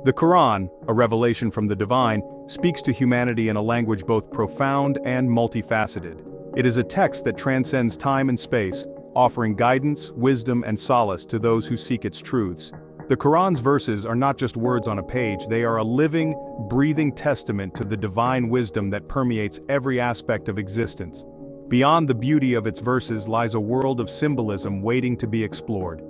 The Quran, a revelation from the divine, speaks to humanity in a language both profound and multifaceted. It is a text that transcends time and space, offering guidance, wisdom, and solace to those who seek its truths. The Quran's verses are not just words on a page, they are a living, breathing testament to the divine wisdom that permeates every aspect of existence. Beyond the beauty of its verses lies a world of symbolism waiting to be explored.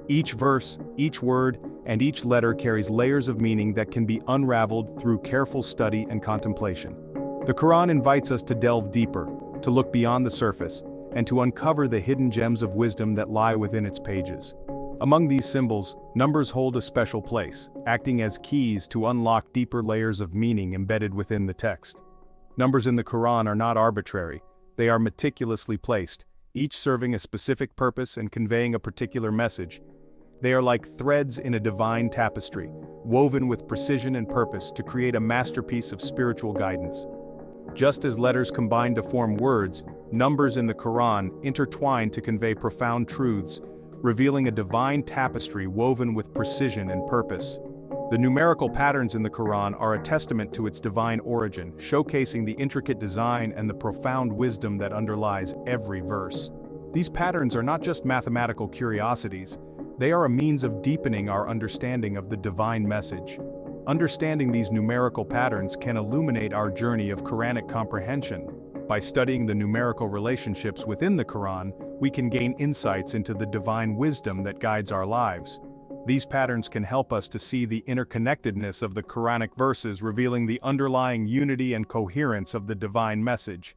Each verse, each word, and each letter carries layers of meaning that can be unraveled through careful study and contemplation. The Quran invites us to delve deeper, to look beyond the surface, and to uncover the hidden gems of wisdom that lie within its pages. Among these symbols, numbers hold a special place, acting as keys to unlock deeper layers of meaning embedded within the text. Numbers in the Quran are not arbitrary, they are meticulously placed, each serving a specific purpose and conveying a particular message. They are like threads in a divine tapestry, woven with precision and purpose to create a masterpiece of spiritual guidance. Just as letters combine to form words, numbers in the Quran intertwine to convey profound truths, revealing a divine tapestry woven with precision and purpose. The numerical patterns in the Quran are a testament to its divine origin, showcasing the intricate design and the profound wisdom that underlies every verse. These patterns are not just mathematical curiosities, they are a means of deepening our understanding of the divine message. Understanding these numerical patterns can illuminate our journey of Quranic comprehension. By studying the numerical relationships within the Quran, we can gain insights into the divine wisdom that guides our lives. These patterns can help us to see the interconnectedness of the Quranic verses, revealing the underlying unity and coherence of the divine message.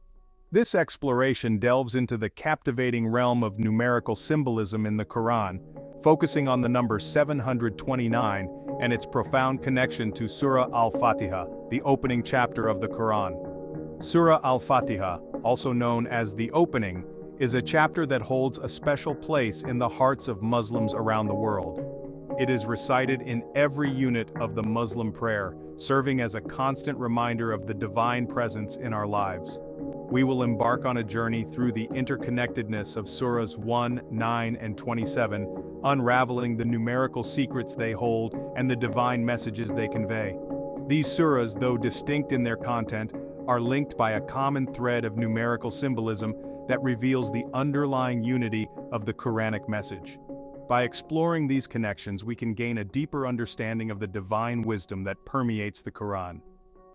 This exploration delves into the captivating realm of numerical symbolism in the Quran, focusing on the number 729 and its profound connection to Surah Al-Fatiha, the opening chapter of the Quran. Surah Al-Fatiha, also known as the Opening, is a chapter that holds a special place in the hearts of Muslims around the world. It is recited in every unit of the Muslim prayer, serving as a constant reminder of the divine presence in our lives. We will embark on a journey through the interconnectedness of Surahs 1, 9, and 27, unraveling the numerical secrets they hold and the divine messages they convey. These surahs, though distinct in their content, are linked by a common thread of numerical symbolism that reveals the underlying unity of the Quranic message. By exploring these connections, we can gain a deeper understanding of the divine wisdom that permeates the Quran.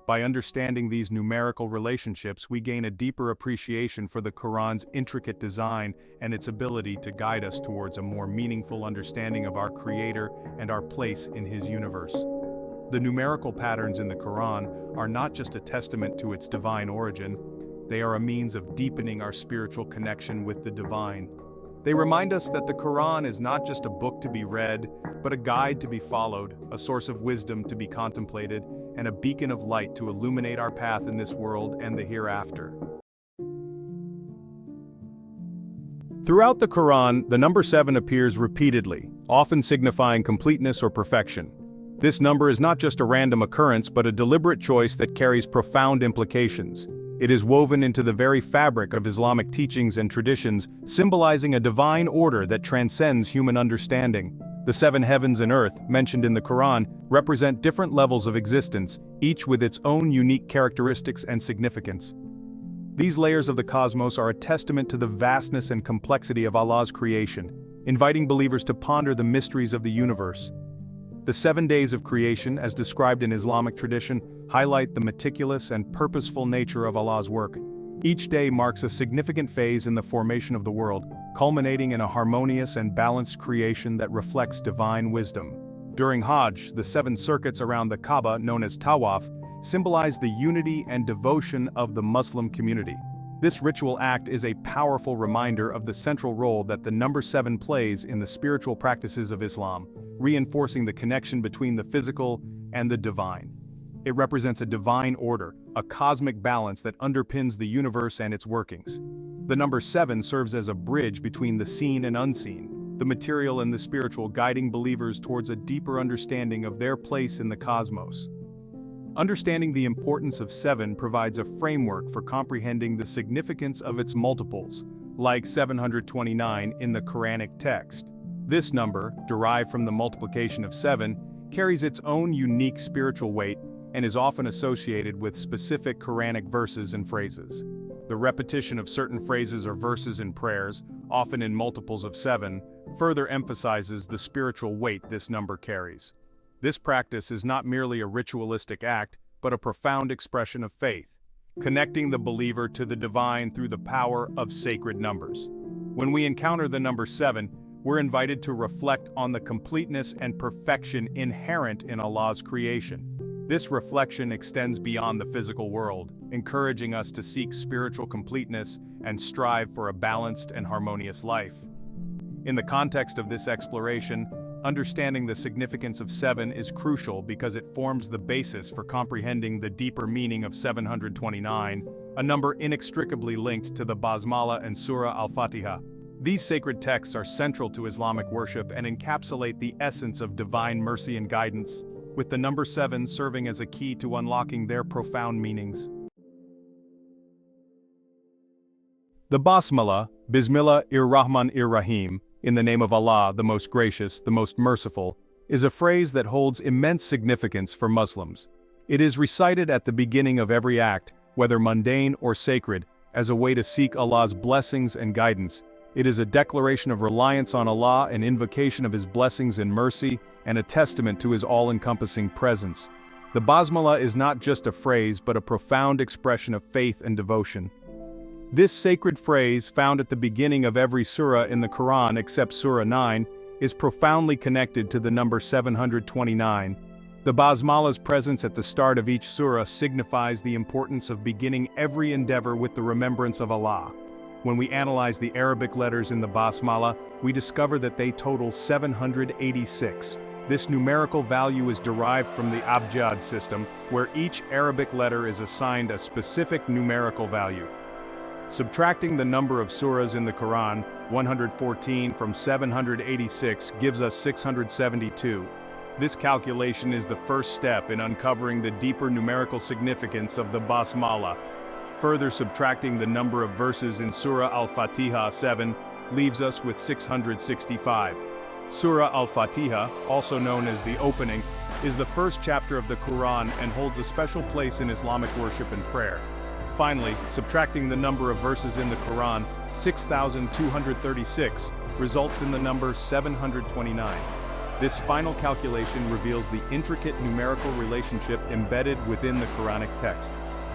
By understanding these numerical relationships, we gain a deeper appreciation for the Quran's intricate design and its ability to guide us towards a more meaningful understanding of our Creator and our place in His universe. The numerical patterns in the Quran are not just a testament to its divine origin, they are a means of deepening our spiritual connection with the divine. They remind us that the Quran is not just a book to be read, but a guide to be followed, a source of wisdom to be contemplated, and a beacon of light to illuminate our path in this world and the hereafter. Throughout the Quran, the number 7 appears repeatedly, often signifying completeness or perfection. This number is not just a random occurrence but a deliberate choice that carries profound implications. It is woven into the very fabric of Islamic teachings and traditions, symbolizing a divine order that transcends human understanding. The 7 heavens and earth, mentioned in the Quran, represent different levels of existence, each with its own unique characteristics and significance. These layers of the cosmos are a testament to the vastness and complexity of Allah's creation, inviting believers to ponder the mysteries of the universe. The 7 days of creation, as described in Islamic tradition, highlight the meticulous and purposeful nature of Allah's work. Each day marks a significant phase in the formation of the world, culminating in a harmonious and balanced creation that reflects divine wisdom. During Hajj, the 7 circuits around the Kaaba, known as Tawaf, symbolize the unity and devotion of the Muslim community. This ritual act is a powerful reminder of the central role that the number 7 plays in the spiritual practices of Islam, reinforcing the connection between the physical and the divine. It represents a divine order, a cosmic balance that underpins the universe and its workings. The number 7 serves as a bridge between the seen and unseen, the material and the spiritual, guiding believers towards a deeper understanding of their place in the cosmos. Understanding the importance of 7 provides a framework for comprehending the significance of its multiples, like 729 in the Quranic text. This number, derived from the multiplication of 7, carries its own unique spiritual weight and is often associated with specific Quranic verses and phrases. The repetition of certain phrases or verses in prayers, often in multiples of 7, further emphasizes the spiritual weight this number carries. This practice is not merely a ritualistic act, but a profound expression of faith, connecting the believer to the divine through the power of sacred numbers. When we encounter the number 7, we're invited to reflect on the completeness and perfection inherent in Allah's creation. This reflection extends beyond the physical world, encouraging us to seek spiritual completeness and strive for a balanced and harmonious life. In the context of this exploration, understanding the significance of 7 is crucial because it forms the basis for comprehending the deeper meaning of 729, a number inextricably linked to the Basmala and Surah Al-Fatiha. These sacred texts are central to Islamic worship and encapsulate the essence of divine mercy and guidance, with the number 7 serving as a key to unlocking their profound meanings. The Basmala, Bismillahir-Rahman-Ir-Rahim, in the name of Allah, the most gracious, the most merciful, is a phrase that holds immense significance for Muslims. It is recited at the beginning of every act, whether mundane or sacred, as a way to seek Allah's blessings and guidance. It is a declaration of reliance on Allah, an invocation of His blessings and mercy, and a testament to His all-encompassing presence. The Basmala is not just a phrase but a profound expression of faith and devotion. This sacred phrase, found at the beginning of every surah in the Quran except Surah 9, is profoundly connected to the number 729. The Basmala's presence at the start of each surah signifies the importance of beginning every endeavor with the remembrance of Allah. When we analyze the Arabic letters in the Basmala, we discover that they total 786. This numerical value is derived from the Abjad system, where each Arabic letter is assigned a specific numerical value. Subtracting the number of surahs in the Quran, 114, from 786 gives us 672. This calculation is the first step in uncovering the deeper numerical significance of the Basmala. Further subtracting the number of verses in Surah Al-Fatiha 7 leaves us with 665. Surah Al-Fatiha, also known as the opening, is the first chapter of the Quran and holds a special place in Islamic worship and prayer. Finally, subtracting the number of verses in the Quran, 6,236, results in the number 729. This final calculation reveals the intricate numerical relationship embedded within the Quranic text.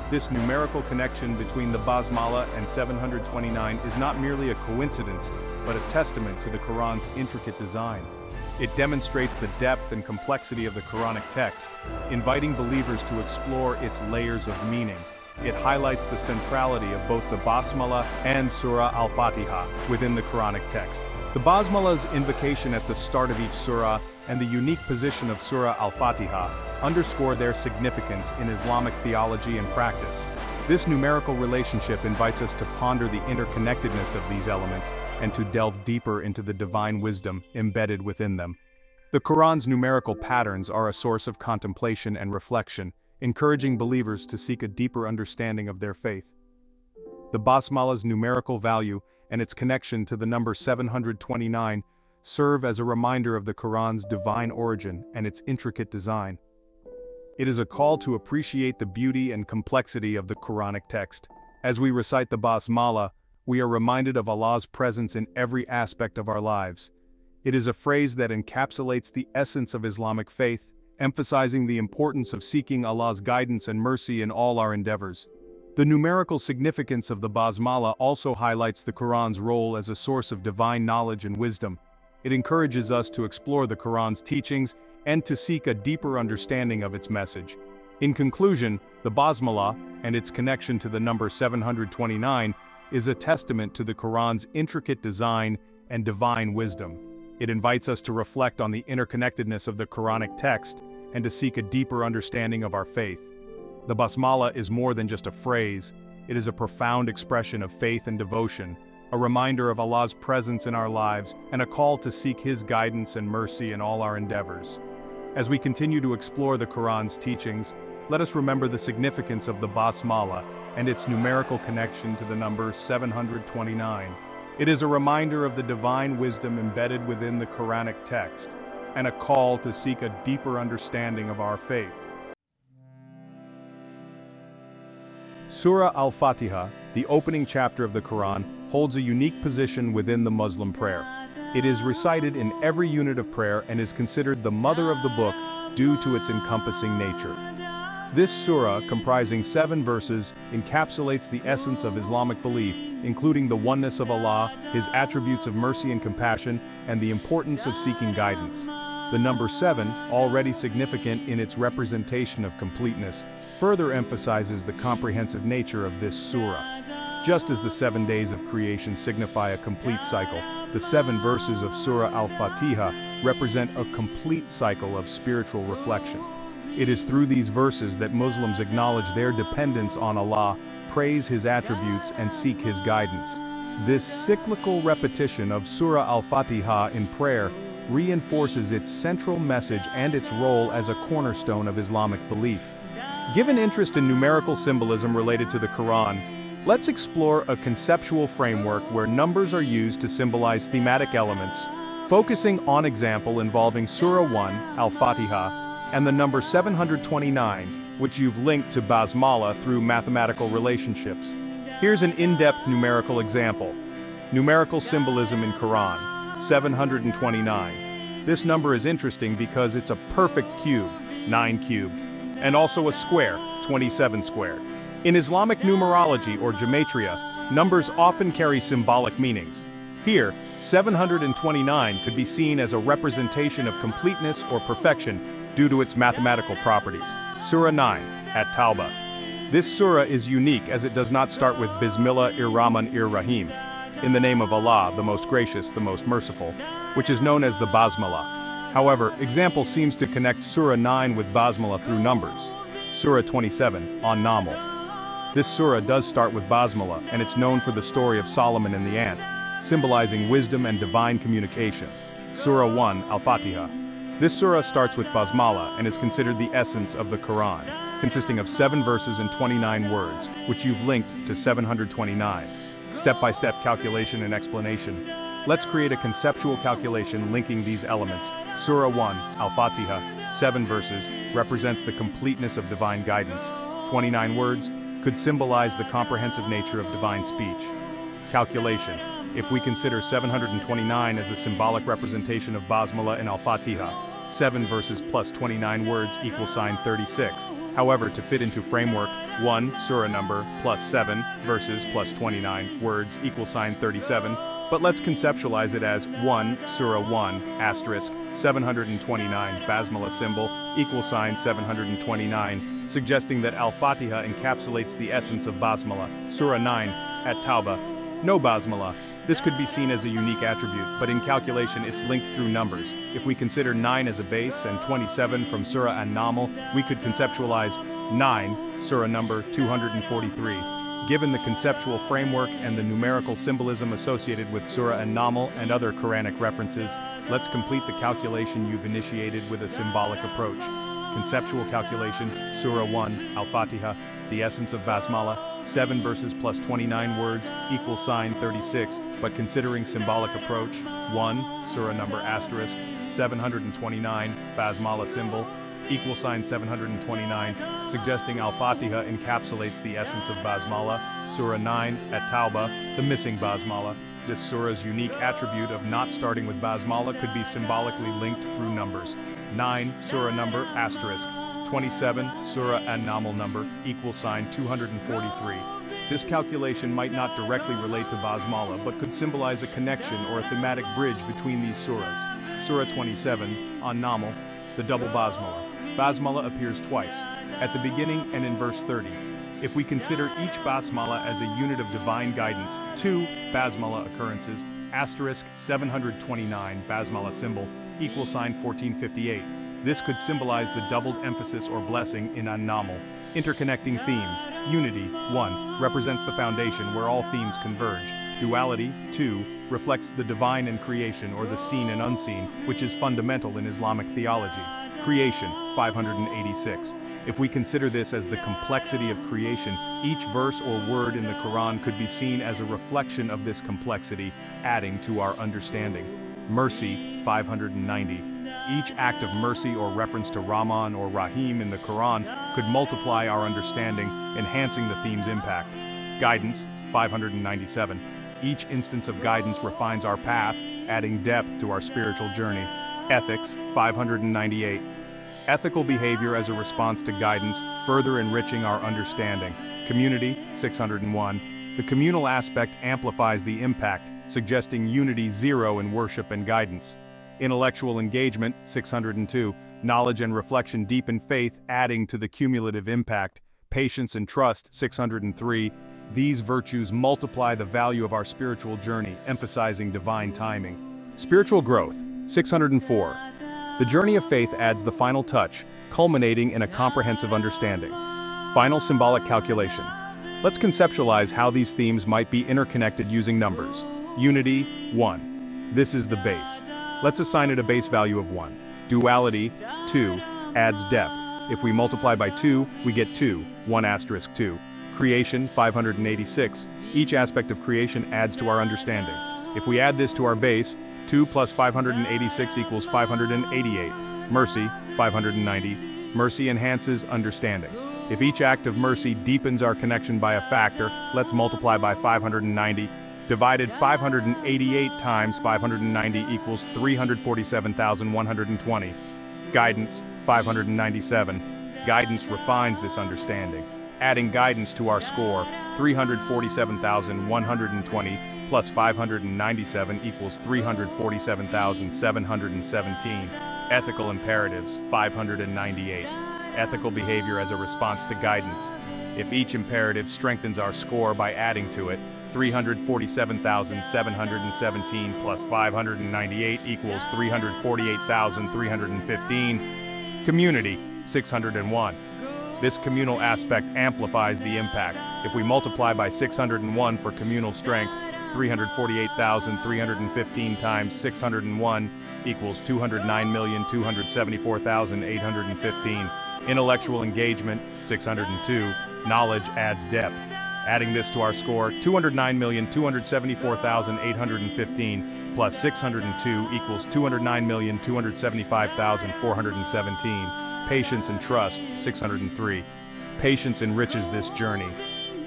This numerical connection between the Basmala and 729 is not merely a coincidence, but a testament to the Quran's intricate design. It demonstrates the depth and complexity of the Quranic text, inviting believers to explore its layers of meaning. It highlights the centrality of both the Basmala and Surah Al-Fatiha within the Quranic text. The Basmala's invocation at the start of each surah and the unique position of Surah Al-Fatiha underscore their significance in Islamic theology and practice. This numerical relationship invites us to ponder the interconnectedness of these elements and to delve deeper into the divine wisdom embedded within them. The Quran's numerical patterns are a source of contemplation and reflection, encouraging believers to seek a deeper understanding of their faith. The Basmala's numerical value and its connection to the number 729 serve as a reminder of the Quran's divine origin and its intricate design. It is a call to appreciate the beauty and complexity of the Quranic text. As we recite the Basmala, we are reminded of Allah's presence in every aspect of our lives. It is a phrase that encapsulates the essence of Islamic faith, emphasizing the importance of seeking Allah's guidance and mercy in all our endeavors. The numerical significance of the Basmala also highlights the Quran's role as a source of divine knowledge and wisdom. It encourages us to explore the Quran's teachings and to seek a deeper understanding of its message. In conclusion, the Basmala, and its connection to the number 729, is a testament to the Quran's intricate design and divine wisdom. It invites us to reflect on the interconnectedness of the Quranic text and to seek a deeper understanding of our faith. The Basmala is more than just a phrase. It is a profound expression of faith and devotion, a reminder of Allah's presence in our lives, and a call to seek His guidance and mercy in all our endeavors. As we continue to explore the Quran's teachings, let us remember the significance of the Basmala and its numerical connection to the number 729. It is a reminder of the divine wisdom embedded within the Quranic text. and a call to seek a deeper understanding of our faith. Surah Al-Fatiha, the opening chapter of the Quran, holds a unique position within the Muslim prayer. It is recited in every unit of prayer and is considered the mother of the book due to its encompassing nature. This surah, comprising 7 verses, encapsulates the essence of Islamic belief, including the oneness of Allah, His attributes of mercy and compassion, and the importance of seeking guidance. The number 7, already significant in its representation of completeness, further emphasizes the comprehensive nature of this surah. Just as the 7 days of creation signify a complete cycle, the 7 verses of Surah Al-Fatiha represent a complete cycle of spiritual reflection. It is through these verses that Muslims acknowledge their dependence on Allah, praise His attributes, and seek His guidance. This cyclical repetition of Surah Al-Fatiha in prayer reinforces its central message and its role as a cornerstone of Islamic belief. Given interest in numerical symbolism related to the Quran, let's explore a conceptual framework where numbers are used to symbolize thematic elements, focusing on example involving Surah 1, Al-Fatiha, and the number 729, which you've linked to Basmala through mathematical relationships. Here's an in-depth numerical example. Numerical symbolism in Quran, 729. This number is interesting because it's a perfect cube, 9 cubed, and also a square, 27 squared. In Islamic numerology or gematria, numbers often carry symbolic meanings. Here, 729 could be seen as a representation of completeness or perfection due to its mathematical properties. Surah 9, at Taubah. This surah is unique as it does not start with Bismillah ir-Rahman ir-Rahim, in the name of Allah, the most gracious, the most merciful, which is known as the Basmala. However, example seems to connect Surah 9 with Basmala through numbers. Surah 27, on Namal. This surah does start with Basmala, and it's known for the story of Solomon and the ant, symbolizing wisdom and divine communication. Surah 1, Al-Fatiha. This surah starts with Basmala and is considered the essence of the Quran, consisting of 7 verses and 29 words, which you've linked to 729. Step-by-step calculation and explanation. Let's create a conceptual calculation linking these elements. Surah 1, Al-Fatiha, 7 verses, represents the completeness of divine guidance. 29 words could symbolize the comprehensive nature of divine speech. Calculation. If we consider 729 as a symbolic representation of Basmala and Al-Fatiha, 7 verses plus 29 words equal sign 36. However, to fit into framework, 1 surah number plus 7 verses plus 29 words equal sign 37, but let's conceptualize it as 1 surah 1 asterisk 729 Basmala symbol equal sign 729, suggesting that Al-Fatiha encapsulates the essence of Basmala. Surah 9, at Taubah, no Basmala. This could be seen as a unique attribute, but in calculation it's linked through numbers. If we consider 9 as a base and 27 from Surah An-Naml, we could conceptualize 9, Surah number 243. Given the conceptual framework and the numerical symbolism associated with Surah An-Naml and other Quranic references, let's complete the calculation you've initiated with a symbolic approach. Conceptual calculation, Surah 1, Al-Fatiha, the essence of Basmala, 7 verses plus 29 words, equal sign 36, but considering symbolic approach, 1, Surah number asterisk, 729, Basmala symbol, equal sign 729, suggesting Al-Fatiha encapsulates the essence of Basmala. Surah 9, at Taubah, the missing Basmala. This surah's unique attribute of not starting with Basmala could be symbolically linked through numbers. 9, surah number asterisk, 27, Surah An-Naml number, equal sign 243. This calculation might not directly relate to Basmala, but could symbolize a connection or a thematic bridge between these surahs. Surah 27, on Naml, the double Basmala. Basmala appears twice, at the beginning and in verse 30. If we consider each Basmala as a unit of divine guidance, 2 Basmala occurrences, asterisk 729 Basmala symbol, equal sign 1458. This could symbolize the doubled emphasis or blessing in An-Naml. Interconnecting themes. Unity, 1, represents the foundation where all themes converge. Duality, 2, reflects the divine and creation or the seen and unseen, which is fundamental in Islamic theology. Creation, 586. If we consider this as the complexity of creation, each verse or word in the Quran could be seen as a reflection of this complexity, adding to our understanding. Mercy, 590. Each act of mercy or reference to Rahman or Rahim in the Quran could multiply our understanding, enhancing the theme's impact. Guidance, 597. Each instance of guidance refines our path, adding depth to our spiritual journey. Ethics, 598. Ethical behavior as a response to guidance, further enriching our understanding. Community, 601. The communal aspect amplifies the impact, suggesting unity zero in worship and guidance. Intellectual engagement, 602. Knowledge and reflection deepen faith, adding to the cumulative impact. Patience and trust, 603. These virtues multiply the value of our spiritual journey, emphasizing divine timing. Spiritual growth, 604. The journey of faith adds the final touch, culminating in a comprehensive understanding. Final symbolic calculation. Let's conceptualize how these themes might be interconnected using numbers. Unity, 1. This is the base. Let's assign it a base value of 1. Duality, 2, adds depth. If we multiply by 2, we get 2, 1 asterisk 2. Creation, 586. Each aspect of creation adds to our understanding. If we add this to our base, 2 plus 586 equals 588. Mercy, 590. Mercy enhances understanding. If each act of mercy deepens our connection by a factor, let's multiply by 590. Divided 588 times 590 equals 347,120. Guidance, 597. Guidance refines this understanding. Adding guidance to our score, 347,120 plus 597 equals 347,717. Ethical imperatives, 598. Ethical behavior as a response to guidance. If each imperative strengthens our score by adding to it, 347,717 plus 598 equals 348,315. Community, 601. This communal aspect amplifies the impact. If we multiply by 601 for communal strength, 348,315 times 601 equals 209,274,815. Intellectual engagement, 602. Knowledge adds depth. Adding this to our score, 209,274,815 plus 602 equals 209,275,417. Patience and trust, 603. Patience enriches this journey.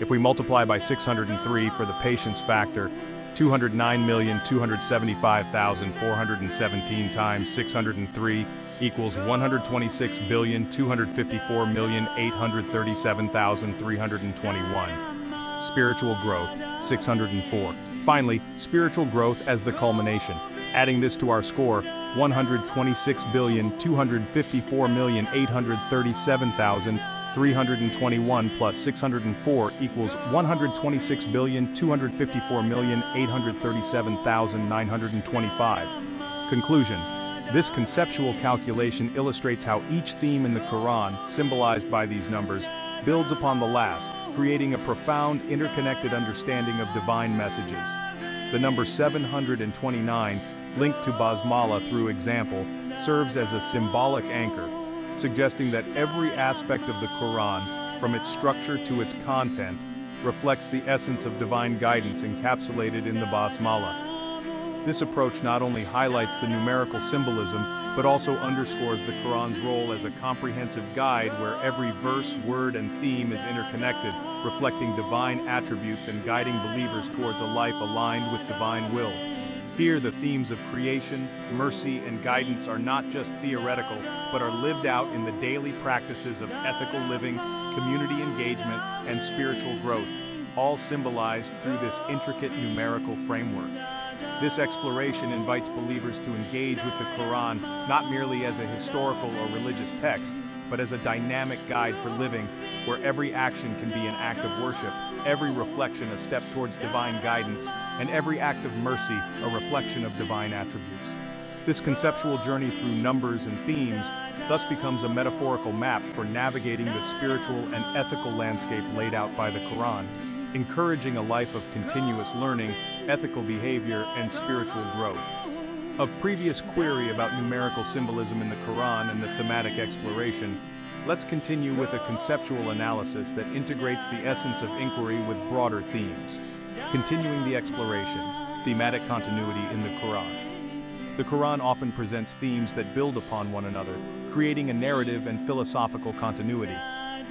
If we multiply by 603 for the patience factor, 209,275,417 times 603 equals 126,254,837,321. Spiritual growth, 604. Finally, spiritual growth as the culmination. Adding this to our score, 126,254,837,321 plus 604 equals 126,254,837,925. Conclusion. This conceptual calculation illustrates how each theme in the Quran, symbolized by these numbers, builds upon the last, creating a profound, interconnected understanding of divine messages. The number 729, linked to Basmala through example, serves as a symbolic anchor, suggesting that every aspect of the Quran, from its structure to its content, reflects the essence of divine guidance encapsulated in the Basmala. This approach not only highlights the numerical symbolism, but also underscores the Quran's role as a comprehensive guide where every verse, word, and theme is interconnected, reflecting divine attributes and guiding believers towards a life aligned with divine will. Here, the themes of creation, mercy, and guidance are not just theoretical, but are lived out in the daily practices of ethical living, community engagement, and spiritual growth, all symbolized through this intricate numerical framework. This exploration invites believers to engage with the Quran not merely as a historical or religious text, but as a dynamic guide for living, where every action can be an act of worship, every reflection a step towards divine guidance, and every act of mercy a reflection of divine attributes. This conceptual journey through numbers and themes thus becomes a metaphorical map for navigating the spiritual and ethical landscape laid out by the Quran, encouraging a life of continuous learning, ethical behavior, and spiritual growth. Of previous query about numerical symbolism in the Quran and the thematic exploration, let's continue with a conceptual analysis that integrates the essence of inquiry with broader themes. Continuing the exploration, thematic continuity in the Quran. The Quran often presents themes that build upon one another, creating a narrative and philosophical continuity.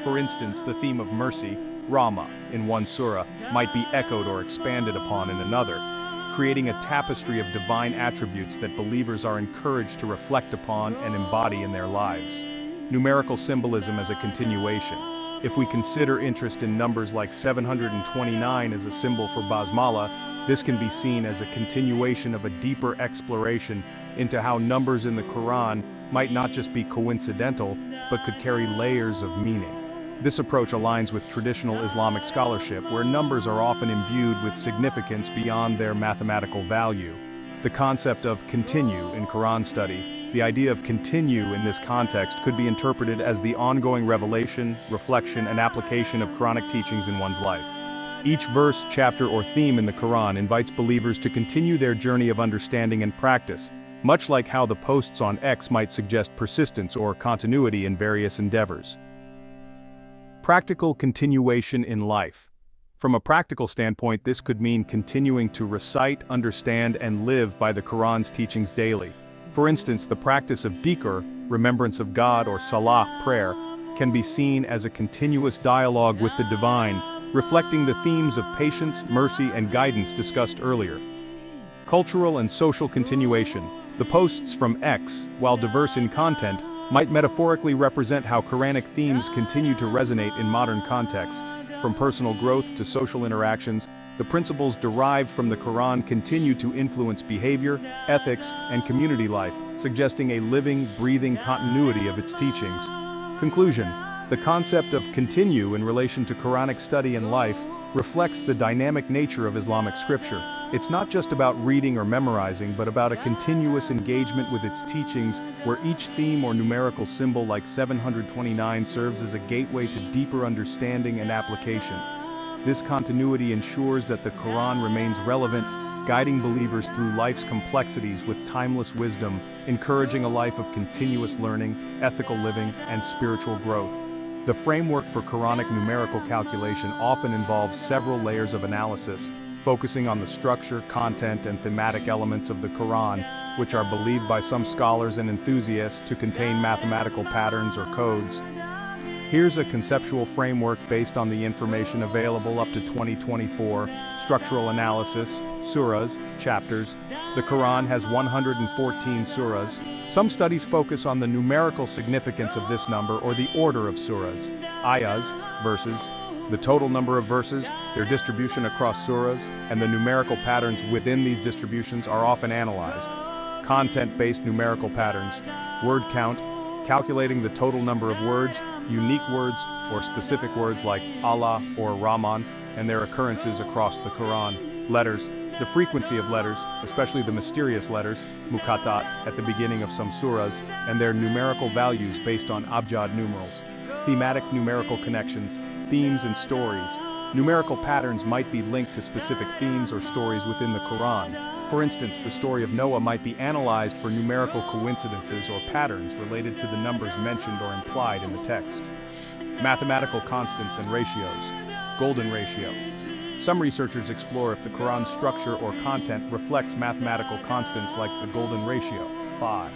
For instance, the theme of mercy, Rahmah, in one surah, might be echoed or expanded upon in another, creating a tapestry of divine attributes that believers are encouraged to reflect upon and embody in their lives. Numerical symbolism as a continuation. If we consider interest in numbers like 729 as a symbol for Basmala, this can be seen as a continuation of a deeper exploration into how numbers in the Quran might not just be coincidental, but could carry layers of meaning. This approach aligns with traditional Islamic scholarship, where numbers are often imbued with significance beyond their mathematical value. The concept of continue in Quran study, the idea of continue in this context could be interpreted as the ongoing revelation, reflection, and application of Quranic teachings in one's life. Each verse, chapter, or theme in the Quran invites believers to continue their journey of understanding and practice, much like how the posts on X might suggest persistence or continuity in various endeavors. Practical continuation in life. From a practical standpoint, this could mean continuing to recite, understand, and live by the Quran's teachings daily. For instance, the practice of dhikr, remembrance of God, or salah, prayer, can be seen as a continuous dialogue with the divine, reflecting the themes of patience, mercy, and guidance discussed earlier. Cultural and social continuation. The posts from X, while diverse in content, might metaphorically represent how Quranic themes continue to resonate in modern contexts. From personal growth to social interactions, the principles derived from the Quran continue to influence behavior, ethics, and community life, suggesting a living, breathing continuity of its teachings. Conclusion. The concept of continue in relation to Quranic study and life reflects the dynamic nature of Islamic scripture. It's not just about reading or memorizing, but about a continuous engagement with its teachings, where each theme or numerical symbol like 729 serves as a gateway to deeper understanding and application. This continuity ensures that the Quran remains relevant, guiding believers through life's complexities with timeless wisdom, encouraging a life of continuous learning, ethical living, and spiritual growth. The framework for Quranic numerical calculation often involves several layers of analysis, focusing on the structure, content, and thematic elements of the Quran, which are believed by some scholars and enthusiasts to contain mathematical patterns or codes. Here's a conceptual framework based on the information available up to 2024. Structural analysis, surahs, chapters. The Quran has 114 surahs. Some studies focus on the numerical significance of this number or the order of surahs. Ayahs, verses. The total number of verses, their distribution across surahs, and the numerical patterns within these distributions are often analyzed. Content-based numerical patterns. Word count, calculating the total number of words, unique words, or specific words like Allah or Rahman, and their occurrences across the Quran. Letters, the frequency of letters, especially the mysterious letters, muqatat, at the beginning of some surahs, and their numerical values based on abjad numerals. Thematic numerical connections, themes and stories. Numerical patterns might be linked to specific themes or stories within the Quran. For instance, the story of Noah might be analyzed for numerical coincidences or patterns related to the numbers mentioned or implied in the text. Mathematical constants and ratios. Golden ratio. Some researchers explore if the Quran's structure or content reflects mathematical constants like the golden ratio, 5,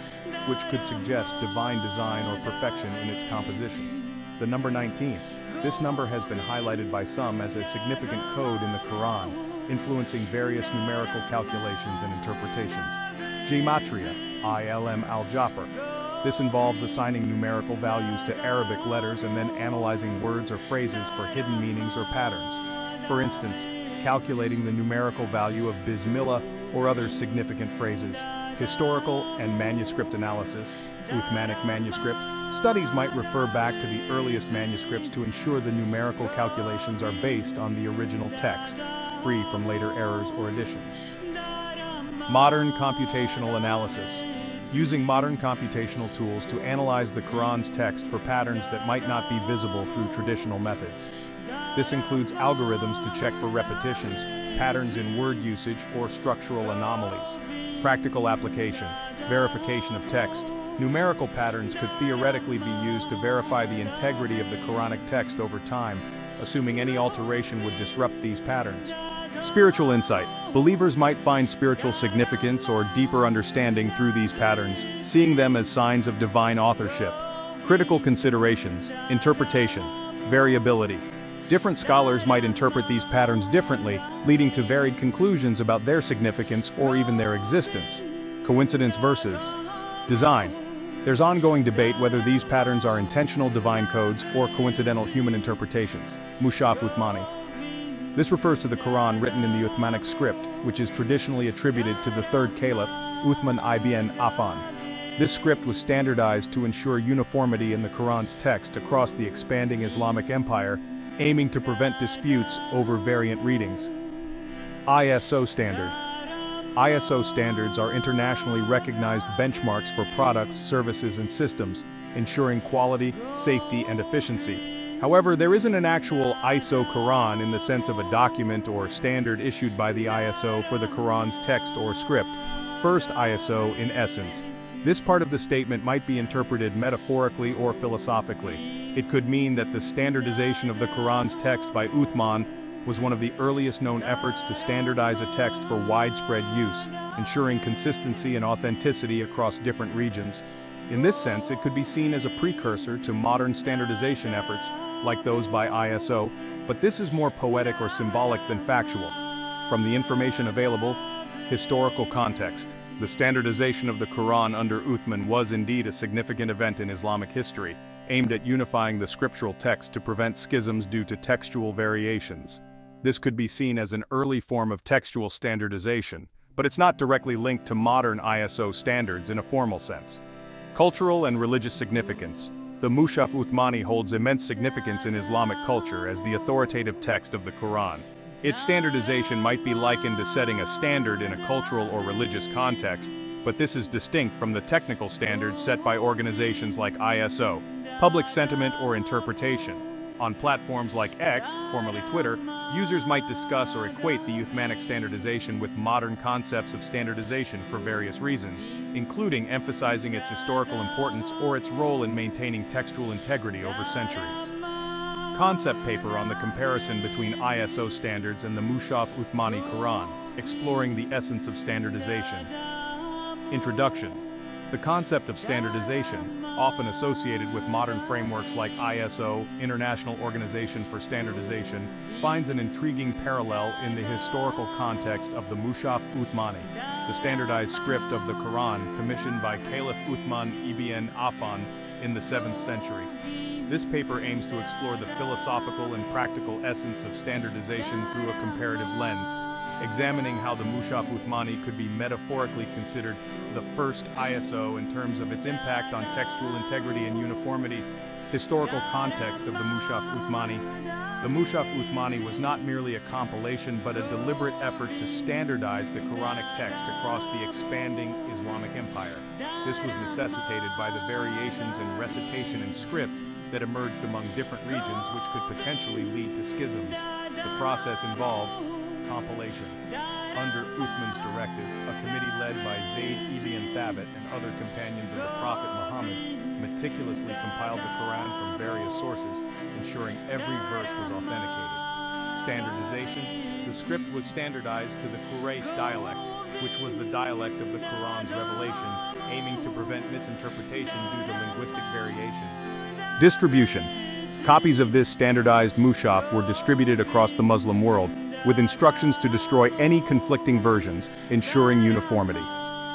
which could suggest divine design or perfection in its composition. The number 19. This number has been highlighted by some as a significant code in the Quran, influencing various numerical calculations and interpretations. Gematria, ilm al-Jafar. This involves assigning numerical values to Arabic letters and then analyzing words or phrases for hidden meanings or patterns. For instance, calculating the numerical value of Bismillah or other significant phrases. Historical and manuscript analysis, Uthmanic manuscript. Studies might refer back to the earliest manuscripts to ensure the numerical calculations are based on the original text, free from later errors or additions. Modern computational analysis. Using modern computational tools to analyze the Quran's text for patterns that might not be visible through traditional methods. This includes algorithms to check for repetitions, patterns in word usage, or structural anomalies. Practical application, verification of text. Numerical patterns could theoretically be used to verify the integrity of the Quranic text over time, assuming any alteration would disrupt these patterns. Spiritual insight. Believers might find spiritual significance or deeper understanding through these patterns, seeing them as signs of divine authorship. Critical considerations, interpretation, variability. Different scholars might interpret these patterns differently, leading to varied conclusions about their significance or even their existence. Coincidence versus design. There's ongoing debate whether these patterns are intentional divine codes or coincidental human interpretations. Mushaf Uthmani. This refers to the Quran written in the Uthmanic script, which is traditionally attributed to the third caliph, Uthman ibn Affan. This script was standardized to ensure uniformity in the Quran's text across the expanding Islamic empire, aiming to prevent disputes over variant readings. ISO standard. ISO standards are internationally recognized benchmarks for products, services, and systems, ensuring quality, safety, and efficiency. However, there isn't an actual ISO Quran in the sense of a document or standard issued by the ISO for the Quran's text or script. First, ISO in essence. This part of the statement might be interpreted metaphorically or philosophically. It could mean that the standardization of the Quran's text by Uthman was one of the earliest known efforts to standardize a text for widespread use, ensuring consistency and authenticity across different regions. In this sense, it could be seen as a precursor to modern standardization efforts, like those by ISO, but this is more poetic or symbolic than factual. From the information available, historical context. The standardization of the Quran under Uthman was indeed a significant event in Islamic history, aimed at unifying the scriptural text to prevent schisms due to textual variations. This could be seen as an early form of textual standardization, but it's not directly linked to modern ISO standards in a formal sense. Cultural and religious significance. The Mushaf Uthmani holds immense significance in Islamic culture as the authoritative text of the Quran. Its standardization might be likened to setting a standard in a cultural or religious context, but this is distinct from the technical standards set by organizations like ISO, public sentiment or interpretation. On platforms like X, formerly Twitter, users might discuss or equate the Uthmanic standardization with modern concepts of standardization for various reasons, including emphasizing its historical importance or its role in maintaining textual integrity over centuries. Concept paper on the comparison between ISO standards and the Mushaf Uthmani Quran, exploring the essence of standardization. Introduction. The concept of standardization, often associated with modern frameworks like ISO, International Organization for Standardization, finds an intriguing parallel in the historical context of the Mushaf Uthmani, the standardized script of the Quran commissioned by Caliph Uthman ibn Affan in the 7th century. This paper aims to explore the philosophical and practical essence of standardization through a comparative lens, examining how the Mushaf Uthmani could be metaphorically considered the first ISO in terms of its impact on textual integrity and uniformity. Historical context of the Mushaf Uthmani. The Mushaf Uthmani was not merely a compilation but a deliberate effort to standardize the Quranic text across the expanding Islamic empire. This was necessitated by the variations in recitation and script that emerged among different regions, which could potentially lead to schisms. The process involved compilation. Under Uthman's directive, a committee led by Zayd ibn Thabit and other companions of the Prophet Muhammad meticulously compiled the Quran from various sources, ensuring every verse was authenticated. Standardization. The script was standardized to the Quraysh dialect, which was the dialect of the Quran's revelation, aiming to prevent misinterpretation due to linguistic variations. Distribution. Copies of this standardized Mushaf were distributed across the Muslim world, with instructions to destroy any conflicting versions, ensuring uniformity.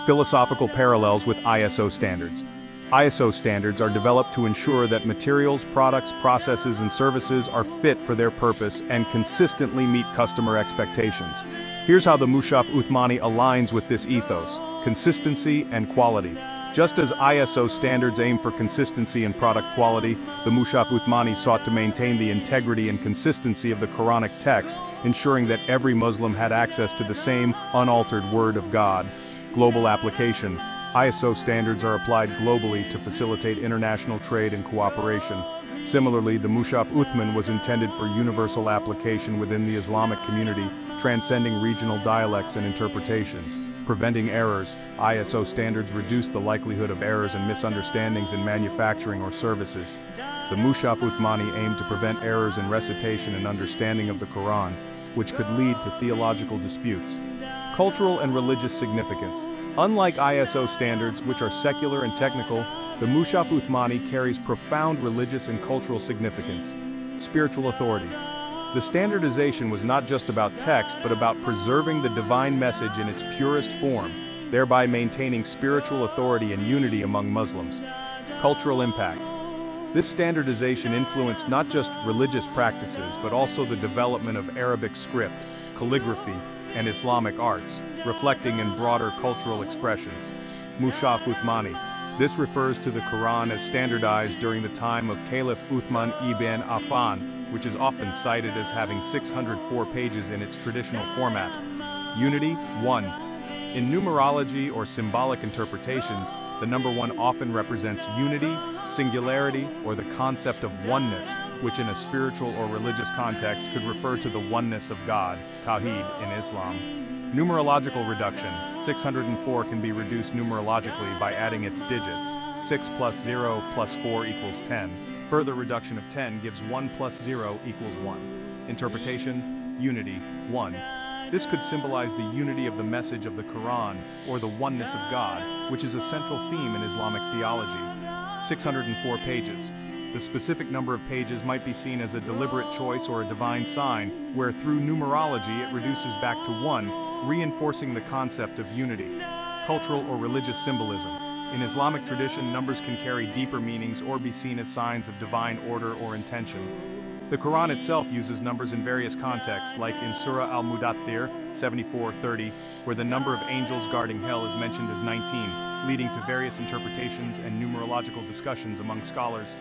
Philosophical parallels with ISO standards. ISO standards are developed to ensure that materials, products, processes, and services are fit for their purpose and consistently meet customer expectations. Here's how the Mushaf Uthmani aligns with this ethos: consistency and quality. Just as ISO standards aim for consistency and product quality, the Mushaf Uthmani sought to maintain the integrity and consistency of the Quranic text, ensuring that every Muslim had access to the same, unaltered Word of God. Global application. ISO standards are applied globally to facilitate international trade and cooperation. Similarly, the Mushaf Uthman was intended for universal application within the Islamic community, transcending regional dialects and interpretations. Preventing errors. ISO standards reduce the likelihood of errors and misunderstandings in manufacturing or services. The Mushaf Uthmani aimed to prevent errors in recitation and understanding of the Quran. which could lead to theological disputes. Cultural and religious significance. Unlike ISO standards, which are secular and technical, the Mushaf Uthmani carries profound religious and cultural significance. Spiritual authority. The standardization was not just about text, but about preserving the divine message in its purest form, thereby maintaining spiritual authority and unity among Muslims. Cultural impact. This standardization influenced not just religious practices, but also the development of Arabic script, calligraphy, and Islamic arts, reflecting in broader cultural expressions. Mushaf Uthmani. This refers to the Quran as standardized during the time of Caliph Uthman ibn Affan, which is often cited as having 604 pages in its traditional format. Unity, 1. In numerology or symbolic interpretations, the number 1 often represents unity, singularity, or the concept of oneness, which in a spiritual or religious context could refer to the oneness of God, Tawheed in Islam. Numerological reduction. 604 can be reduced numerologically by adding its digits. 6 plus 0 plus 4 equals 10. Further reduction of 10 gives 1 plus 0 equals 1. Interpretation. Unity. 1. This could symbolize the unity of the message of the Quran, or the oneness of God, which is a central theme in Islamic theology. 604 pages. The specific number of pages might be seen as a deliberate choice or a divine sign, where through numerology it reduces back to 1, reinforcing the concept of unity. Cultural or religious symbolism. In Islamic tradition, numbers can carry deeper meanings or be seen as signs of divine order or intention. The Quran itself uses numbers in various contexts, like in Surah Al-Mudaththir 74:30, where the number of angels guarding hell is mentioned as 19, leading to various interpretations and numerological discussions among scholars.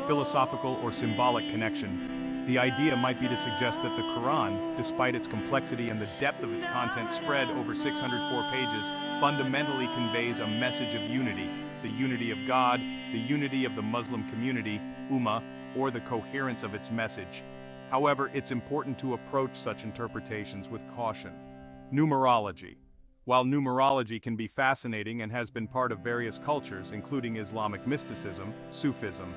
Philosophical or symbolic connection. The idea might be to suggest that the Quran, despite its complexity and the depth of its content spread over 604 pages, fundamentally conveys a message of unity, the unity of God, the unity of the Muslim community, Ummah, or the coherence of its message. However, it's important to approach such interpretations with caution. Numerology. While numerology can be fascinating and has been part of various cultures, including Islamic mysticism, Sufism,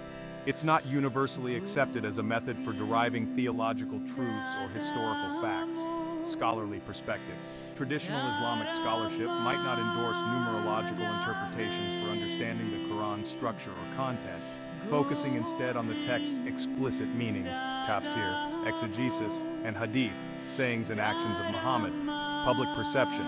it's not universally accepted as a method for deriving theological truths or historical facts. Scholarly perspective. Traditional Islamic scholarship might not endorse numerological interpretations for understanding the Quran's structure or content, focusing instead on the text's explicit meanings, tafsir, exegesis, and hadith, sayings and actions of Muhammad. Public perception.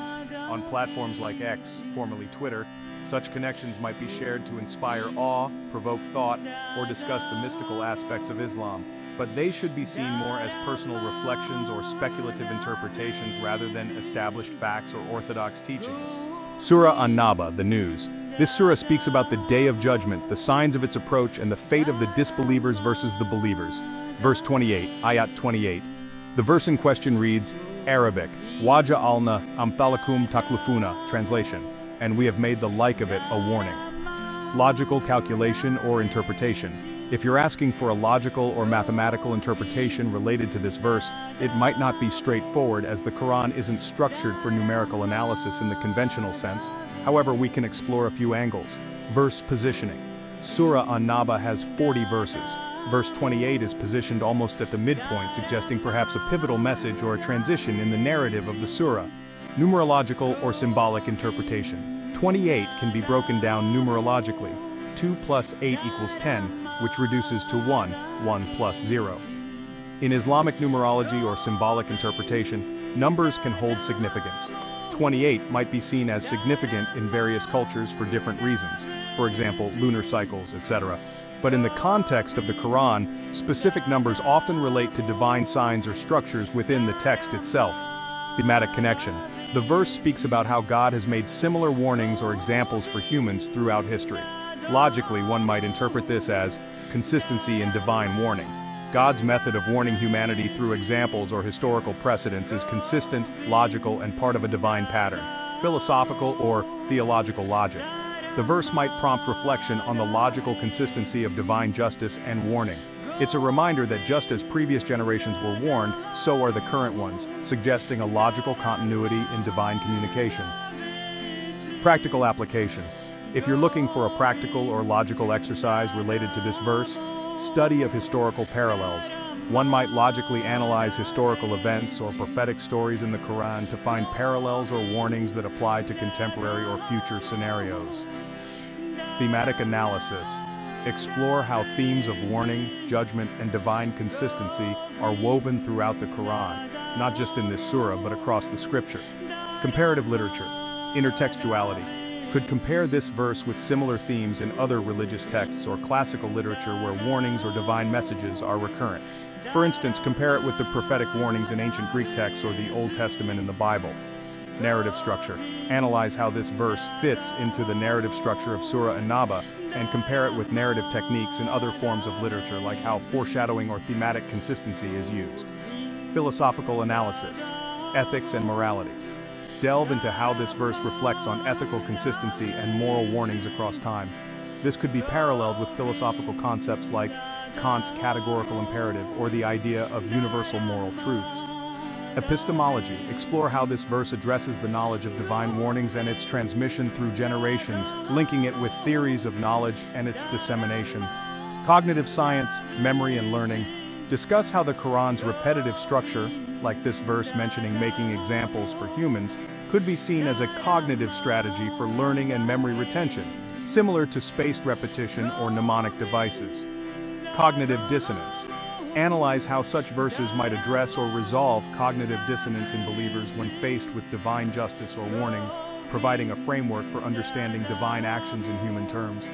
On platforms like X, formerly Twitter, such connections might be shared to inspire awe, provoke thought, or discuss the mystical aspects of Islam, but they should be seen more as personal reflections or speculative interpretations rather than established facts or orthodox teachings. Surah An-Naba, the news. This surah speaks about the Day of Judgment, the signs of its approach, and the fate of the disbelievers versus the believers. Verse 28, Ayat 28. The verse in question reads, Arabic, Waja'alna amthalakum taklufuna, translation, and we have made the like of it a warning. Logical calculation or interpretation. If you're asking for a logical or mathematical interpretation related to this verse, it might not be straightforward as the Quran isn't structured for numerical analysis in the conventional sense. However, we can explore a few angles. Verse positioning. Surah An-Naba has 40 verses. Verse 28 is positioned almost at the midpoint, suggesting perhaps a pivotal message or a transition in the narrative of the surah. Numerological or symbolic interpretation. 28 can be broken down numerologically. 2 plus 8 equals 10, which reduces to 1, 1 plus 0. In Islamic numerology or symbolic interpretation, numbers can hold significance. 28 might be seen as significant in various cultures for different reasons, for example, lunar cycles, etc. But in the context of the Quran, specific numbers often relate to divine signs or structures within the text itself. Thematic connection. The verse speaks about how God has made similar warnings or examples for humans throughout history. Logically, one might interpret this as consistency in divine warning. God's method of warning humanity through examples or historical precedents is consistent, logical, and part of a divine pattern. Philosophical or theological logic. The verse might prompt reflection on the logical consistency of divine justice and warning. It's a reminder that just as previous generations were warned, so are the current ones, suggesting a logical continuity in divine communication. Practical application. If you're looking for a practical or logical exercise related to this verse, Study of historical parallels. One might logically analyze historical events or prophetic stories in the Quran to find parallels or warnings that apply to contemporary or future scenarios. Thematic analysis. Explore how themes of warning, judgment, and divine consistency are woven throughout the Quran, not just in this surah but across the scripture. Comparative literature. Intertextuality. Could compare this verse with similar themes in other religious texts or classical literature where warnings or divine messages are recurrent. For instance, compare it with the prophetic warnings in ancient Greek texts or the Old Testament in the Bible. Narrative structure. Analyze how this verse fits into the narrative structure of Surah An-Naba and compare it with narrative techniques in other forms of literature, like how foreshadowing or thematic consistency is used. Philosophical analysis. Ethics and morality. Delve into how this verse reflects on ethical consistency and moral warnings across time. This could be paralleled with philosophical concepts like Kant's categorical imperative or the idea of universal moral truths. Epistemology. Explore how this verse addresses the knowledge of divine warnings and its transmission through generations, linking it with theories of knowledge and its dissemination. Cognitive science, memory and learning. Discuss how the Quran's repetitive structure, like this verse mentioning making examples for humans, could be seen as a cognitive strategy for learning and memory retention, similar to spaced repetition or mnemonic devices. Cognitive dissonance. Analyze how such verses might address or resolve cognitive dissonance in believers when faced with divine justice or warnings, providing a framework for understanding divine actions in human terms.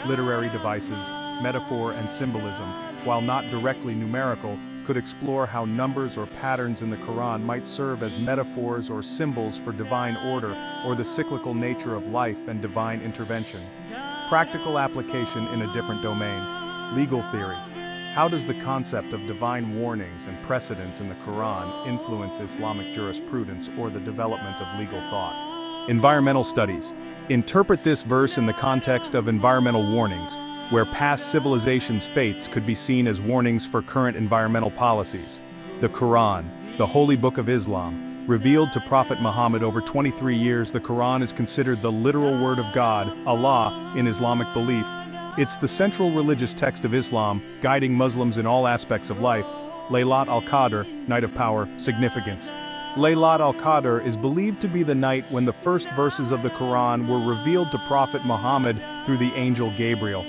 Literary devices, metaphor and symbolism, while not directly numerical, could explore how numbers or patterns in the Quran might serve as metaphors or symbols for divine order or the cyclical nature of life and divine intervention. Practical application in a different domain. Legal theory. How does the concept of divine warnings and precedents in the Quran influence Islamic jurisprudence or the development of legal thought? Environmental studies. Interpret this verse in the context of environmental warnings, where past civilizations' fates could be seen as warnings for current environmental policies. The Quran, the holy book of Islam, revealed to Prophet Muhammad over 23 years, the Quran is considered the literal word of God, Allah, in Islamic belief. It's the central religious text of Islam, guiding Muslims in all aspects of life. Laylat al-Qadr, Night of Power, significance. Laylat al-Qadr is believed to be the night when the first verses of the Quran were revealed to Prophet Muhammad through the angel Gabriel.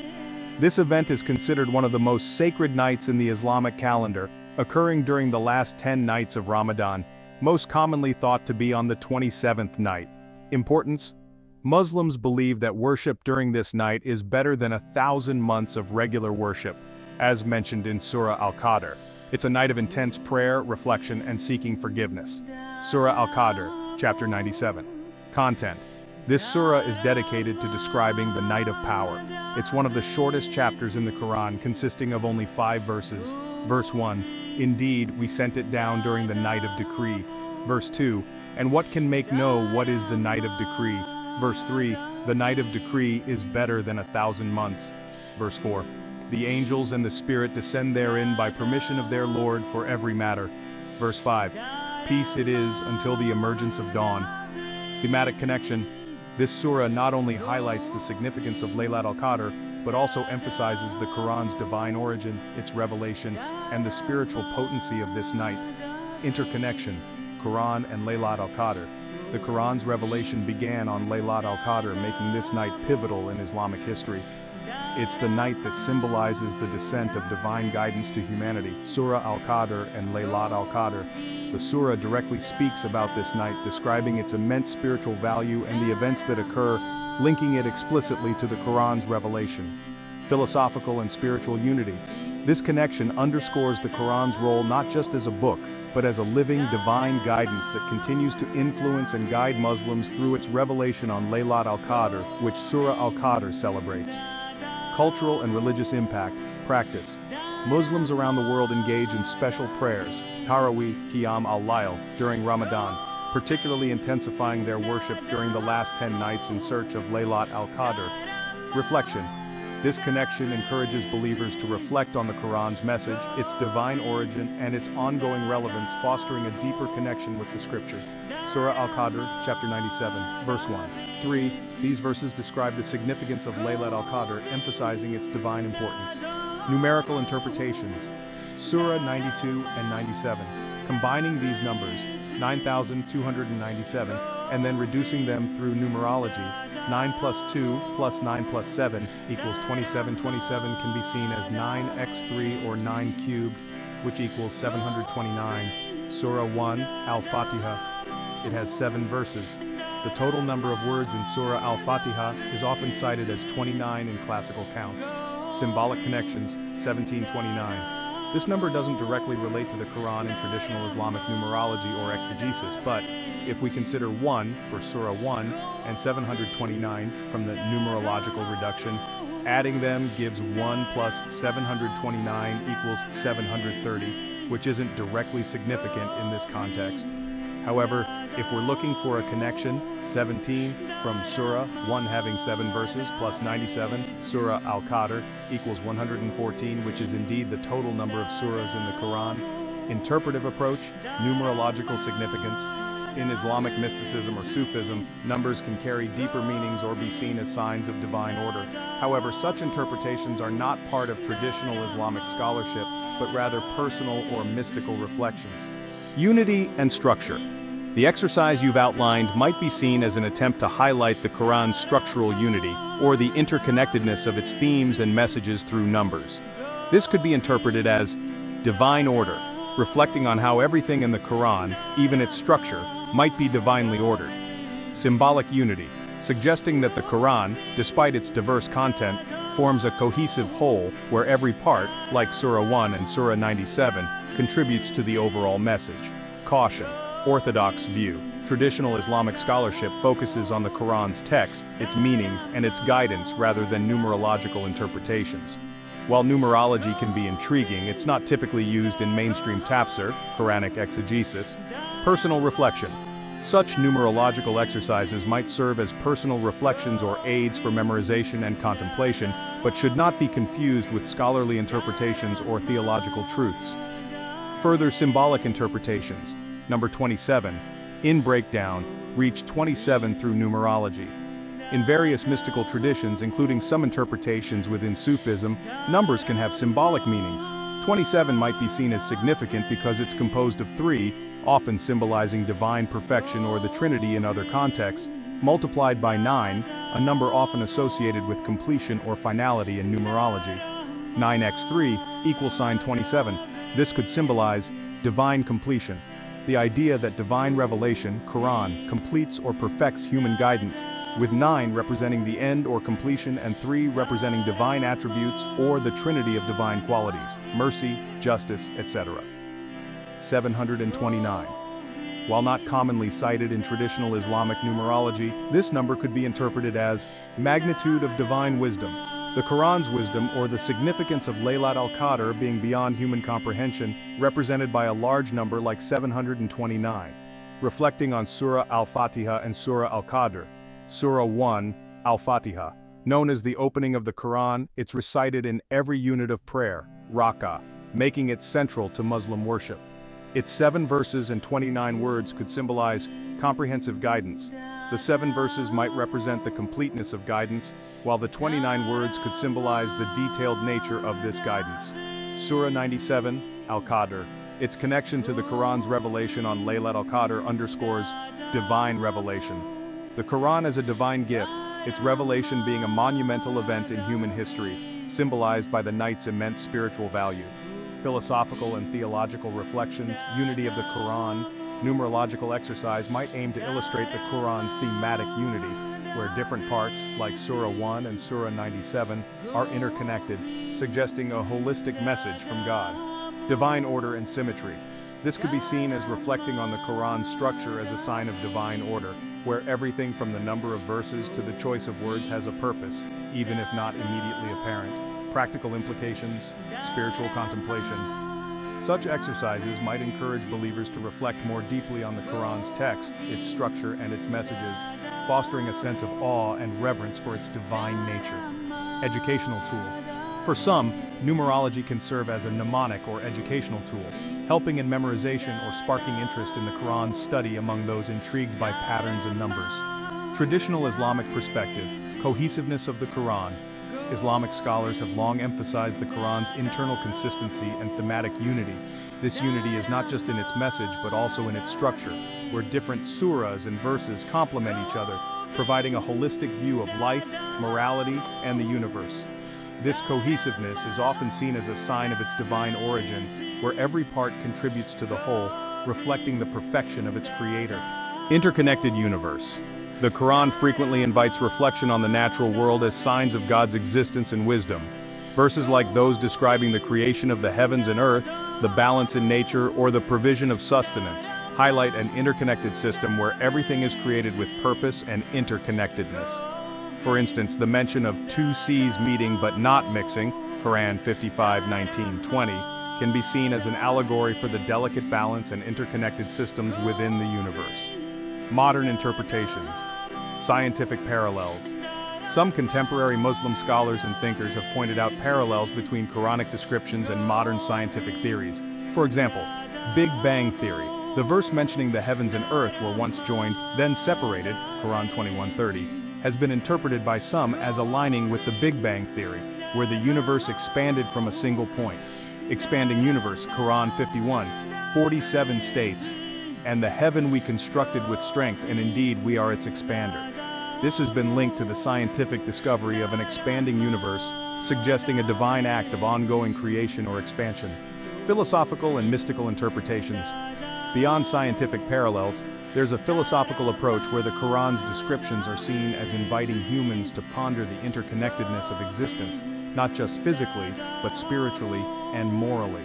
This event is considered one of the most sacred nights in the Islamic calendar, occurring during the last 10 nights of Ramadan, most commonly thought to be on the 27th night. Importance: Muslims believe that worship during this night is better than 1,000 months of regular worship, as mentioned in Surah Al-Qadr. It's a night of intense prayer, reflection, and seeking forgiveness. Surah Al-Qadr, chapter 97. Content. This surah is dedicated to describing the Night of Power. It's one of the shortest chapters in the Quran, consisting of only 5 verses. Verse 1, Indeed, we sent it down during the night of decree. Verse 2, And what can make know what is the night of decree? Verse 3, The night of decree is better than 1,000 months. Verse 4, The angels and the Spirit descend therein by permission of their Lord for every matter. Verse 5, Peace it is until the emergence of dawn. Thematic connection. This surah not only highlights the significance of Laylat al-Qadr, but also emphasizes the Quran's divine origin, its revelation, and the spiritual potency of this night. Interconnection. Quran and Laylat al-Qadr. The Quran's revelation began on Laylat al-Qadr, making this night pivotal in Islamic history. It's the night that symbolizes the descent of divine guidance to humanity. Surah Al-Qadr and Laylat al-Qadr. The surah directly speaks about this night, describing its immense spiritual value and the events that occur, linking it explicitly to the Quran's revelation. Philosophical and spiritual unity. This connection underscores the Quran's role not just as a book, but as a living divine guidance that continues to influence and guide Muslims through its revelation on Laylat al-Qadr, which Surah Al-Qadr celebrates. Cultural and religious impact. Practice. Muslims around the world engage in special prayers, Taraweeh, Qiyam al-Layl, during Ramadan, particularly intensifying their worship during the last 10 nights in search of Laylat al-Qadr. Reflection. This connection encourages believers to reflect on the Quran's message, its divine origin, and its ongoing relevance, fostering a deeper connection with the scripture. Surah Al-Qadr, chapter 97, verse 1. 3. These verses describe the significance of Laylat al-Qadr, emphasizing its divine importance. Numerical interpretations. Surah 92 and 97. Combining these numbers, 9,297, and then reducing them through numerology, 9 plus 2 plus 9 plus 7 equals 27. 27 can be seen as 9x3 or 9 cubed, which equals 729. Surah 1, Al-Fatiha. It has 7 verses. The total number of words in Surah Al-Fatiha is often cited as 29 in classical counts. Symbolic connections, 1729. This number doesn't directly relate to the Quran in traditional Islamic numerology or exegesis, but if we consider 1 for Surah 1 and 729 from the numerological reduction, adding them gives 1 plus 729 equals 730, which isn't directly significant in this context. However, if we're looking for a connection, 17 from Surah 1 having 7 verses plus 97, Surah Al-Qadr equals 114, which is indeed the total number of surahs in the Quran. Interpretive approach, numerological significance. In Islamic mysticism or Sufism, numbers can carry deeper meanings or be seen as signs of divine order. However, such interpretations are not part of traditional Islamic scholarship, but rather personal or mystical reflections. Unity and structure. The exercise you've outlined might be seen as an attempt to highlight the Quran's structural unity, or the interconnectedness of its themes and messages through numbers. This could be interpreted as divine order, reflecting on how everything in the Quran, even its structure, might be divinely ordered. Symbolic unity, suggesting that the Quran, despite its diverse content, forms a cohesive whole where every part, like Surah 1 and Surah 97, contributes to the overall message. Caution. Orthodox view. Traditional Islamic scholarship focuses on the Quran's text, its meanings, and its guidance rather than numerological interpretations. While numerology can be intriguing, it's not typically used in mainstream tafsir, Quranic exegesis. Personal reflection. Such numerological exercises might serve as personal reflections or aids for memorization and contemplation, but should not be confused with scholarly interpretations or theological truths. Further symbolic interpretations. Number 27. In breakdown, reach 27 through numerology. In various mystical traditions, including some interpretations within Sufism, numbers can have symbolic meanings. 27 might be seen as significant because it's composed of 3, often symbolizing divine perfection or the Trinity in other contexts, multiplied by 9, a number often associated with completion or finality in numerology. 9x3 equals sign 27. This could symbolize divine completion. The idea that divine revelation, Quran, completes or perfects human guidance, with 9 representing the end or completion and 3 representing divine attributes or the trinity of divine qualities, mercy, justice, etc. 729. While not commonly cited in traditional Islamic numerology, this number could be interpreted as magnitude of divine wisdom. The Quran's wisdom, or the significance of Laylat al-Qadr being beyond human comprehension, represented by a large number like 729. Reflecting on Surah Al-Fatiha and Surah Al-Qadr. Surah 1, Al-Fatiha. Known as the opening of the Quran, it's recited in every unit of prayer, Rak'ah, making it central to Muslim worship. Its 7 verses and 29 words could symbolize comprehensive guidance. The 7 verses might represent the completeness of guidance, while the 29 words could symbolize the detailed nature of this guidance. Surah 97, Al-Qadr. Its connection to the Quran's revelation on Laylat al-Qadr underscores divine revelation. The Quran is a divine gift, its revelation being a monumental event in human history, symbolized by the night's immense spiritual value. Philosophical and theological reflections, unity of the Quran, numerological exercise might aim to illustrate the Quran's thematic unity, where different parts, like Surah 1 and Surah 97, are interconnected, suggesting a holistic message from God. Divine order and symmetry. This could be seen as reflecting on the Quran's structure as a sign of divine order, where everything from the number of verses to the choice of words has a purpose, even if not immediately apparent. Practical implications, spiritual contemplation. Such exercises might encourage believers to reflect more deeply on the Quran's text, its structure, and its messages, fostering a sense of awe and reverence for its divine nature. Educational tool. For some, numerology can serve as a mnemonic or educational tool, helping in memorization or sparking interest in the Quran's study among those intrigued by patterns and numbers. Traditional Islamic perspective, cohesiveness of the Quran. Islamic scholars have long emphasized the Quran's internal consistency and thematic unity. This unity is not just in its message but also in its structure, where different surahs and verses complement each other, providing a holistic view of life, morality, and the universe. This cohesiveness is often seen as a sign of its divine origin, where every part contributes to the whole, reflecting the perfection of its creator. Interconnected universe. The Quran frequently invites reflection on the natural world as signs of God's existence and wisdom. Verses like those describing the creation of the heavens and earth, the balance in nature, or the provision of sustenance, highlight an interconnected system where everything is created with purpose and interconnectedness. For instance, the mention of two seas meeting but not mixing, Quran 55:19-20, can be seen as an allegory for the delicate balance and interconnected systems within the universe. Modern interpretations. Scientific parallels. Some contemporary Muslim scholars and thinkers have pointed out parallels between Quranic descriptions and modern scientific theories. For example, Big Bang Theory. The verse mentioning the heavens and earth were once joined, then separated, Quran 21:30, has been interpreted by some as aligning with the Big Bang Theory, where the universe expanded from a single point. Expanding universe, Quran 51:47 states, "And the heaven we constructed with strength, and indeed we are its expander." This has been linked to the scientific discovery of an expanding universe, suggesting a divine act of ongoing creation or expansion. Philosophical and mystical interpretations. Beyond scientific parallels, there's a philosophical approach where the Quran's descriptions are seen as inviting humans to ponder the interconnectedness of existence, not just physically, but spiritually and morally.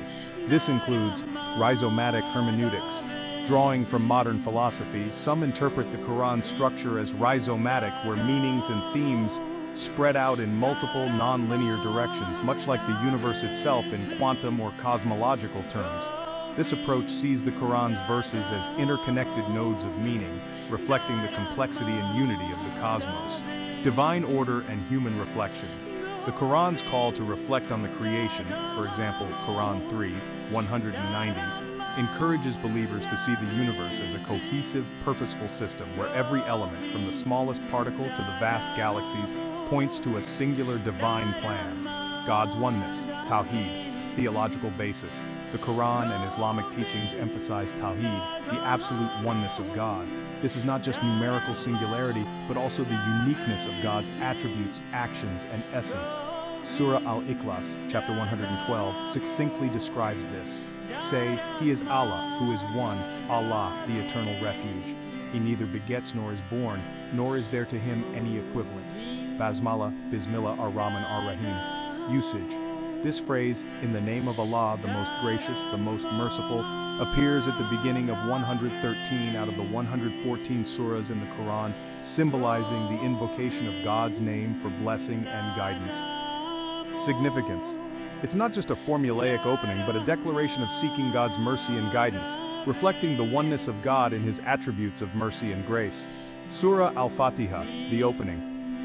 This includes rhizomatic hermeneutics. Drawing from modern philosophy, some interpret the Quran's structure as rhizomatic, where meanings and themes spread out in multiple non-linear directions, much like the universe itself in quantum or cosmological terms. This approach sees the Quran's verses as interconnected nodes of meaning, reflecting the complexity and unity of the cosmos. Divine order and human reflection. The Quran's call to reflect on the creation, for example, Quran 3:190, encourages believers to see the universe as a cohesive, purposeful system where every element, from the smallest particle to the vast galaxies, points to a singular divine plan. God's oneness, Tawheed, theological basis. The Quran and Islamic teachings emphasize Tawheed, the absolute oneness of God. This is not just numerical singularity, but also the uniqueness of God's attributes, actions, and essence. Surah Al-Ikhlas, chapter 112, succinctly describes this. Say, He is Allah, who is one, Allah, the eternal refuge. He neither begets nor is born, nor is there to him any equivalent. Basmala, Bismillah ar-Rahman ar-Rahim. Usage. This phrase, in the name of Allah, the most gracious, the most merciful, appears at the beginning of 113 out of the 114 surahs in the Quran, symbolizing the invocation of God's name for blessing and guidance. Significance. It's not just a formulaic opening, but a declaration of seeking God's mercy and guidance, reflecting the oneness of God in His attributes of mercy and grace. Surah Al-Fatiha, the opening.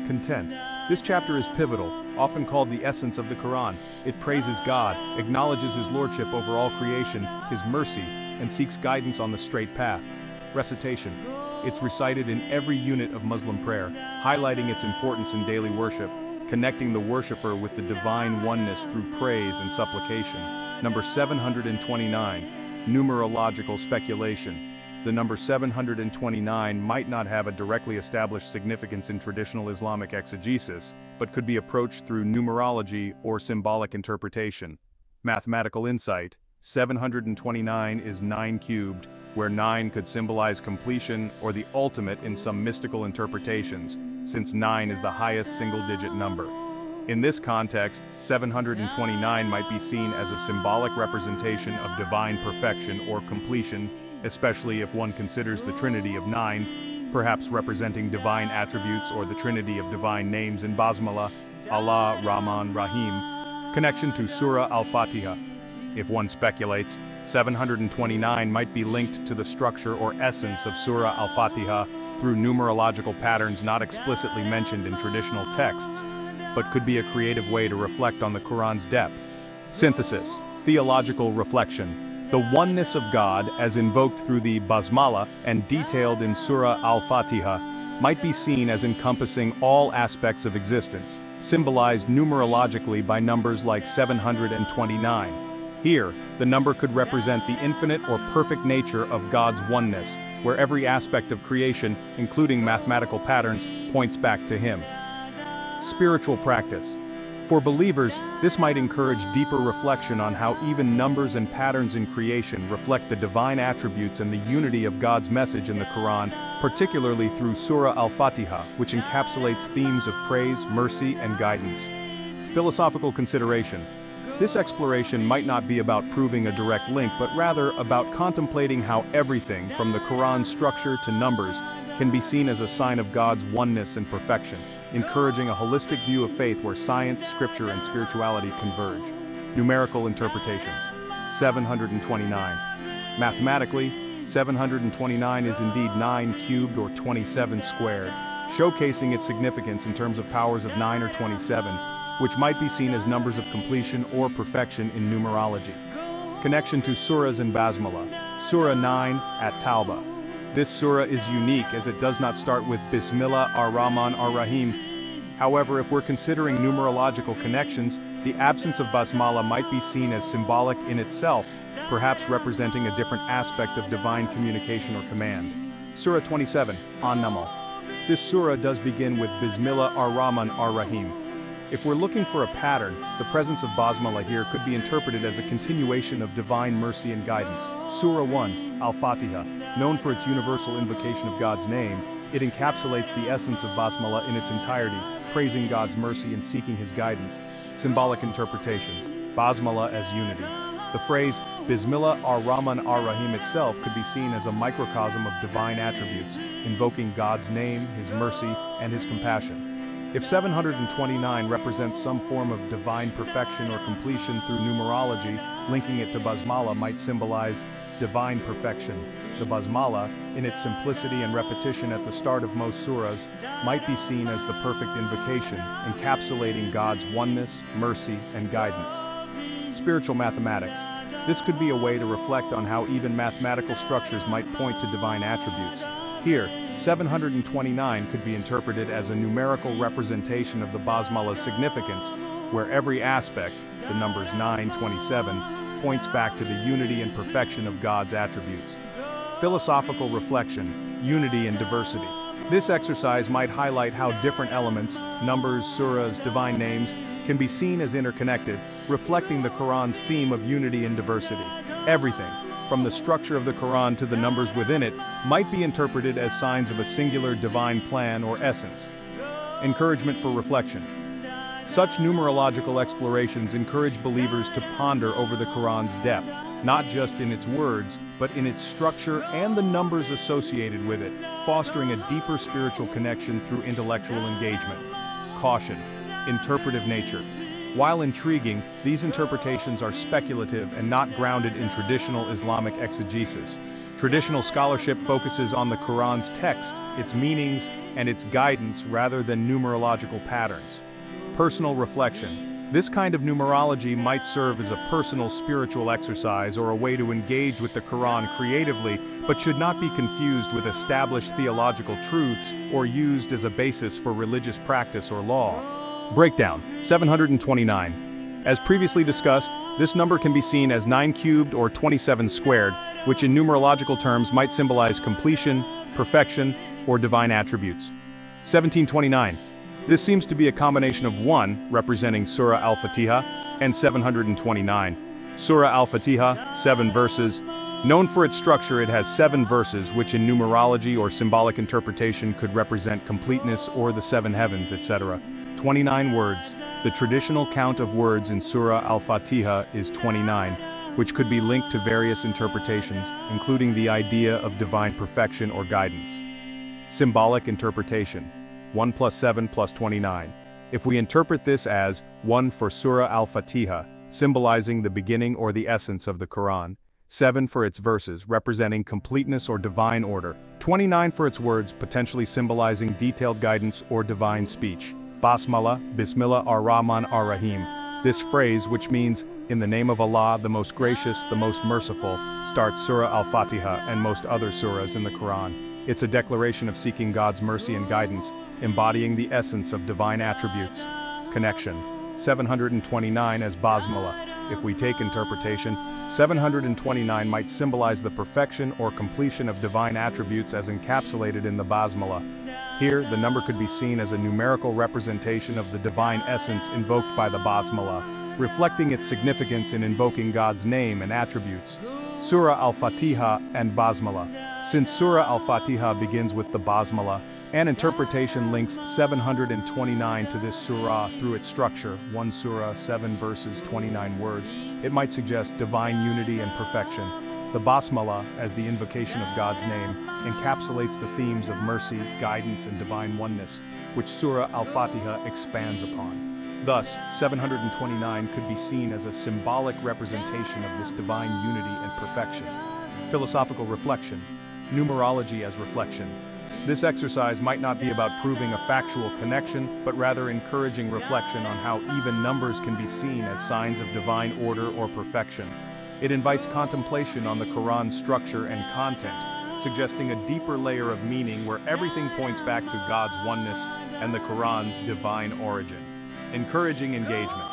Content. This chapter is pivotal, often called the essence of the Quran. It praises God, acknowledges His lordship over all creation, His mercy, and seeks guidance on the straight path. Recitation. It's recited in every unit of Muslim prayer, highlighting its importance in daily worship, connecting the worshipper with the divine oneness through praise and supplication. Number 729, numerological speculation. The number 729 might not have a directly established significance in traditional Islamic exegesis, but could be approached through numerology or symbolic interpretation. Mathematical insight. 729 is 9 cubed, where 9 could symbolize completion or the ultimate in some mystical interpretations, since 9 is the highest single-digit number. In this context, 729 might be seen as a symbolic representation of divine perfection or completion, especially if one considers the Trinity of 9, perhaps representing divine attributes or the Trinity of divine names in Basmala, Allah, Rahman, Rahim. Connection to Surah Al-Fatiha. If one speculates, 729 might be linked to the structure or essence of Surah Al-Fatiha through numerological patterns not explicitly mentioned in traditional texts, but could be a creative way to reflect on the Quran's depth. Synthesis. Theological reflection. The oneness of God, as invoked through the Basmala and detailed in Surah Al-Fatiha, might be seen as encompassing all aspects of existence, symbolized numerologically by numbers like 729. Here, the number could represent the infinite or perfect nature of God's oneness, where every aspect of creation, including mathematical patterns, points back to Him. Spiritual practice. For believers, this might encourage deeper reflection on how even numbers and patterns in creation reflect the divine attributes and the unity of God's message in the Quran, particularly through Surah Al-Fatiha, which encapsulates themes of praise, mercy, and guidance. Philosophical consideration. This exploration might not be about proving a direct link, but rather about contemplating how everything, from the Quran's structure to numbers, can be seen as a sign of God's oneness and perfection, encouraging a holistic view of faith where science, scripture, and spirituality converge. Numerical interpretations. 729. Mathematically, 729 is indeed 9 cubed or 27 squared, showcasing its significance in terms of powers of 9 or 27, which might be seen as numbers of completion or perfection in numerology. Connection to surahs in Basmala. Surah 9 at Taubah. This surah is unique as it does not start with Bismillah ar-Rahman ar-Rahim. However, if we're considering numerological connections, the absence of Basmala might be seen as symbolic in itself, perhaps representing a different aspect of divine communication or command. Surah 27, An-Naml. This surah does begin with Bismillah ar-Rahman ar-Rahim. If we're looking for a pattern, the presence of Basmala here could be interpreted as a continuation of divine mercy and guidance. Surah 1, Al-Fatiha, known for its universal invocation of God's name, it encapsulates the essence of Basmala in its entirety, praising God's mercy and seeking His guidance. Symbolic interpretations. Basmala as unity. The phrase, Bismillah ar-Rahman ar-Rahim itself could be seen as a microcosm of divine attributes, invoking God's name, His mercy, and His compassion. If 729 represents some form of divine perfection or completion through numerology, linking it to Basmala might symbolize divine perfection. The Basmala, in its simplicity and repetition at the start of most surahs, might be seen as the perfect invocation, encapsulating God's oneness, mercy, and guidance. Spiritual mathematics. This could be a way to reflect on how even mathematical structures might point to divine attributes. Here, 729 could be interpreted as a numerical representation of the Basmala's significance, where every aspect, the numbers 9, 27, points back to the unity and perfection of God's attributes. Philosophical reflection, unity and diversity. This exercise might highlight how different elements, numbers, surahs, divine names, can be seen as interconnected, reflecting the Quran's theme of unity and diversity. Everything, from the structure of the Quran to the numbers within it, might be interpreted as signs of a singular divine plan or essence. Encouragement for reflection. Such numerological explorations encourage believers to ponder over the Quran's depth, not just in its words, but in its structure and the numbers associated with it, fostering a deeper spiritual connection through intellectual engagement. Caution. Interpretive nature. While intriguing, these interpretations are speculative and not grounded in traditional Islamic exegesis. Traditional scholarship focuses on the Quran's text, its meanings, and its guidance rather than numerological patterns. Personal reflection. This kind of numerology might serve as a personal spiritual exercise or a way to engage with the Quran creatively, but should not be confused with established theological truths or used as a basis for religious practice or law. Breakdown. 729. As previously discussed, this number can be seen as 9 cubed or 27 squared, which in numerological terms might symbolize completion, perfection, or divine attributes. 1729. This seems to be a combination of 1, representing Surah Al-Fatiha, and 729. Surah Al-Fatiha, 7 verses. Known for its structure, it has 7 verses, which in numerology or symbolic interpretation could represent completeness or the 7 heavens, etc. 29 words. The traditional count of words in Surah Al-Fatiha is 29, which could be linked to various interpretations, including the idea of divine perfection or guidance. Symbolic interpretation. 1 plus 7 plus 29. If we interpret this as 1 for Surah Al-Fatiha, symbolizing the beginning or the essence of the Quran, 7 for its verses, representing completeness or divine order, 29 for its words, potentially symbolizing detailed guidance or divine speech. Basmala, Bismillah ar-Rahman ar-Rahim. This phrase, which means, in the name of Allah, the most gracious, the most merciful, starts Surah Al-Fatiha and most other surahs in the Quran. It's a declaration of seeking God's mercy and guidance, embodying the essence of divine attributes. connection. 729 as Basmala. If we take interpretation, 729 might symbolize the perfection or completion of divine attributes as encapsulated in the Basmala. Here, the number could be seen as a numerical representation of the divine essence invoked by the Basmala, reflecting its significance in invoking God's name and attributes. Surah Al-Fatiha and Basmala. Since Surah Al-Fatiha begins with the Basmala, an interpretation links 729 to this surah through its structure, one surah, 7 verses, 29 words. It might suggest divine unity and perfection. The Basmala, as the invocation of God's name, encapsulates the themes of mercy, guidance, and divine oneness, which Surah Al-Fatiha expands upon. Thus, 729 could be seen as a symbolic representation of this divine unity and perfection. Philosophical reflection. Numerology as reflection. This exercise might not be about proving a factual connection, but rather encouraging reflection on how even numbers can be seen as signs of divine order or perfection. It invites contemplation on the Quran's structure and content, suggesting a deeper layer of meaning where everything points back to God's oneness and the Quran's divine origin. Encouraging engagement.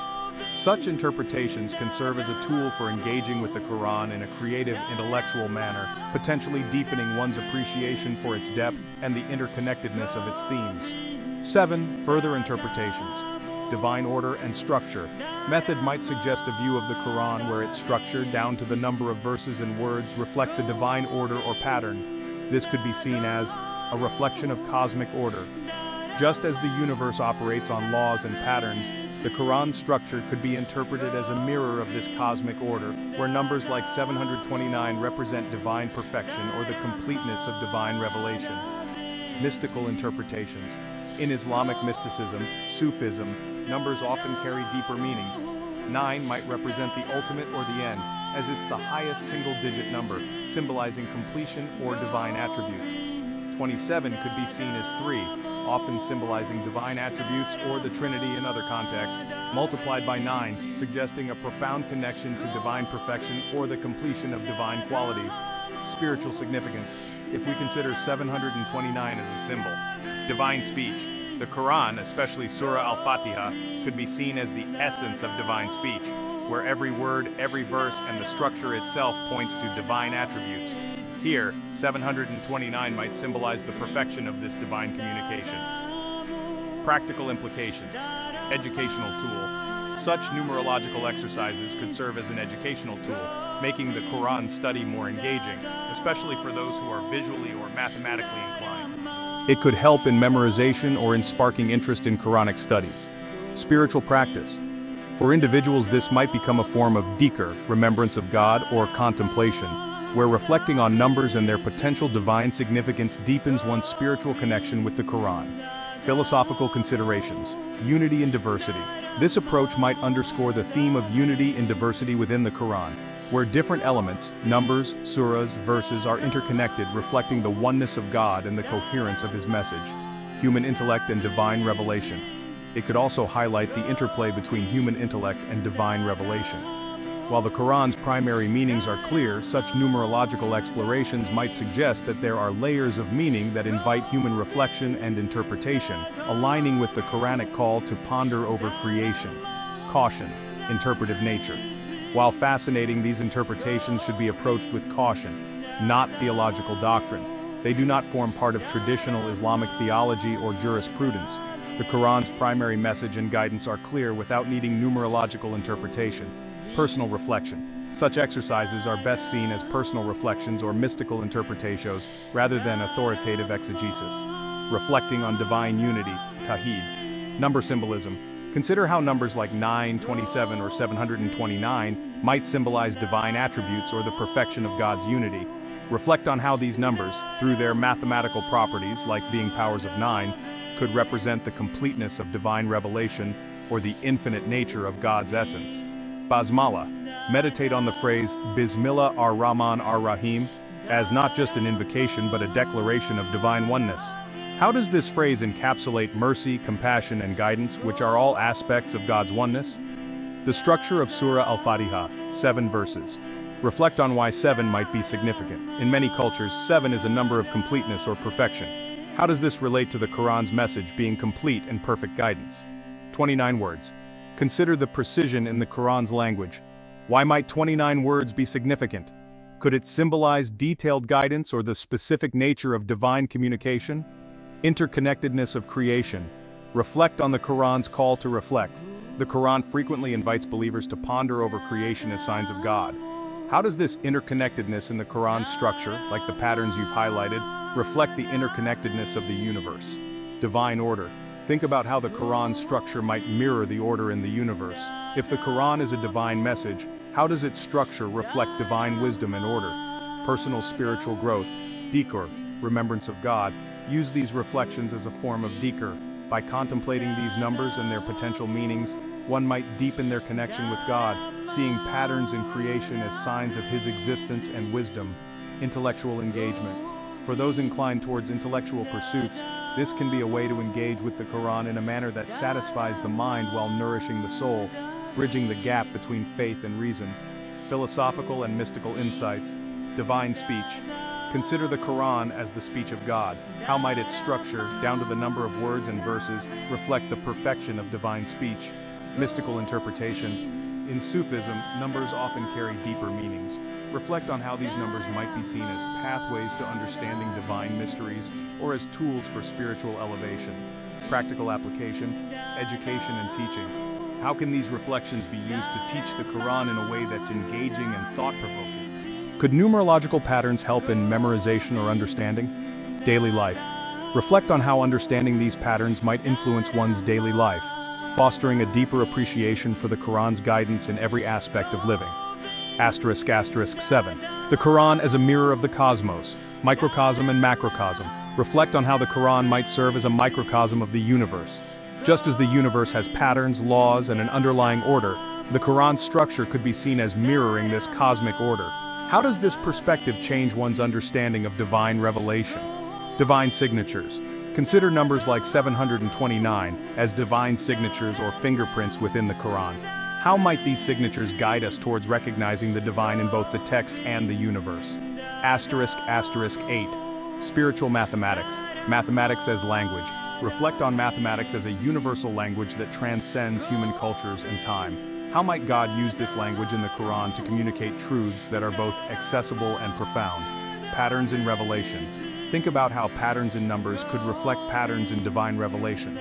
Such interpretations can serve as a tool for engaging with the Quran in a creative, intellectual manner, potentially deepening one's appreciation for its depth and the interconnectedness of its themes. 7. Further interpretations. Divine order and structure. Method might suggest a view of the Quran where its structure, down to the number of verses and words, reflects a divine order or pattern. This could be seen as a reflection of cosmic order. Just as the universe operates on laws and patterns, the Quran's structure could be interpreted as a mirror of this cosmic order, where numbers like 729 represent divine perfection or the completeness of divine revelation. Mystical interpretations. In Islamic mysticism, Sufism, numbers often carry deeper meanings. 9 might represent the ultimate or the end, as it's the highest single-digit number, symbolizing completion or divine attributes. 27 could be seen as 3, often symbolizing divine attributes or the Trinity in other contexts, multiplied by 9, suggesting a profound connection to divine perfection or the completion of divine qualities. Spiritual significance. If we consider 729 as a symbol. Divine speech. The Quran, especially Surah Al-Fatiha, could be seen as the essence of divine speech, where every word, every verse, and the structure itself points to divine attributes. Here, 729 might symbolize the perfection of this divine communication. Practical implications. Educational tool. Such numerological exercises could serve as an educational tool, making the Quran study more engaging, especially for those who are visually or mathematically inclined. It could help in memorization or in sparking interest in Quranic studies. Spiritual practice. For individuals, this might become a form of dhikr, remembrance of God, or contemplation, where reflecting on numbers and their potential divine significance deepens one's spiritual connection with the Quran. Philosophical considerations. Unity and diversity. This approach might underscore the theme of unity and diversity within the Quran, where different elements, numbers, surahs, verses are interconnected, reflecting the oneness of God and the coherence of His message. Human intellect and divine revelation. It could also highlight the interplay between human intellect and divine revelation. While the Quran's primary meanings are clear, such numerological explorations might suggest that there are layers of meaning that invite human reflection and interpretation, aligning with the Quranic call to ponder over creation. Caution. Interpretive nature. While fascinating, these interpretations should be approached with caution, not theological doctrine. They do not form part of traditional Islamic theology or jurisprudence. The Quran's primary message and guidance are clear without needing numerological interpretation. Personal reflection. Such exercises are best seen as personal reflections or mystical interpretations rather than authoritative exegesis. Reflecting on divine unity, tawhid. Number symbolism. Consider how numbers like 9, 27, or 729 might symbolize divine attributes or the perfection of God's unity. Reflect on how these numbers, through their mathematical properties, like being powers of 9, could represent the completeness of divine revelation or the infinite nature of God's essence. Basmala. Meditate on the phrase Bismillah ar-Rahman ar-Rahim as not just an invocation but a declaration of divine oneness. How does this phrase encapsulate mercy, compassion, and guidance, which are all aspects of God's oneness? The structure of Surah Al-Fatiha, 7 verses. Reflect on why 7 might be significant. In many cultures, 7 is a number of completeness or perfection. How does this relate to the Quran's message being complete and perfect guidance? 29 words. Consider the precision in the Quran's language. Why might 29 words be significant? Could it symbolize detailed guidance or the specific nature of divine communication? Interconnectedness of creation. Reflect on the Quran's call to reflect. The Quran frequently invites believers to ponder over creation as signs of God. How does this interconnectedness in the Quran's structure, like the patterns you've highlighted, reflect the interconnectedness of the universe? Divine order. Think about how the Quran's structure might mirror the order in the universe. If the Quran is a divine message, how does its structure reflect divine wisdom and order? Personal spiritual growth. Dhikr, remembrance of God. Use these reflections as a form of dhikr. By contemplating these numbers and their potential meanings, one might deepen their connection with God, seeing patterns in creation as signs of His existence and wisdom. Intellectual engagement. For those inclined towards intellectual pursuits, this can be a way to engage with the Quran in a manner that satisfies the mind while nourishing the soul, bridging the gap between faith and reason. Philosophical and mystical insights. Divine speech. Consider the Quran as the speech of God. How might its structure, down to the number of words and verses, reflect the perfection of divine speech? Mystical interpretation. In Sufism, numbers often carry deeper meanings. Reflect on how these numbers might be seen as pathways to understanding divine mysteries or as tools for spiritual elevation. Practical application, education and teaching. How can these reflections be used to teach the Quran in a way that's engaging and thought-provoking? Could numerological patterns help in memorization or understanding? Daily life. Reflect on how understanding these patterns might influence one's daily life, fostering a deeper appreciation for the Quran's guidance in every aspect of living. ***7. The Quran as a mirror of the cosmos, microcosm and macrocosm. Reflect on how the Quran might serve as a microcosm of the universe. Just as the universe has patterns, laws, and an underlying order, the Quran's structure could be seen as mirroring this cosmic order. How does this perspective change one's understanding of divine revelation? Divine signatures. Consider numbers like 729 as divine signatures or fingerprints within the Quran. How might these signatures guide us towards recognizing the divine in both the text and the universe? ***8. Spiritual mathematics. Mathematics as language. Reflect on mathematics as a universal language that transcends human cultures and time. How might God use this language in the Quran to communicate truths that are both accessible and profound? Patterns in revelation. Think about how patterns in numbers could reflect patterns in divine revelation.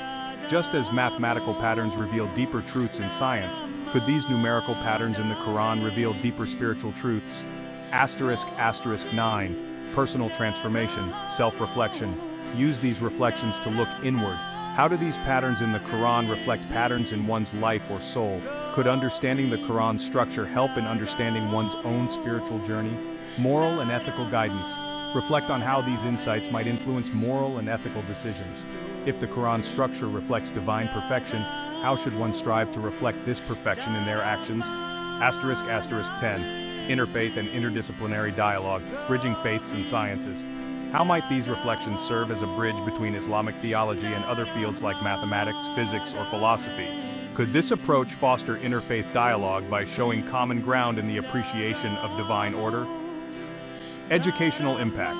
Just as mathematical patterns reveal deeper truths in science, could these numerical patterns in the Quran reveal deeper spiritual truths? ***9. Personal transformation, self-reflection. Use these reflections to look inward. How do these patterns in the Quran reflect patterns in one's life or soul? Could understanding the Quran's structure help in understanding one's own spiritual journey? Moral and ethical guidance. Reflect on how these insights might influence moral and ethical decisions. If the Quran's structure reflects divine perfection, how should one strive to reflect this perfection in their actions? ***10. Interfaith and interdisciplinary dialogue, bridging faiths and sciences. How might these reflections serve as a bridge between Islamic theology and other fields like mathematics, physics, or philosophy? Could this approach foster interfaith dialogue by showing common ground in the appreciation of divine order? Educational impact.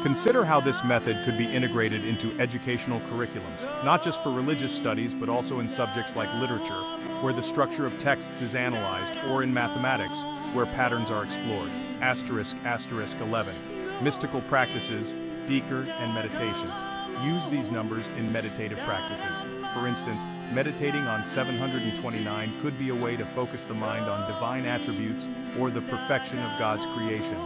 Consider how this method could be integrated into educational curriculums, not just for religious studies but also in subjects like literature, where the structure of texts is analyzed, or in mathematics, where patterns are explored. ***11. Mystical practices, dhikr, and meditation. Use these numbers in meditative practices. For instance, meditating on 729 could be a way to focus the mind on divine attributes or the perfection of God's creation.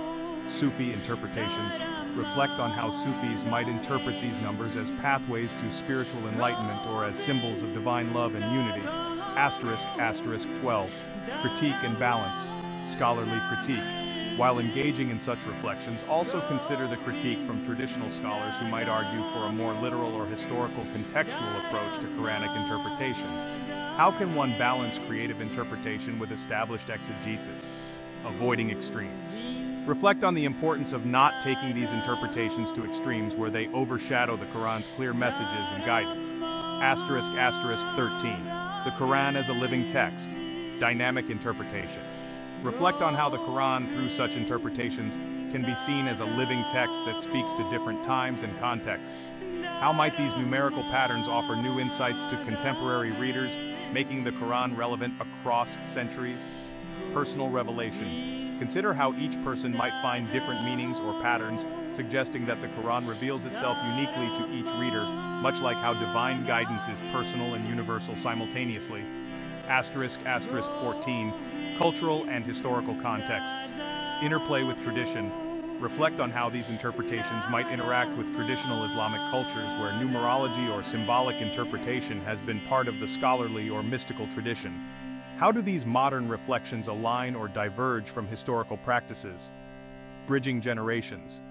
Sufi interpretations. Reflect on how Sufis might interpret these numbers as pathways to spiritual enlightenment or as symbols of divine love and unity. ***12. Critique and balance. Scholarly critique. While engaging in such reflections, also consider the critique from traditional scholars who might argue for a more literal or historical contextual approach to Quranic interpretation. How can one balance creative interpretation with established exegesis? Avoiding extremes. Reflect on the importance of not taking these interpretations to extremes where they overshadow the Quran's clear messages and guidance. ***13. The Quran as a living text. Dynamic interpretation. Reflect on how the Quran, through such interpretations, can be seen as a living text that speaks to different times and contexts. How might these numerical patterns offer new insights to contemporary readers, making the Quran relevant across centuries? Personal revelation. Consider how each person might find different meanings or patterns, suggesting that the Quran reveals itself uniquely to each reader, much like how divine guidance is personal and universal simultaneously. *** 14. Cultural and historical contexts. Interplay with tradition. Reflect on how these interpretations might interact with traditional Islamic cultures where numerology or symbolic interpretation has been part of the scholarly or mystical tradition. How do these modern reflections align or diverge from historical practices? Bridging generations.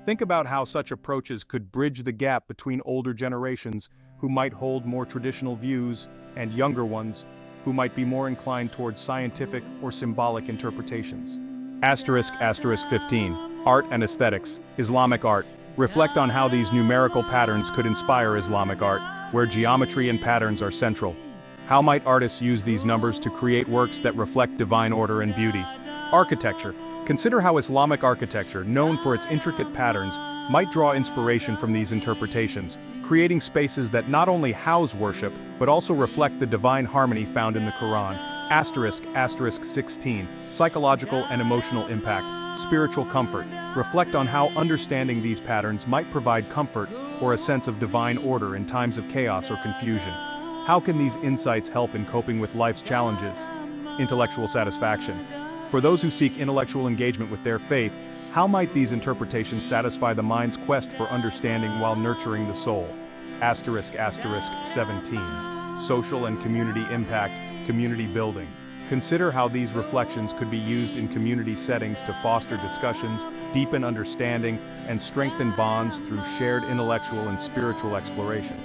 Think about how such approaches could bridge the gap between older generations who might hold more traditional views and younger ones who might be more inclined towards scientific or symbolic interpretations. ** 15. Art and aesthetics. Islamic art. Reflect on how these numerical patterns could inspire Islamic art, where geometry and patterns are central. How might artists use these numbers to create works that reflect divine order and beauty? Architecture. Consider how Islamic architecture, known for its intricate patterns, might draw inspiration from these interpretations, creating spaces that not only house worship, but also reflect the divine harmony found in the Quran. ** 16. Psychological and emotional impact. Spiritual comfort. Reflect on how understanding these patterns might provide comfort or a sense of divine order in times of chaos or confusion. How can these insights help in coping with life's challenges? Intellectual satisfaction. For those who seek intellectual engagement with their faith, how might these interpretations satisfy the mind's quest for understanding while nurturing the soul? ** 17. Social and community impact. Community building. Consider how these reflections could be used in community settings to foster discussions, deepen understanding, and strengthen bonds through shared intellectual and spiritual exploration.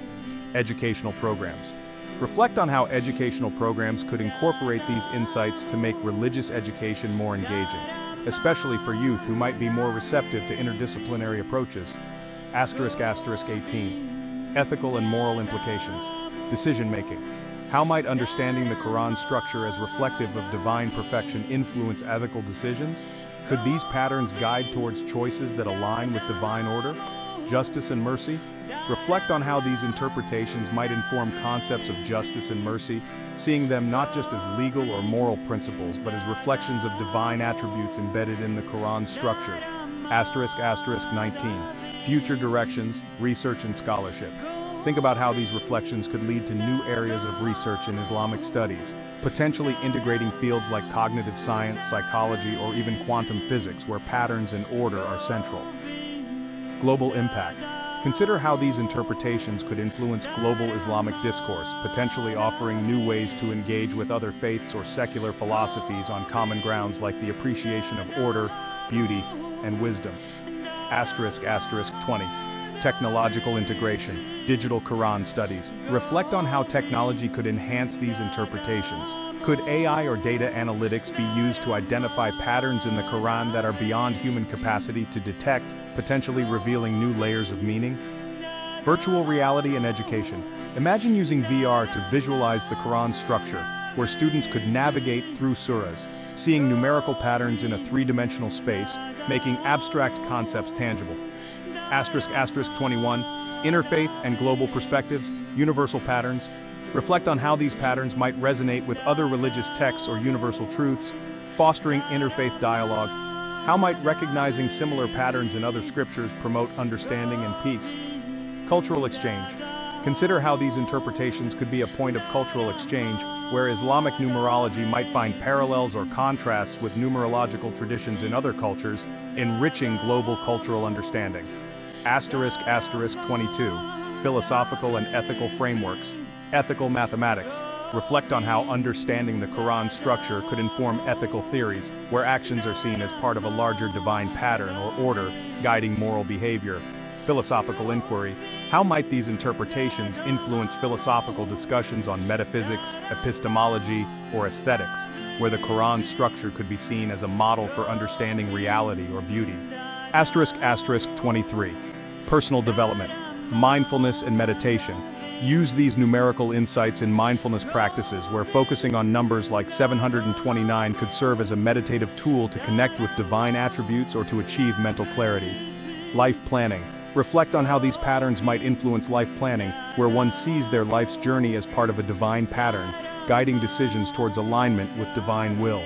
Educational programs. Reflect on how educational programs could incorporate these insights to make religious education more engaging, especially for youth who might be more receptive to interdisciplinary approaches. ** 18. Ethical and moral implications. Decision-making. How might understanding the Quran's structure as reflective of divine perfection influence ethical decisions? Could these patterns guide towards choices that align with divine order, justice and mercy? Reflect on how these interpretations might inform concepts of justice and mercy, seeing them not just as legal or moral principles, but as reflections of divine attributes embedded in the Quran's structure. ** 19. Future directions, research and scholarship. Think about how these reflections could lead to new areas of research in Islamic studies, potentially integrating fields like cognitive science, psychology, or even quantum physics, where patterns and order are central. Global impact. Consider how these interpretations could influence global Islamic discourse, potentially offering new ways to engage with other faiths or secular philosophies on common grounds like the appreciation of order, beauty, and wisdom. ** 20. Technological integration. Digital Quran studies. Reflect on how technology could enhance these interpretations. Could AI or data analytics be used to identify patterns in the Quran that are beyond human capacity to detect, potentially revealing new layers of meaning? Virtual reality and education. Imagine using VR to visualize the Quran's structure, where students could navigate through surahs, seeing numerical patterns in a three-dimensional space, making abstract concepts tangible. ** 21. Interfaith and global perspectives, universal patterns. Reflect on how these patterns might resonate with other religious texts or universal truths, fostering interfaith dialogue. How might recognizing similar patterns in other scriptures promote understanding and peace? Cultural exchange. Consider how these interpretations could be a point of cultural exchange, where Islamic numerology might find parallels or contrasts with numerological traditions in other cultures, enriching global cultural understanding. ** 22. Philosophical and ethical frameworks. Ethical mathematics. Reflect on how understanding the Quran's structure could inform ethical theories, where actions are seen as part of a larger divine pattern or order, guiding moral behavior. Philosophical inquiry. How might these interpretations influence philosophical discussions on metaphysics, epistemology, or aesthetics, where the Quran's structure could be seen as a model for understanding reality or beauty? ** 23. Personal development. Mindfulness and meditation. Use these numerical insights in mindfulness practices where focusing on numbers like 729 could serve as a meditative tool to connect with divine attributes or to achieve mental clarity. Life planning. Reflect on how these patterns might influence life planning, where one sees their life's journey as part of a divine pattern, guiding decisions towards alignment with divine will.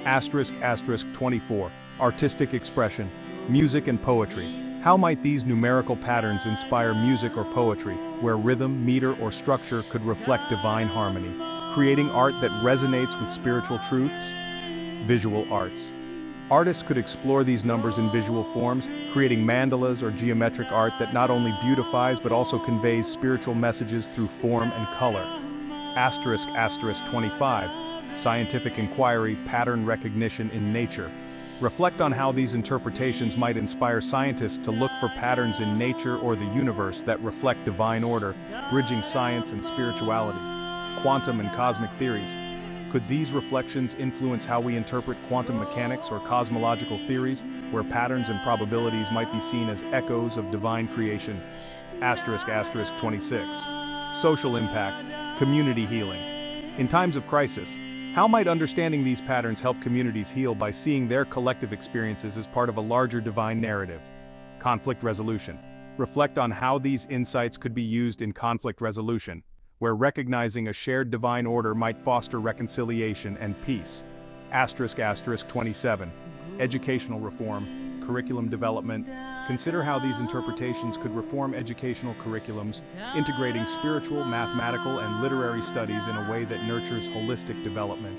*** 24. Artistic expression. Music and poetry. How might these numerical patterns inspire music or poetry, where rhythm, meter, or structure could reflect divine harmony, creating art that resonates with spiritual truths? Visual arts. Artists could explore these numbers in visual forms, creating mandalas or geometric art that not only beautifies but also conveys spiritual messages through form and color. ** 25. Scientific inquiry, pattern recognition in nature. Reflect on how these interpretations might inspire scientists to look for patterns in nature or the universe that reflect divine order, bridging science and spirituality. Quantum and cosmic theories. Could these reflections influence how we interpret quantum mechanics or cosmological theories, where patterns and probabilities might be seen as echoes of divine creation? ** 26. Social impact, community healing. In times of crisis, how might understanding these patterns help communities heal by seeing their collective experiences as part of a larger divine narrative? Conflict resolution. Reflect on how these insights could be used in conflict resolution, where recognizing a shared divine order might foster reconciliation and peace. ** 27. Educational reform, curriculum development. Consider how these interpretations could reform educational curriculums, integrating spiritual, mathematical, and literary studies in a way that nurtures holistic development.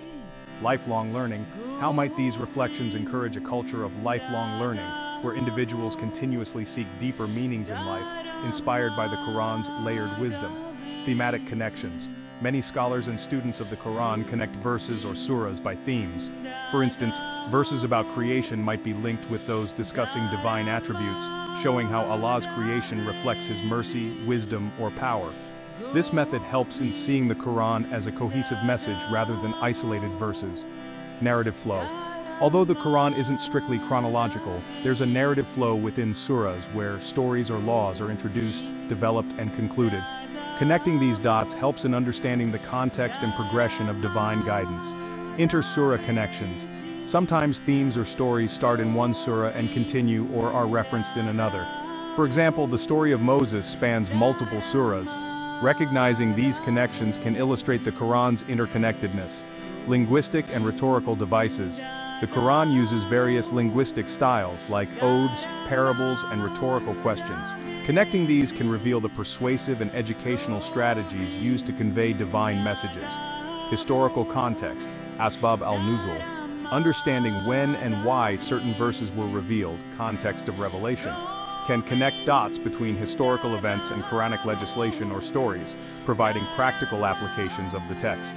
Lifelong learning. How might these reflections encourage a culture of lifelong learning, where individuals continuously seek deeper meanings in life, inspired by the Quran's layered wisdom? Thematic connections. Many scholars and students of the Quran connect verses or surahs by themes. For instance, verses about creation might be linked with those discussing divine attributes, showing how Allah's creation reflects His mercy, wisdom, or power. This method helps in seeing the Quran as a cohesive message rather than isolated verses. Narrative flow. Although the Quran isn't strictly chronological, there's a narrative flow within surahs where stories or laws are introduced, developed, and concluded. Connecting these dots helps in understanding the context and progression of divine guidance. Inter-surah connections. Sometimes themes or stories start in one surah and continue or are referenced in another. For example, the story of Moses spans multiple surahs. Recognizing these connections can illustrate the Quran's interconnectedness. Linguistic and rhetorical devices. The Quran uses various linguistic styles like oaths, parables, and rhetorical questions. Connecting these can reveal the persuasive and educational strategies used to convey divine messages. Historical context, Asbab al-Nuzul. Understanding when and why certain verses were revealed, context of revelation, can connect dots between historical events and Quranic legislation or stories, providing practical applications of the text.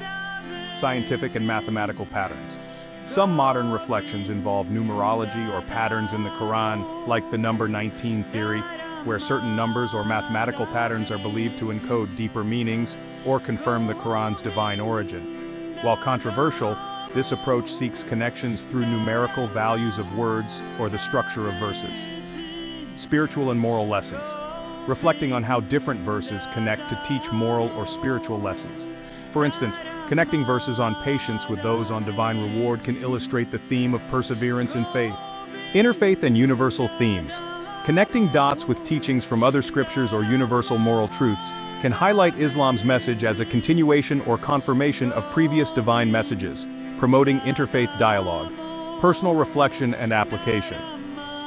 Scientific and mathematical patterns. Some modern reflections involve numerology or patterns in the Quran, like the number 19 theory, where certain numbers or mathematical patterns are believed to encode deeper meanings or confirm the Quran's divine origin. While controversial, this approach seeks connections through numerical values of words or the structure of verses. Spiritual and moral lessons. Reflecting on how different verses connect to teach moral or spiritual lessons. For instance, connecting verses on patience with those on divine reward can illustrate the theme of perseverance in faith. Interfaith and universal themes. Connecting dots with teachings from other scriptures or universal moral truths can highlight Islam's message as a continuation or confirmation of previous divine messages, promoting interfaith dialogue, personal reflection and application.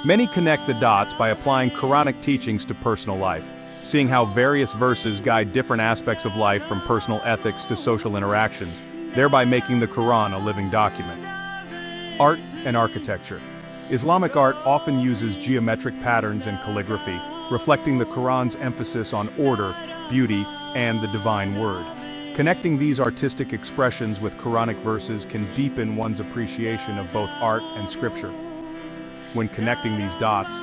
Many connect the dots by applying Quranic teachings to personal life, seeing how various verses guide different aspects of life from personal ethics to social interactions, thereby making the Quran a living document. Art and architecture. Islamic art often uses geometric patterns and calligraphy, reflecting the Quran's emphasis on order, beauty, and the divine word. Connecting these artistic expressions with Quranic verses can deepen one's appreciation of both art and scripture. When connecting these dots,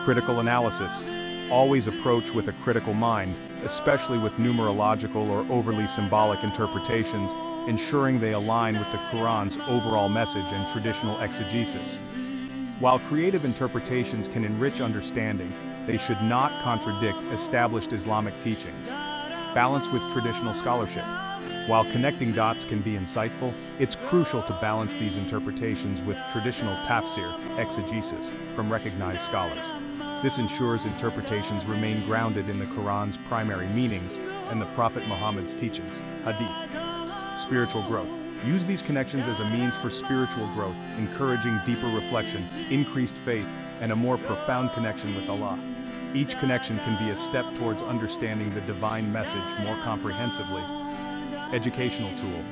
critical analysis. Always approach with a critical mind, especially with numerological or overly symbolic interpretations, ensuring they align with the Quran's overall message and traditional exegesis. While creative interpretations can enrich understanding, they should not contradict established Islamic teachings. balance with traditional scholarship. While connecting dots can be insightful, it's crucial to balance these interpretations with traditional tafsir, exegesis, from recognized scholars. This ensures interpretations remain grounded in the Quran's primary meanings and the Prophet Muhammad's teachings, hadith. Spiritual growth. Use these connections as a means for spiritual growth, encouraging deeper reflection, increased faith, and a more profound connection with Allah. Each connection can be a step towards understanding the divine message more comprehensively. Educational tool.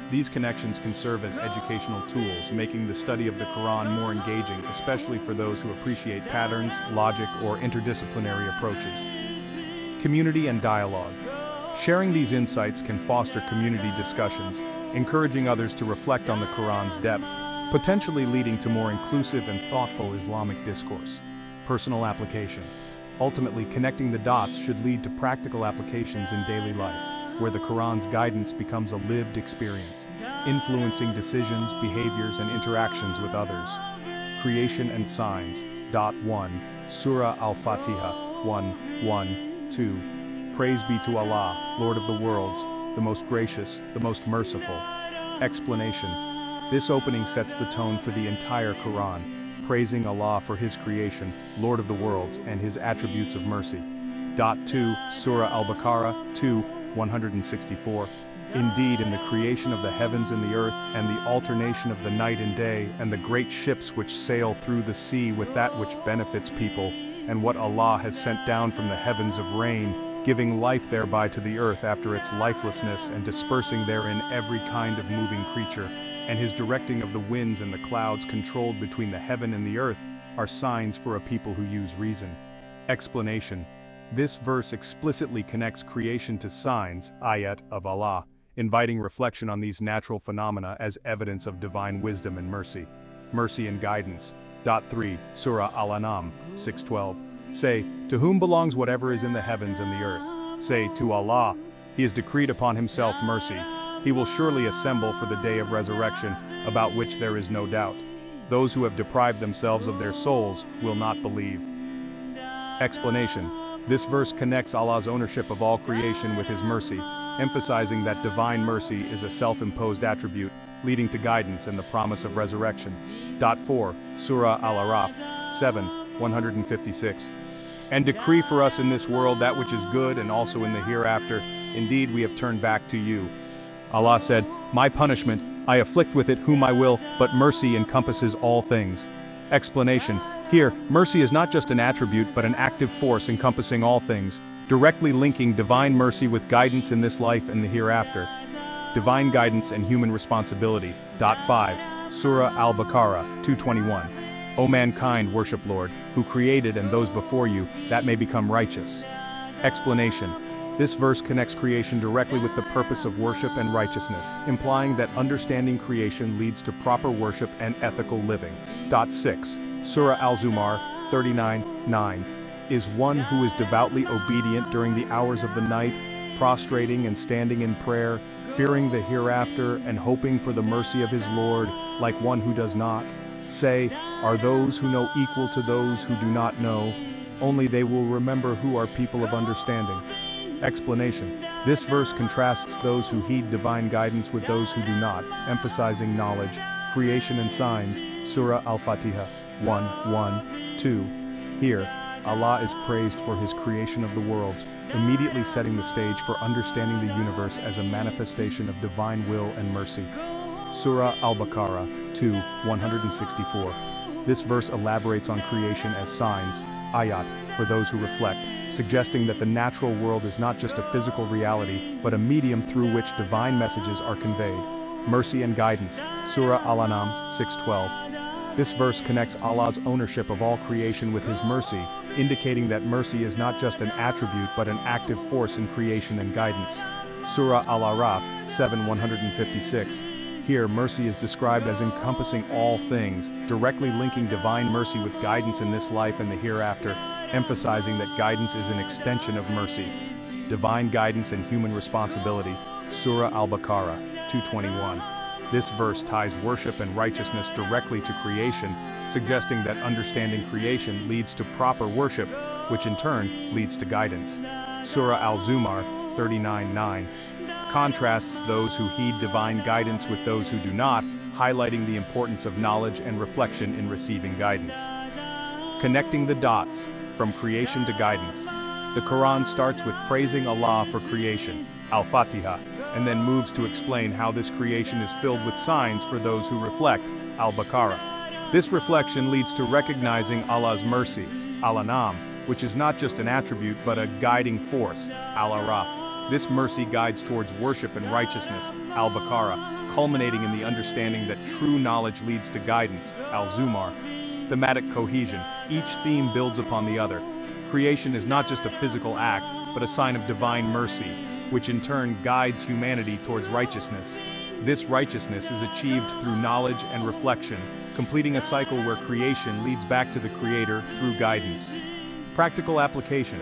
These connections can serve as educational tools, making the study of the Quran more engaging, especially for those who appreciate patterns, logic, or interdisciplinary approaches. Community and dialogue. Sharing these insights can foster community discussions, encouraging others to reflect on the Quran's depth, potentially leading to more inclusive and thoughtful Islamic discourse. Personal application. Ultimately, connecting the dots should lead to practical applications in daily life, where the Quran's guidance becomes a lived experience, influencing decisions, behaviors, and interactions with others. Creation and signs. 1. Surah Al-Fatiha 1:1-2. Praise be to Allah, Lord of the worlds, the most gracious, the most merciful. Explanation. This opening sets the tone for the entire Quran, praising Allah for His creation, Lord of the worlds, and His attributes of mercy. 2. Surah Al-Baqarah 2:164. Indeed, in the creation of the heavens and the earth, and the alternation of the night and day, and the great ships which sail through the sea with that which benefits people, and what Allah has sent down from the heavens of rain, giving life thereby to the earth after its lifelessness, and dispersing therein every kind of moving creature, and His directing of the winds and the clouds controlled between the heaven and the earth, are signs for a people who use reason. Explanation. This verse explicitly connects creation to signs, ayat, of Allah, inviting reflection on these natural phenomena as evidence of divine wisdom and mercy. Mercy and guidance. 3. Surah Al-An'am 6:12. Say, to whom belongs whatever is in the heavens and the earth? Say, to Allah. He has decreed upon Himself mercy. He will surely assemble for the day of resurrection, about which there is no doubt. Those who have deprived themselves of their souls will not believe. Explanation. This verse connects Allah's ownership of all creation with His mercy, emphasizing that divine mercy is a self-imposed attribute, leading to guidance and the promise of resurrection. 4. Surah Al-Araf 7:156. And decree for us in this world that which is good and also in the hereafter. Indeed, we have turned back to you. Allah said, my punishment, I afflict with it whom I will, but mercy encompasses all things. Explanation. Here, mercy is not just an attribute but an active force encompassing all things, directly linking divine mercy with guidance in this life and the hereafter. Divine guidance and human responsibility. 5. Surah Al-Baqarah 2:21. O mankind, worship Lord, who created and those before you, that may become righteous. Explanation. This verse connects creation directly with the purpose of worship and righteousness, implying that understanding creation leads to proper worship and ethical living. 6. Surah Al-Zumar 39:9. Is one who is devoutly obedient during the hours of the night, prostrating and standing in prayer, fearing the hereafter and hoping for the mercy of his Lord, like one who does not. Say, are those who know equal to those who do not know? Only they will remember who are people of understanding. Explanation. This verse contrasts those who heed divine guidance with those who do not, emphasizing knowledge, creation and signs. Surah Al-Fatiha 1:1-2. Here, Allah is praised for His creation of the worlds, immediately setting the stage for understanding the universe as a manifestation of divine will and mercy. Surah Al-Baqarah 2:164. This verse elaborates on creation as signs, ayat, for those who reflect, suggesting that the natural world is not just a physical reality, but a medium through which divine messages are conveyed. Mercy and guidance. Surah Al-An'am 6:12. This verse connects Allah's ownership of all creation with His mercy, indicating that mercy is not just an attribute but an active force in creation and guidance. Surah Al-Araf 7:156. Here, mercy is described as encompassing all things, directly linking divine mercy with guidance in this life and the hereafter, emphasizing that guidance is an extension of mercy. Divine guidance and human responsibility. Surah Al-Baqarah 2:21. This verse ties worship and righteousness directly to creation, suggesting that understanding creation leads to proper worship, which in turn leads to guidance. Surah Al-Zumar 39:9, contrasts those who heed divine guidance with those who do not, highlighting the importance of knowledge and reflection in receiving guidance. Connecting the dots, from creation to guidance. The Quran starts with praising Allah for creation, Al-Fatiha, and then moves to explain how this creation is filled with signs for those who reflect, Al-Baqarah. This reflection leads to recognizing Allah's mercy, Al-Anam, which is not just an attribute but a guiding force, Al-Araf. This mercy guides towards worship and righteousness, Al-Baqarah, culminating in the understanding that true knowledge leads to guidance, Al-Zumar. Thematic cohesion, each theme builds upon the other. Creation is not just a physical act, but a sign of divine mercy, which in turn guides humanity towards righteousness. This righteousness is achieved through knowledge and reflection, completing a cycle where creation leads back to the Creator through guidance. Practical application.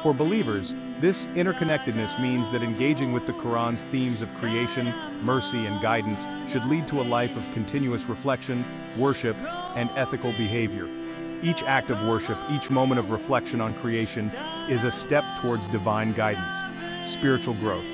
For believers, this interconnectedness means that engaging with the Quran's themes of creation, mercy, and guidance should lead to a life of continuous reflection, worship, and ethical behavior. Each act of worship, each moment of reflection on creation, is a step towards divine guidance, spiritual growth.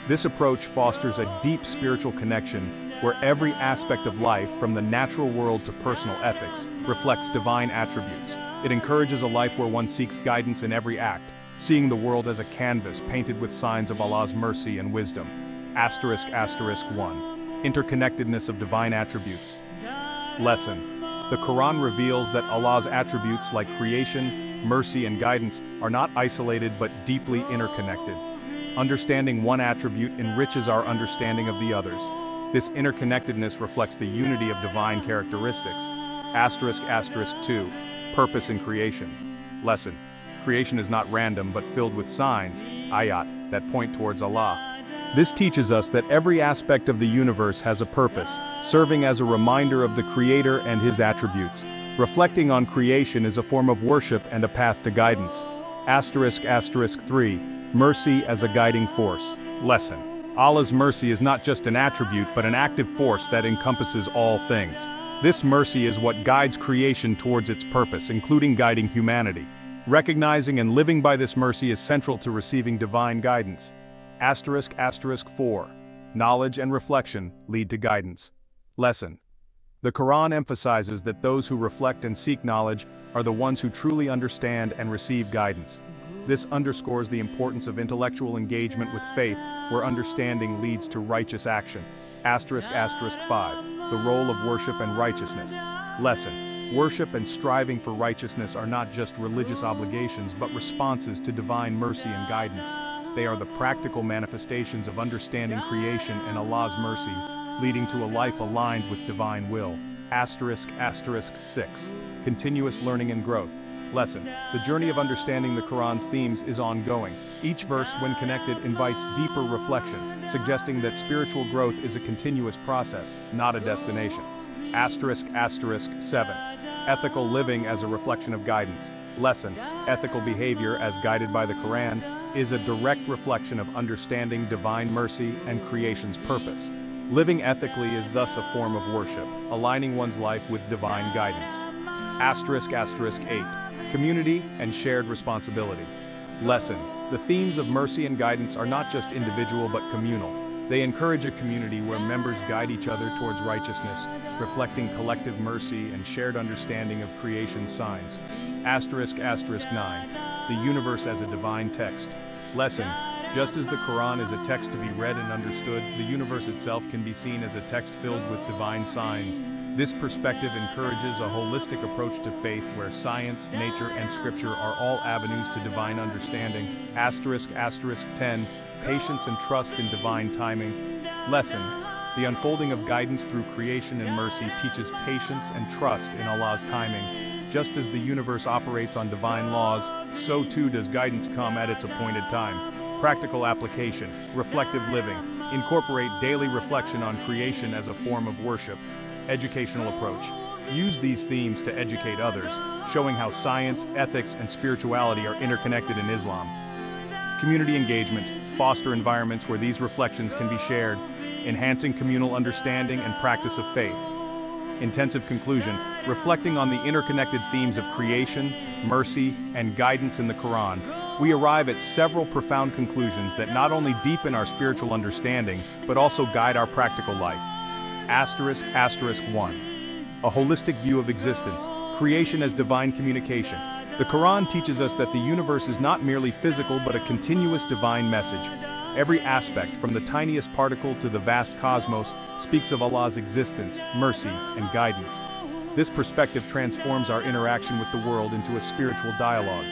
This approach fosters a deep spiritual connection where every aspect of life, from the natural world to personal ethics, reflects divine attributes. It encourages a life where one seeks guidance in every act, seeing the world as a canvas painted with signs of Allah's mercy and wisdom. ***1. Interconnectedness of divine attributes. Lesson. The Quran reveals that Allah's attributes like creation, mercy, and guidance are not isolated but deeply interconnected. Understanding one attribute enriches our understanding of the others. This interconnectedness reflects the unity of divine characteristics. ***2. Purpose in creation. Lesson. Creation is not random but filled with signs, ayat, that point towards Allah. This teaches us that every aspect of the universe has a purpose, serving as a reminder of the Creator and His attributes. Reflecting on creation is a form of worship and a path to guidance. **3. Mercy as a guiding force. Lesson. Allah's mercy is not just an attribute but an active force that encompasses all things. This mercy is what guides creation towards its purpose, including guiding humanity. Recognizing and living by this mercy is central to receiving divine guidance. *4. Knowledge and reflection lead to guidance. Lesson. The Quran emphasizes that those who reflect and seek knowledge are the ones who truly understand and receive guidance. This underscores the importance of intellectual engagement with faith, where understanding leads to righteous action. *5. The role of worship and righteousness. Lesson. Worship and striving for righteousness are not just religious obligations but responses to divine mercy and guidance. They are the practical manifestations of understanding creation and Allah's mercy, leading to a life aligned with divine will. *6. Continuous learning and growth. Lesson. The journey of understanding the Quran's themes is ongoing. Each verse, when connected, invites deeper reflection, suggesting that spiritual growth is a continuous process, not a destination. *7. Ethical living as a reflection of guidance. Lesson. Ethical behavior, as guided by the Quran, is a direct reflection of understanding divine mercy and creation's purpose. Living ethically is thus a form of worship, aligning one's life with divine guidance. *8. Community and shared responsibility. Lesson. The themes of mercy and guidance are not just individual but communal. They encourage a community where members guide each other towards righteousness, reflecting collective mercy and shared understanding of creation's signs. *9. The universe as a divine text. Lesson. Just as the Quran is a text to be read and understood, the universe itself can be seen as a text filled with divine signs. This perspective encourages a holistic approach to faith where science, nature, and scripture are all avenues to divine understanding. *10. Patience and trust in divine timing. Lesson. The unfolding of guidance through creation and mercy teaches patience and trust in Allah's timing. Just as the universe operates on divine laws, so too does guidance come at its appointed time. Practical application. Reflective living. Incorporate daily reflection on creation as a form of worship. Educational approach. Use these themes to educate others, showing how science, ethics, and spirituality are interconnected in Islam. Community engagement. Foster environments where these reflections can be shared, enhancing communal understanding and practice of faith. Intensive conclusion. Reflecting on the interconnected themes of creation, mercy, and guidance in the Quran, we arrive at several profound conclusions that not only deepen our spiritual understanding, but also guide our practical life. Asterisk, asterisk 1. A holistic view of existence, creation as divine communication. The Quran teaches us that the universe is not merely physical but a continuous divine message. Every aspect, from the tiniest particle to the vast cosmos, speaks of Allah's existence, mercy, and guidance. This perspective transforms our interaction with the world into a spiritual dialogue.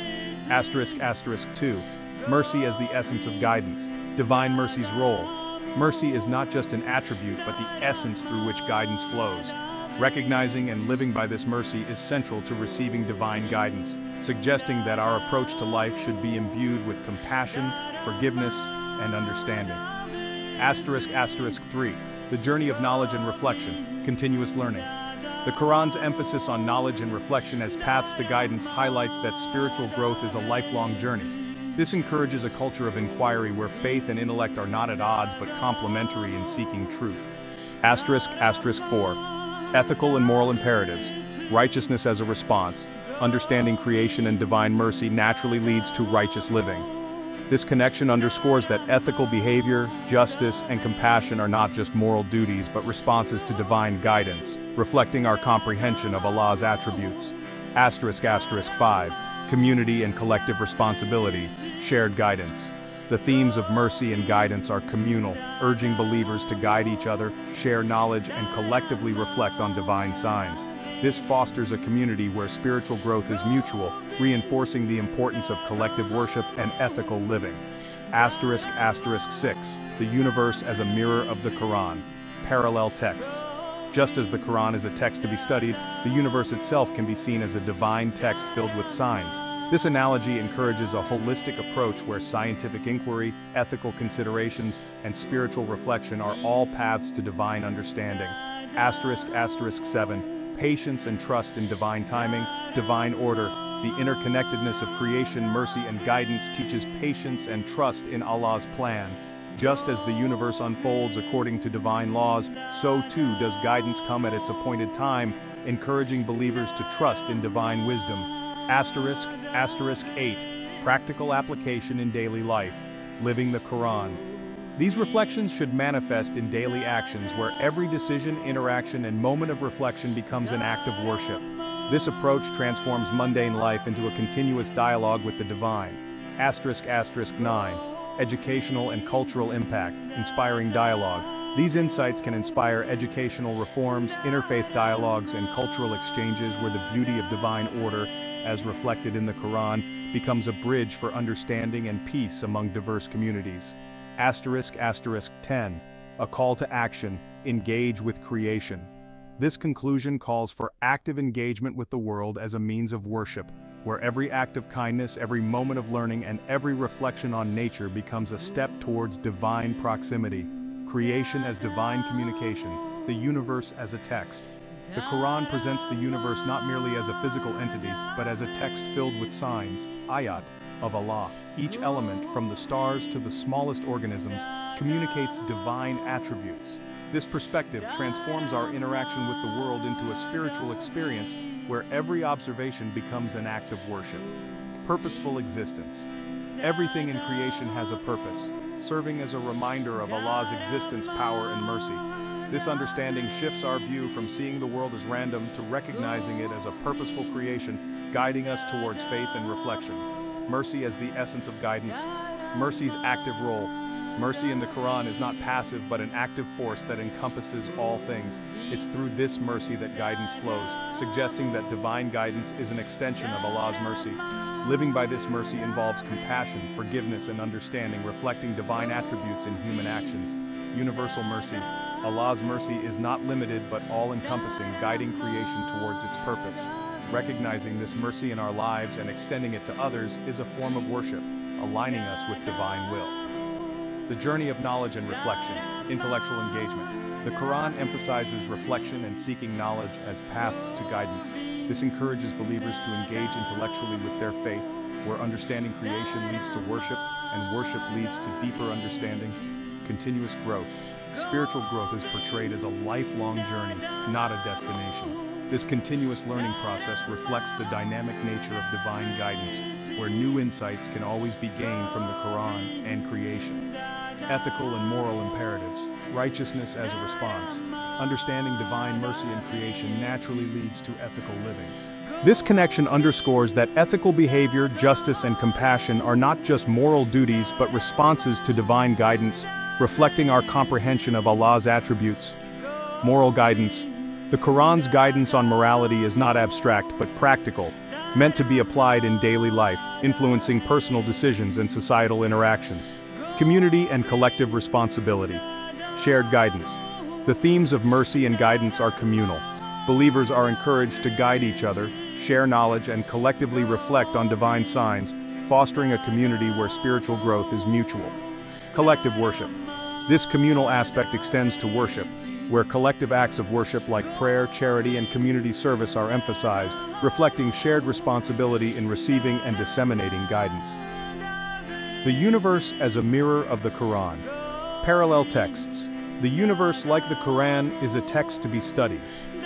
Asterisk, asterisk 2. Mercy as the essence of guidance. Divine mercy's role. Mercy is not just an attribute but the essence through which guidance flows. Recognizing and living by this mercy is central to receiving divine guidance, suggesting that our approach to life should be imbued with compassion, forgiveness, and understanding. Asterisk, asterisk 3. The journey of knowledge and reflection, continuous learning. The Quran's emphasis on knowledge and reflection as paths to guidance highlights that spiritual growth is a lifelong journey. This encourages a culture of inquiry where faith and intellect are not at odds but complementary in seeking truth. Asterisk, asterisk 4. Ethical and moral imperatives. Righteousness as a response. Understanding creation and divine mercy naturally leads to righteous living. This connection underscores that ethical behavior, justice, and compassion are not just moral duties but responses to divine guidance, reflecting our comprehension of Allah's attributes. Asterisk, asterisk 5. Community and collective responsibility, shared guidance. The themes of mercy and guidance are communal, urging believers to guide each other, share knowledge, and collectively reflect on divine signs. This fosters a community where spiritual growth is mutual, reinforcing the importance of collective worship and ethical living. Asterisk, asterisk 6. The universe as a mirror of the Quran. Parallel texts. Just as the Quran is a text to be studied, the universe itself can be seen as a divine text filled with signs. This analogy encourages a holistic approach where scientific inquiry, ethical considerations, and spiritual reflection are all paths to divine understanding. Asterisk, asterisk 7. Patience and trust in divine timing, divine order. The interconnectedness of creation, mercy, and guidance teaches patience and trust in Allah's plan. Just as the universe unfolds according to divine laws, so too does guidance come at its appointed time, encouraging believers to trust in divine wisdom. Asterisk, asterisk 8. Practical application in daily life. Living the Quran. These reflections should manifest in daily actions where every decision, interaction, and moment of reflection becomes an act of worship. This approach transforms mundane life into a continuous dialogue with the divine. Asterisk, asterisk 9. Educational and cultural impact, inspiring dialogue. These insights can inspire educational reforms, interfaith dialogues, and cultural exchanges where the beauty of divine order, as reflected in the Quran, becomes a bridge for understanding and peace among diverse communities. Asterisk, asterisk 10. A call to action, engage with creation. This conclusion calls for active engagement with the world as a means of worship, where every act of kindness, every moment of learning, and every reflection on nature becomes a step towards divine proximity. Creation as divine communication, the universe as a text. The Quran presents the universe not merely as a physical entity, but as a text filled with signs, ayat, of Allah. Each element, from the stars to the smallest organisms, communicates divine attributes. This perspective transforms our interaction with the world into a spiritual experience where every observation becomes an act of worship. Purposeful existence. Everything in creation has a purpose, serving as a reminder of Allah's existence, power, and mercy. This understanding shifts our view from seeing the world as random to recognizing it as a purposeful creation, guiding us towards faith and reflection. Mercy as the essence of guidance. Mercy's active role. Mercy in the Quran is not passive but an active force that encompasses all things. It's through this mercy that guidance flows, suggesting that divine guidance is an extension of Allah's mercy. Living by this mercy involves compassion, forgiveness, and understanding, reflecting divine attributes in human actions. Universal mercy. Allah's mercy is not limited but all-encompassing, guiding creation towards its purpose. Recognizing this mercy in our lives and extending it to others is a form of worship, aligning us with divine will. The journey of knowledge and reflection, intellectual engagement. The Quran emphasizes reflection and seeking knowledge as paths to guidance. This encourages believers to engage intellectually with their faith, where understanding creation leads to worship, and worship leads to deeper understanding. Continuous growth. spiritual growth is portrayed as a lifelong journey, not a destination. This continuous learning process reflects the dynamic nature of divine guidance, where new insights can always be gained from the Quran and creation. Ethical and moral imperatives, righteousness as a response. Understanding divine mercy and creation naturally leads to ethical living. This connection underscores that ethical behavior, justice, and compassion are not just moral duties but responses to divine guidance, reflecting our comprehension of Allah's attributes. Moral guidance. The Quran's guidance on morality is not abstract but practical, meant to be applied in daily life, influencing personal decisions and societal interactions. Community and collective responsibility. Shared guidance. The themes of mercy and guidance are communal. Believers are encouraged to guide each other, share knowledge, and collectively reflect on divine signs, fostering a community where spiritual growth is mutual. Collective worship. This communal aspect extends to worship, where collective acts of worship like prayer, charity, and community service are emphasized, reflecting shared responsibility in receiving and disseminating guidance. The universe as a mirror of the Quran. Parallel texts. The universe, like the Quran, is a text to be studied.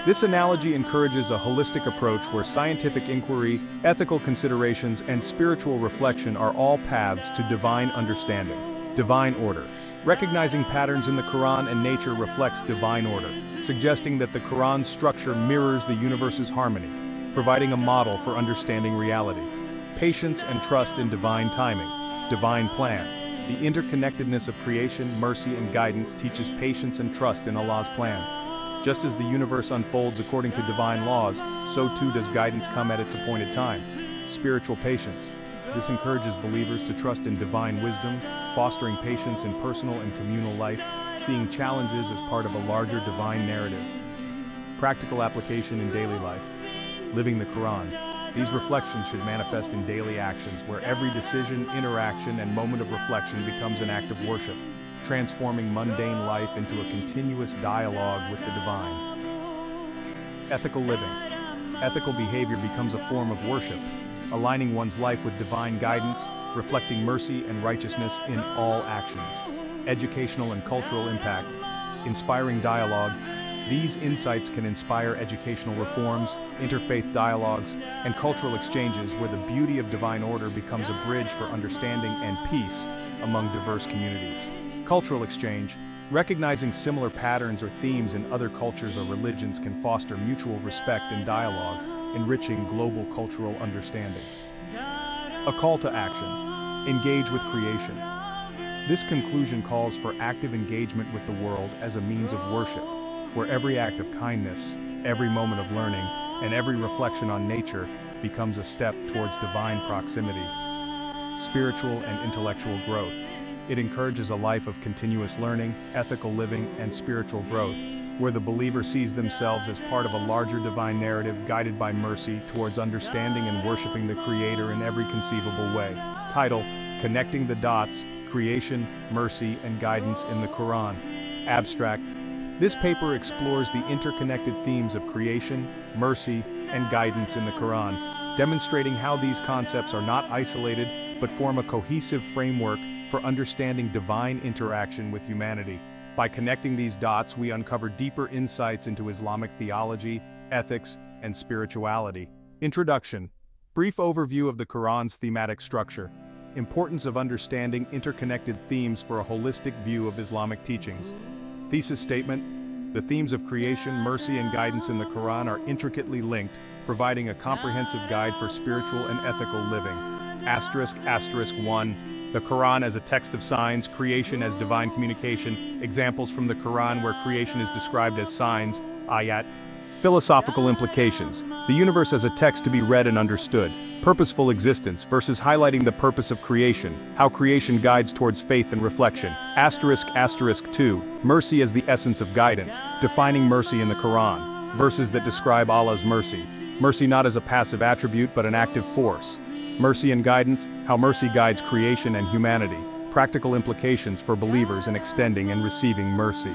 This analogy encourages a holistic approach where scientific inquiry, ethical considerations, and spiritual reflection are all paths to divine understanding. Divine order. Recognizing patterns in the Quran and nature reflects divine order, suggesting that the Quran's structure mirrors the universe's harmony, providing a model for understanding reality. Patience and trust in divine timing. Divine plan. The interconnectedness of creation, mercy, and guidance teaches patience and trust in Allah's plan. Just as the universe unfolds according to divine laws, so too does guidance come at its appointed time. Spiritual patience. This encourages believers to trust in divine wisdom, fostering patience in personal and communal life, seeing challenges as part of a larger divine narrative. Practical application in daily life. Living the Quran. These reflections should manifest in daily actions where every decision, interaction, and moment of reflection becomes an act of worship, transforming mundane life into a continuous dialogue with the divine. Ethical living. Ethical behavior becomes a form of worship, aligning one's life with divine guidance, reflecting mercy and righteousness in all actions. Educational and cultural impact. Inspiring dialogue. These insights can inspire educational reforms, interfaith dialogues, and cultural exchanges where the beauty of divine order becomes a bridge for understanding and peace among diverse communities. Cultural exchange. Recognizing similar patterns or themes in other cultures or religions can foster mutual respect and dialogue, enriching global cultural understanding. A call to action. Engage with creation. This conclusion calls for active engagement with the world as a means of worship, where every act of kindness, every moment of learning, and every reflection on nature becomes a step towards divine proximity. Spiritual and intellectual growth. It encourages a life of continuous learning, ethical living, and spiritual growth, where the believer sees themselves as part of a larger divine narrative guided by mercy towards understanding and worshiping the Creator in every conceivable way. Title: Connecting the Dots, Creation, Mercy, and Guidance in the Quran. Abstract. This paper explores the interconnected themes of creation, mercy, and guidance in the Quran, demonstrating how these concepts are not isolated but form a cohesive framework for understanding divine interaction with humanity. By connecting these dots, we uncover deeper insights into Islamic theology, ethics, and spirituality. Introduction. Brief overview of the Quran's thematic structure. Importance of understanding interconnected themes for a holistic view of Islamic teachings. Thesis statement. The themes of creation, mercy, and guidance in the Quran are intricately linked, providing a comprehensive guide for spiritual and ethical living. **1. The Quran as a text of signs, creation as divine communication. Examples from the Quran where creation is described as signs, ayat. Philosophical implications. The universe as a text to be read and understood. Purposeful existence versus highlighting the purpose of creation, how creation guides towards faith and reflection. **2. Mercy as the essence of guidance. Defining mercy in the Quran. Verses that describe Allah's mercy. Mercy not as a passive attribute but an active force. Mercy and guidance, how mercy guides creation and humanity. Practical implications for believers in extending and receiving mercy.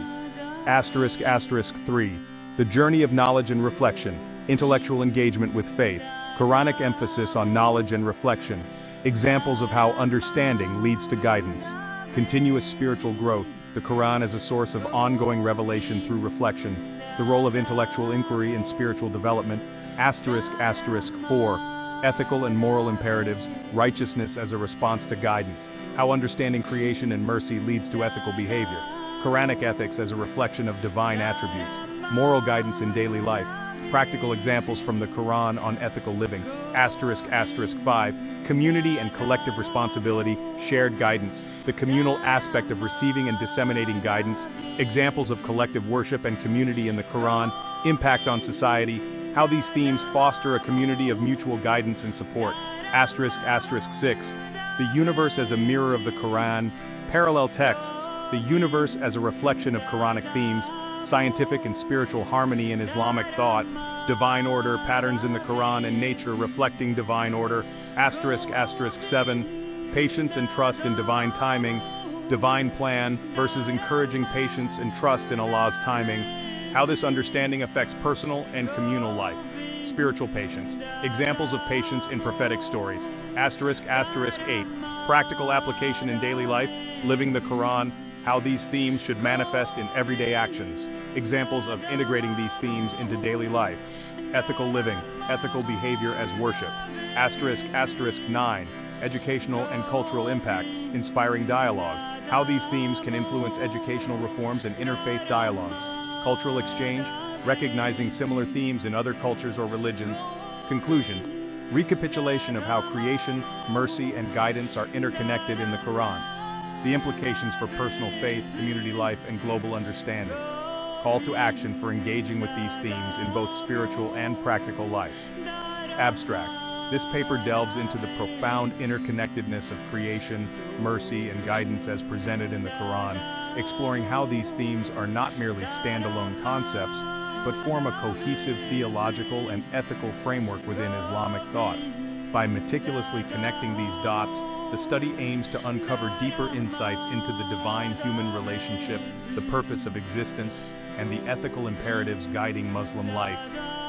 **3. The journey of knowledge and reflection, intellectual engagement with faith, Quranic emphasis on knowledge and reflection, examples of how understanding leads to guidance, continuous spiritual growth, the Quran as a source of ongoing revelation through reflection, the role of intellectual inquiry in spiritual development, **4, ethical and moral imperatives, righteousness as a response to guidance, how understanding creation and mercy leads to ethical behavior, Quranic ethics as a reflection of divine attributes, moral guidance in daily life, practical examples from the Quran on ethical living, **5, community and collective responsibility, shared guidance, the communal aspect of receiving and disseminating guidance, examples of collective worship and community in the Quran, impact on society, how these themes foster a community of mutual guidance and support, **6, the universe as a mirror of the Quran, parallel texts, the universe as a reflection of Quranic themes, scientific and spiritual harmony in Islamic thought, divine order, patterns in the Quran and nature reflecting divine order, *7, patience and trust in divine timing, divine plan versus encouraging patience and trust in Allah's timing, how this understanding affects personal and communal life, spiritual patience, examples of patience in prophetic stories, *8, practical application in daily life, living the Quran, how these themes should manifest in everyday actions, examples of integrating these themes into daily life, ethical living, ethical behavior as worship, *9, educational and cultural impact, inspiring dialogue, how these themes can influence educational reforms and interfaith dialogues, cultural exchange, recognizing similar themes in other cultures or religions, conclusion, recapitulation of how creation, mercy, and guidance are interconnected in the Quran, the implications for personal faith, community life, and global understanding. Call to action for engaging with these themes in both spiritual and practical life. Abstract. This paper delves into the profound interconnectedness of creation, mercy, and guidance as presented in the Quran, exploring how these themes are not merely standalone concepts, but form a cohesive theological and ethical framework within Islamic thought. By meticulously connecting these dots, the study aims to uncover deeper insights into the divine-human relationship, the purpose of existence, and the ethical imperatives guiding Muslim life.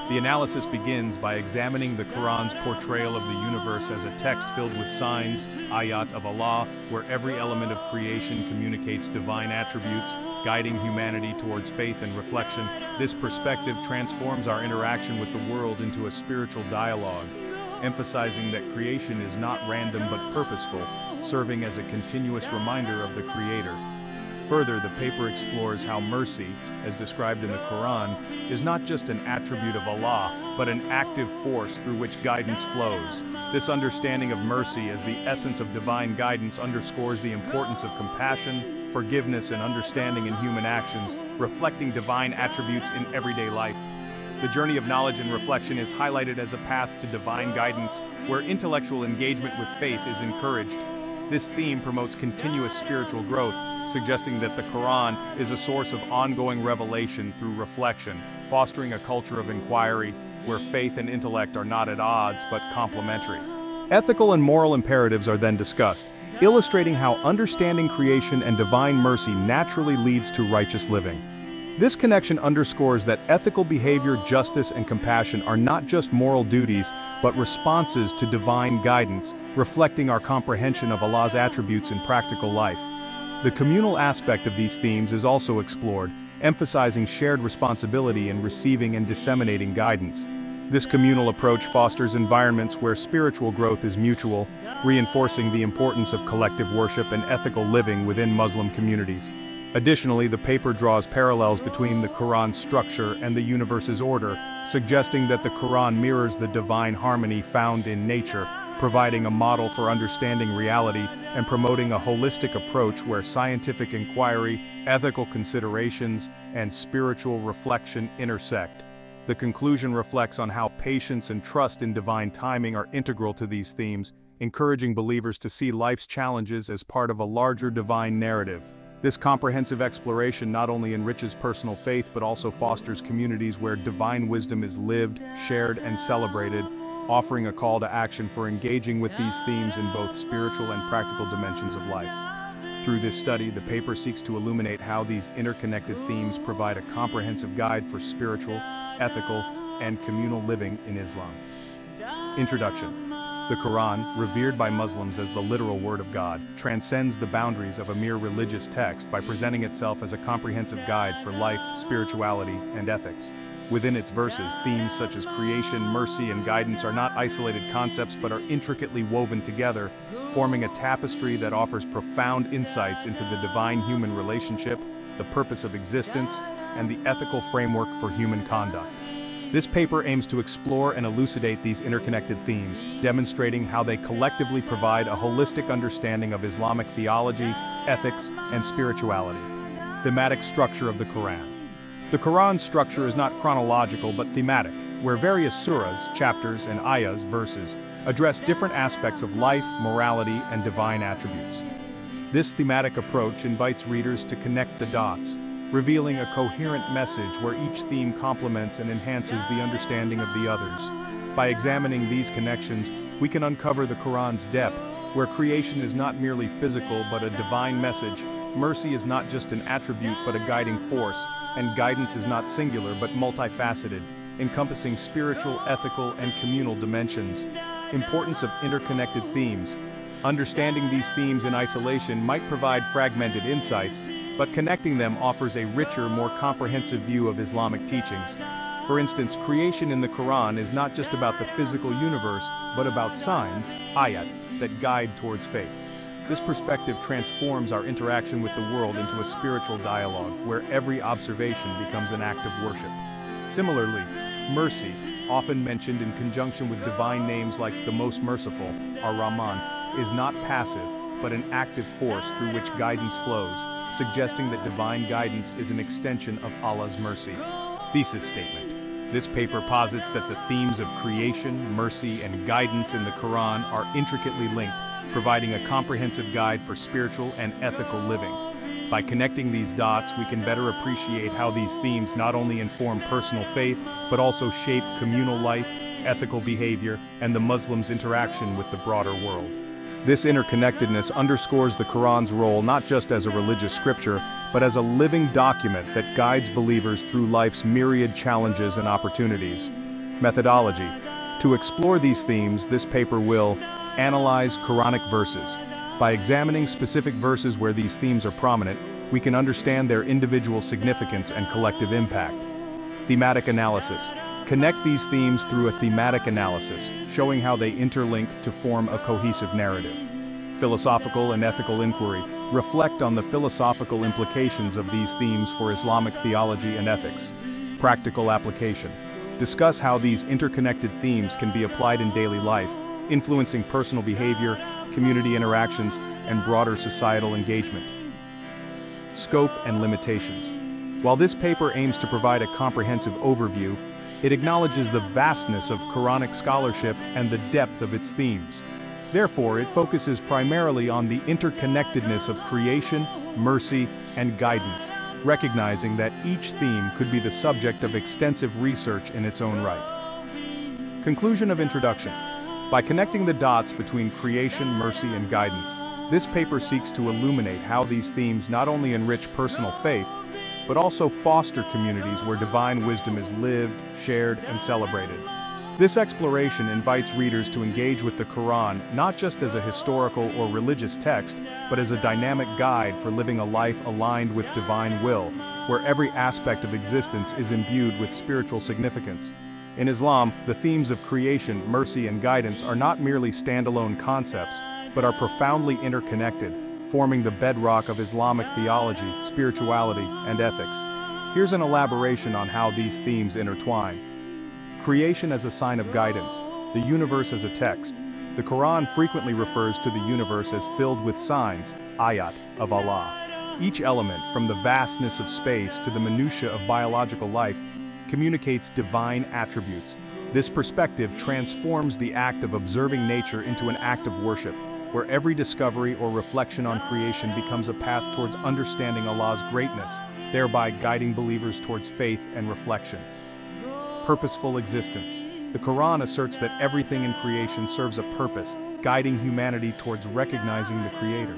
The analysis begins by examining the Quran's portrayal of the universe as a text filled with signs, ayat of Allah, where every element of creation communicates divine attributes, guiding humanity towards faith and reflection. This perspective transforms our interaction with the world into a spiritual dialogue, emphasizing that creation is not random but purposeful, serving as a continuous reminder of the Creator. Further, the paper explores how mercy, as described in the Quran, is not just an attribute of Allah, but an active force through which guidance flows. This understanding of mercy as the essence of divine guidance underscores the importance of compassion, forgiveness, and understanding in human actions, reflecting divine attributes in everyday life. The journey of knowledge and reflection is highlighted as a path to divine guidance, where intellectual engagement with faith is encouraged. This theme promotes continuous spiritual growth, suggesting that the Quran is a source of ongoing revelation through reflection, fostering a culture of inquiry where faith and intellect are not at odds but complementary. Ethical and moral imperatives are then discussed, illustrating how understanding creation and divine mercy naturally leads to righteous living. This connection underscores that ethical behavior, justice, and compassion are not just moral duties, but responses to divine guidance, reflecting our comprehension of Allah's attributes in practical life. The communal aspect of these themes is also explored, emphasizing shared responsibility in receiving and disseminating guidance. This communal approach fosters environments where spiritual growth is mutual, reinforcing the importance of collective worship and ethical living within Muslim communities. Additionally, the paper draws parallels between the Quran's structure and the universe's order, suggesting that the Quran mirrors the divine harmony found in nature, providing a model for understanding reality and promoting a holistic approach where scientific inquiry, ethical considerations, and spiritual reflection intersect. The conclusion reflects on how patience and trust in divine timing are integral to these themes, encouraging believers to see life's challenges as part of a larger divine narrative. This comprehensive exploration not only enriches personal faith but also fosters communities where divine wisdom is lived, shared, and celebrated, offering a call to action for engaging with these themes in both spiritual and practical dimensions of life. Through this study, the paper seeks to illuminate how these interconnected themes provide a comprehensive guide for spiritual, ethical, and communal living in Islam. Introduction. The Quran, revered by Muslims as the literal word of God, transcends the boundaries of a mere religious text by presenting itself as a comprehensive guide for life, spirituality, and ethics. Within its verses, themes such as creation, mercy, and guidance are not isolated concepts but are intricately woven together, forming a tapestry that offers profound insights into the divine-human relationship, the purpose of existence, and the ethical framework for human conduct. This paper aims to explore and elucidate these interconnected themes, demonstrating how they collectively provide a holistic understanding of Islamic theology, ethics, and spirituality. Thematic structure of the Quran. The Quran's structure is not chronological but thematic, where various surahs, chapters, and ayahs, verses, address different aspects of life, morality, and divine attributes. This thematic approach invites readers to connect the dots, revealing a coherent message where each theme complements and enhances the understanding of the others. By examining these connections, we can uncover the Quran's depth, where creation is not merely physical but a divine message, mercy is not just an attribute but a guiding force, and guidance is not singular but multifaceted, encompassing spiritual, ethical, and communal dimensions. Importance of interconnected themes. Understanding these themes in isolation might provide fragmented insights, but connecting them offers a richer, more comprehensive view of Islamic teachings. For instance, creation in the Quran is not just about the physical universe, but about signs, ayat, that guide towards faith. This perspective transforms our interaction with the world into a spiritual dialogue, where every observation becomes an act of worship. Similarly, mercy, often mentioned in conjunction with divine names like the Most Merciful, Ar-Rahman, is not passive, but an active force through which guidance flows, suggesting that divine guidance is an extension of Allah's mercy. Thesis statement. This paper posits that the themes of creation, mercy, and guidance in the Quran are intricately linked, providing a comprehensive guide for spiritual and ethical living. By connecting these dots, we can better appreciate how these themes not only inform personal faith, but also shape communal life, ethical behavior, and the Muslim's interaction with the broader world. This interconnectedness underscores the Quran's role not just as a religious scripture, but as a living document that guides believers through life's myriad challenges and opportunities. Methodology. To explore these themes, this paper will analyze Quranic verses. By examining specific verses where these themes are prominent, we can understand their individual significance and collective impact. Thematic analysis. Connect these themes through a thematic analysis, showing how they interlink to form a cohesive narrative. Philosophical and ethical inquiry. Reflect on the philosophical implications of these themes for Islamic theology and ethics. Practical application. Discuss how these interconnected themes can be applied in daily life, influencing personal behavior, community interactions, and broader societal engagement. Scope and limitations. While this paper aims to provide a comprehensive overview, it acknowledges the vastness of Quranic scholarship and the depth of its themes. Therefore, it focuses primarily on the interconnectedness of creation, mercy, and guidance, recognizing that each theme could be the subject of extensive research in its own right. Conclusion of introduction. By connecting the dots between creation, mercy, and guidance, this paper seeks to illuminate how these themes not only enrich personal faith, but also foster communities where divine wisdom is lived, shared, and celebrated. This exploration invites readers to engage with the Quran not just as a historical or religious text, but as a dynamic guide for living a life aligned with divine will, where every aspect of existence is imbued with spiritual significance. In Islam, the themes of creation, mercy, and guidance are not merely standalone concepts, but are profoundly interconnected, forming the bedrock of Islamic theology, spirituality, and ethics. Here's an elaboration on how these themes intertwine. Creation as a sign of guidance, the universe as a text. The Quran frequently refers to the universe as filled with signs, ayat, of Allah. Each element, from the vastness of space to the minutiae of biological life, communicates divine attributes. This perspective transforms the act of observing nature into an act of worship, where every discovery or reflection on creation becomes a path towards understanding Allah's greatness, thereby guiding believers towards faith and reflection. Purposeful existence. The Quran asserts that everything in creation serves a purpose, guiding humanity towards recognizing the Creator.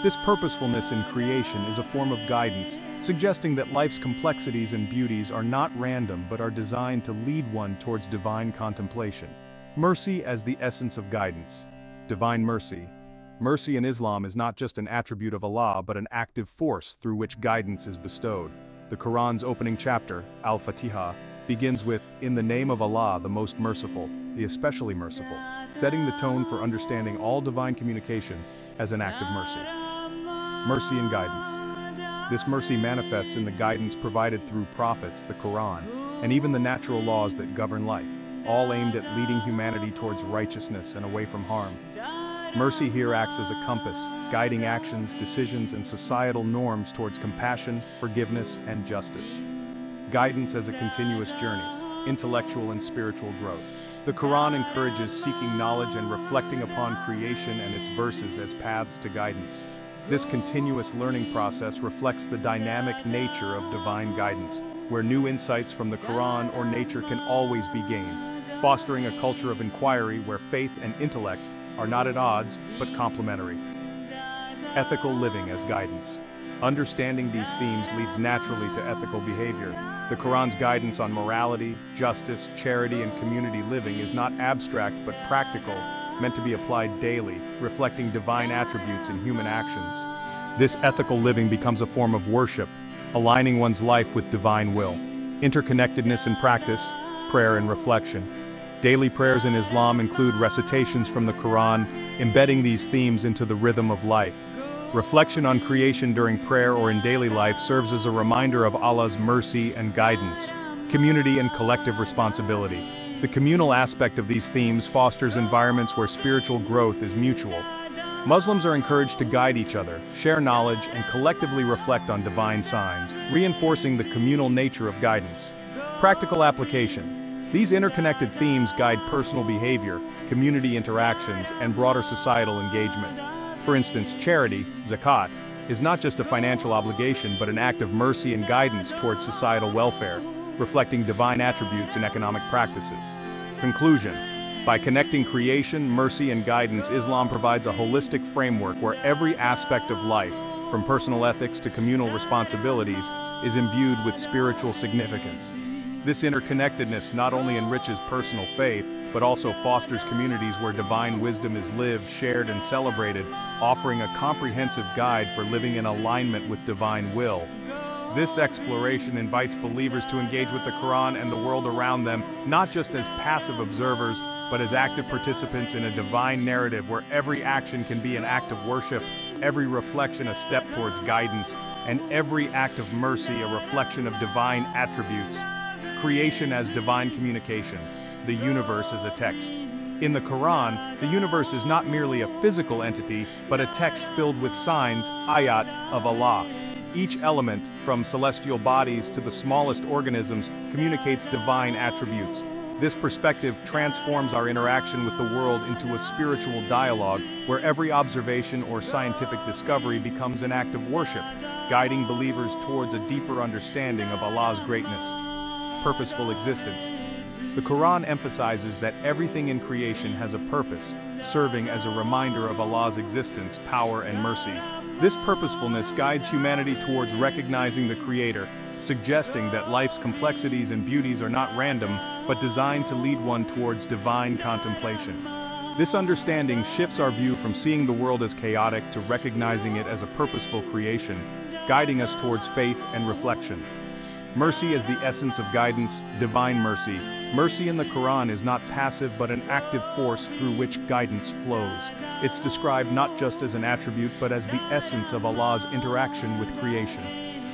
This purposefulness in creation is a form of guidance, suggesting that life's complexities and beauties are not random but are designed to lead one towards divine contemplation. Mercy as the essence of guidance. Divine mercy. Mercy in Islam is not just an attribute of Allah but an active force through which guidance is bestowed. The Quran's opening chapter, Al-Fatiha, begins with, "In the name of Allah, the most merciful, the especially merciful," setting the tone for understanding all divine communication as an act of mercy. Mercy and guidance. This mercy manifests in the guidance provided through prophets, the Quran, and even the natural laws that govern life, all aimed at leading humanity towards righteousness and away from harm. Mercy here acts as a compass, guiding actions, decisions, and societal norms towards compassion, forgiveness, and justice. Guidance as a continuous journey, intellectual and spiritual growth. The Quran encourages seeking knowledge and reflecting upon creation and its verses as paths to guidance. This continuous learning process reflects the dynamic nature of divine guidance, where new insights from the Quran or nature can always be gained, fostering a culture of inquiry where faith and intellect are not at odds, but complementary. Ethical living as guidance. Understanding these themes leads naturally to ethical behavior. The Quran's guidance on morality, justice, charity, and community living is not abstract but practical, meant to be applied daily, reflecting divine attributes in human actions. This ethical living becomes a form of worship, aligning one's life with divine will. Interconnectedness in practice, prayer and reflection. Daily prayers in Islam include recitations from the Quran, embedding these themes into the rhythm of life. Reflection on creation during prayer or in daily life serves as a reminder of Allah's mercy and guidance. Community and collective responsibility. The communal aspect of these themes fosters environments where spiritual growth is mutual. Muslims are encouraged to guide each other, share knowledge, and collectively reflect on divine signs, reinforcing the communal nature of guidance. Practical application. These interconnected themes guide personal behavior, community interactions, and broader societal engagement. For instance, charity, zakat, is not just a financial obligation but an act of mercy and guidance towards societal welfare, reflecting divine attributes in economic practices. Conclusion. By connecting creation, mercy, and guidance, Islam provides a holistic framework where every aspect of life, from personal ethics to communal responsibilities, is imbued with spiritual significance. This interconnectedness not only enriches personal faith, but also fosters communities where divine wisdom is lived, shared, and celebrated, offering a comprehensive guide for living in alignment with divine will. This exploration invites believers to engage with the Quran and the world around them, not just as passive observers, but as active participants in a divine narrative where every action can be an act of worship, every reflection a step towards guidance, and every act of mercy a reflection of divine attributes. Creation as divine communication. The universe as a text. In the Quran, the universe is not merely a physical entity, but a text filled with signs, ayat, of Allah. Each element, from celestial bodies to the smallest organisms, communicates divine attributes. This perspective transforms our interaction with the world into a spiritual dialogue where every observation or scientific discovery becomes an act of worship, guiding believers towards a deeper understanding of Allah's greatness. Purposeful existence. The Quran emphasizes that everything in creation has a purpose, serving as a reminder of Allah's existence, power, and mercy. This purposefulness guides humanity towards recognizing the Creator, suggesting that life's complexities and beauties are not random, but designed to lead one towards divine contemplation. This understanding shifts our view from seeing the world as chaotic to recognizing it as a purposeful creation, guiding us towards faith and reflection. Mercy as the essence of guidance, divine mercy. Mercy in the Quran is not passive but an active force through which guidance flows. It's described not just as an attribute but as the essence of Allah's interaction with creation.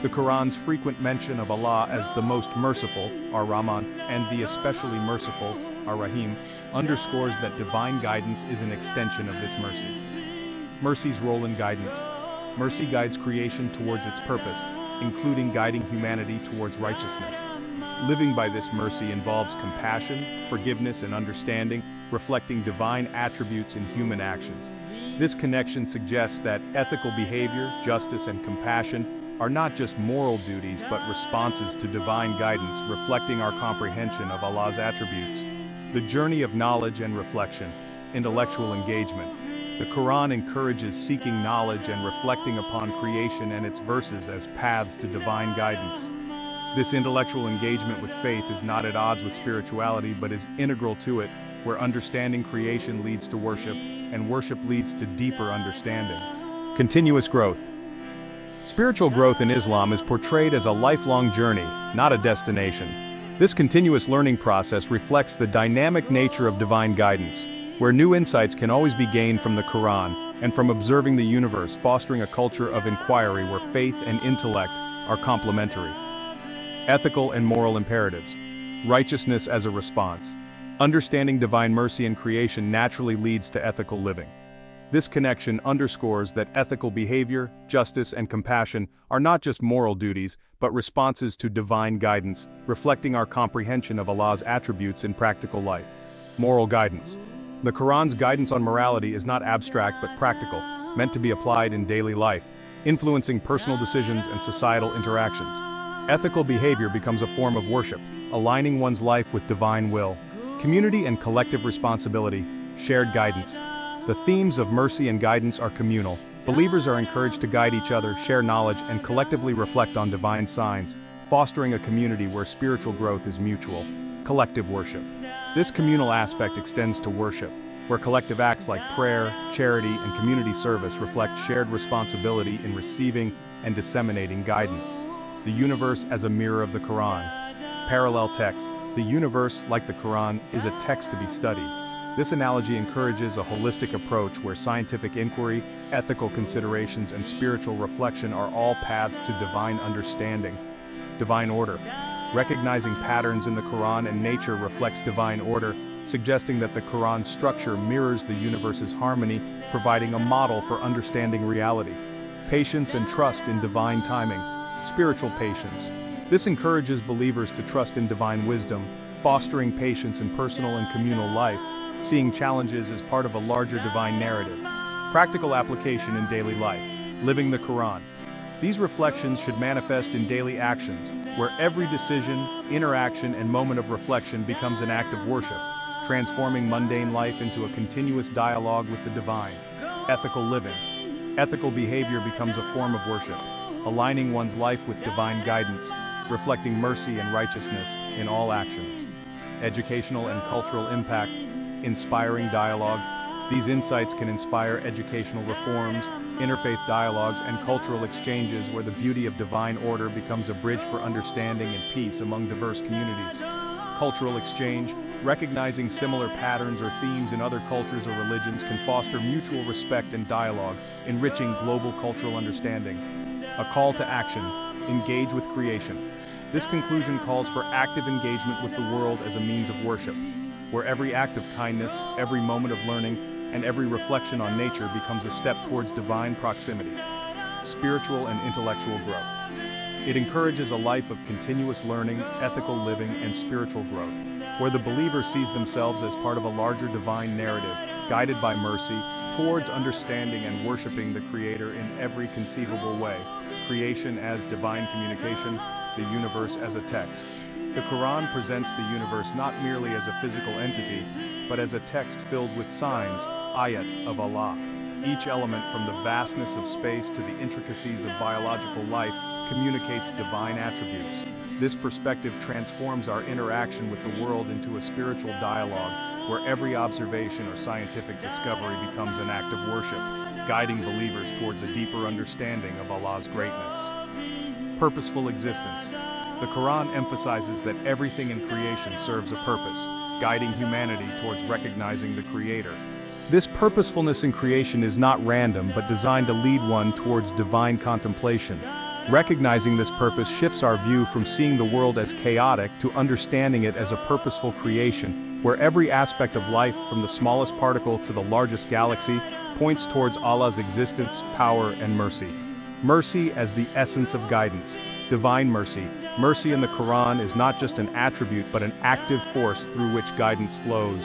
The Quran's frequent mention of Allah as the most merciful, Ar-Rahman, and the especially merciful, Ar-Rahim, underscores that divine guidance is an extension of this mercy. Mercy's role in guidance. Mercy guides creation towards its purpose, including guiding humanity towards righteousness. Living by this mercy involves compassion, forgiveness, and understanding, reflecting divine attributes in human actions. This connection suggests that ethical behavior, justice, and compassion are not just moral duties but responses to divine guidance, reflecting our comprehension of Allah's attributes. The journey of knowledge and reflection, intellectual engagement. The Quran encourages seeking knowledge and reflecting upon creation and its verses as paths to divine guidance. This intellectual engagement with faith is not at odds with spirituality but is integral to it, where understanding creation leads to worship, and worship leads to deeper understanding. Continuous growth. Spiritual growth in Islam is portrayed as a lifelong journey, not a destination. This continuous learning process reflects the dynamic nature of divine guidance, where new insights can always be gained from the Quran and from observing the universe, fostering a culture of inquiry where faith and intellect are complementary. Ethical and moral imperatives. Righteousness as a response. Understanding divine mercy in creation naturally leads to ethical living. This connection underscores that ethical behavior, justice, and compassion are not just moral duties, but responses to divine guidance, reflecting our comprehension of Allah's attributes in practical life. Moral guidance. The Quran's guidance on morality is not abstract but practical, meant to be applied in daily life, influencing personal decisions and societal interactions. Ethical behavior becomes a form of worship, aligning one's life with divine will. Community and collective responsibility. Shared guidance. The themes of mercy and guidance are communal. Believers are encouraged to guide each other, share knowledge, and collectively reflect on divine signs, fostering a community where spiritual growth is mutual. Collective worship. This communal aspect extends to worship, where collective acts like prayer, charity, and community service reflect shared responsibility in receiving and disseminating guidance. The universe as a mirror of the Quran. Parallel text. The universe, like the Quran, is a text to be studied. This analogy encourages a holistic approach where scientific inquiry, ethical considerations, and spiritual reflection are all paths to divine understanding. Divine order. Recognizing patterns in the Quran and nature reflects divine order, suggesting that the Quran's structure mirrors the universe's harmony, providing a model for understanding reality. Patience and trust in divine timing. Spiritual patience. This encourages believers to trust in divine wisdom, fostering patience in personal and communal life, seeing challenges as part of a larger divine narrative. Practical application in daily life. Living the Quran. These reflections should manifest in daily actions, where every decision, interaction, and moment of reflection becomes an act of worship, transforming mundane life into a continuous dialogue with the divine. Ethical living. Ethical behavior becomes a form of worship, aligning one's life with divine guidance, reflecting mercy and righteousness in all actions. Educational and cultural impact. Inspiring dialogue. These insights can inspire educational reforms, interfaith dialogues, and cultural exchanges where the beauty of divine order becomes a bridge for understanding and peace among diverse communities. Cultural exchange. Recognizing similar patterns or themes in other cultures or religions can foster mutual respect and dialogue, enriching global cultural understanding. A call to action. Engage with creation. This conclusion calls for active engagement with the world as a means of worship, where every act of kindness, every moment of learning, and every reflection on nature becomes a step towards divine proximity. Spiritual and intellectual growth. It encourages a life of continuous learning, ethical living, and spiritual growth, where the believer sees themselves as part of a larger divine narrative, guided by mercy, towards understanding and worshiping the Creator in every conceivable way. Creation as divine communication, the universe as a text. The Quran presents the universe not merely as a physical entity, but as a text filled with signs, ayat, of Allah. Each element, from the vastness of space to the intricacies of biological life, communicates divine attributes. This perspective transforms our interaction with the world into a spiritual dialogue, where every observation or scientific discovery becomes an act of worship, guiding believers towards a deeper understanding of Allah's greatness. Purposeful existence. The Quran emphasizes that everything in creation serves a purpose, guiding humanity towards recognizing the Creator. This purposefulness in creation is not random but designed to lead one towards divine contemplation. Recognizing this purpose shifts our view from seeing the world as chaotic to understanding it as a purposeful creation, where every aspect of life, from the smallest particle to the largest galaxy, points towards Allah's existence, power, and mercy. Mercy as the essence of guidance. Divine mercy. Mercy in the Quran is not just an attribute but an active force through which guidance flows.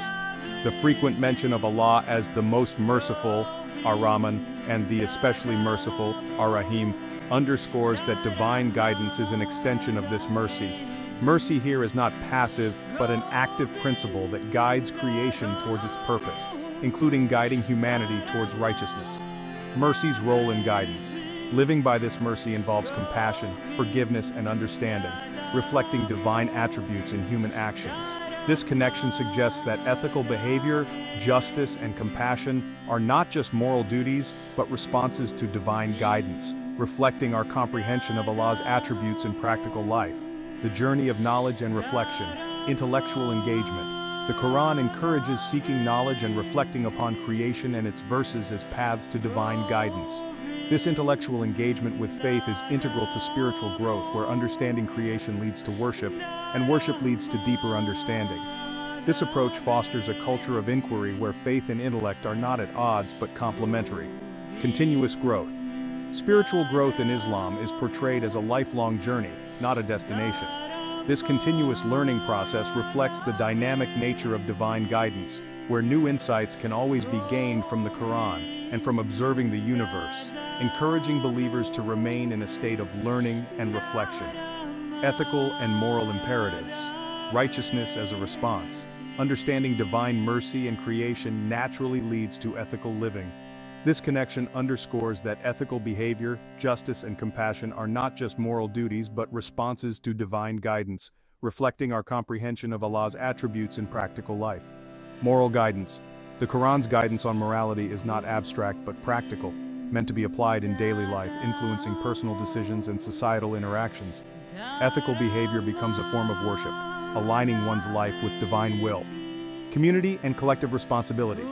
The frequent mention of Allah as the most merciful, Ar-Rahman, and the especially merciful, Ar-Rahim, underscores that divine guidance is an extension of this mercy. Mercy here is not passive, but an active principle that guides creation towards its purpose, including guiding humanity towards righteousness. Mercy's role in guidance. Living by this mercy involves compassion, forgiveness, and understanding. reflecting divine attributes in human actions. This connection suggests that ethical behavior, justice, and compassion are not just moral duties, but responses to divine guidance, reflecting our comprehension of Allah's attributes in practical life. The journey of knowledge and reflection, intellectual engagement. The Quran encourages seeking knowledge and reflecting upon creation and its verses as paths to divine guidance. This intellectual engagement with faith is integral to spiritual growth, where understanding creation leads to worship, and worship leads to deeper understanding. This approach fosters a culture of inquiry where faith and intellect are not at odds but complementary. Continuous growth. Spiritual growth in Islam is portrayed as a lifelong journey, not a destination. This continuous learning process reflects the dynamic nature of divine guidance, where new insights can always be gained from the Quran and from observing the universe, encouraging believers to remain in a state of learning and reflection. Ethical and moral imperatives. Righteousness as a response. Understanding divine mercy and creation naturally leads to ethical living. This connection underscores that ethical behavior, justice, and compassion are not just moral duties but responses to divine guidance, reflecting our comprehension of Allah's attributes in practical life. Moral guidance. The Quran's guidance on morality is not abstract but practical, meant to be applied in daily life, influencing personal decisions and societal interactions. Ethical behavior becomes a form of worship, aligning one's life with divine will. Community and collective responsibility.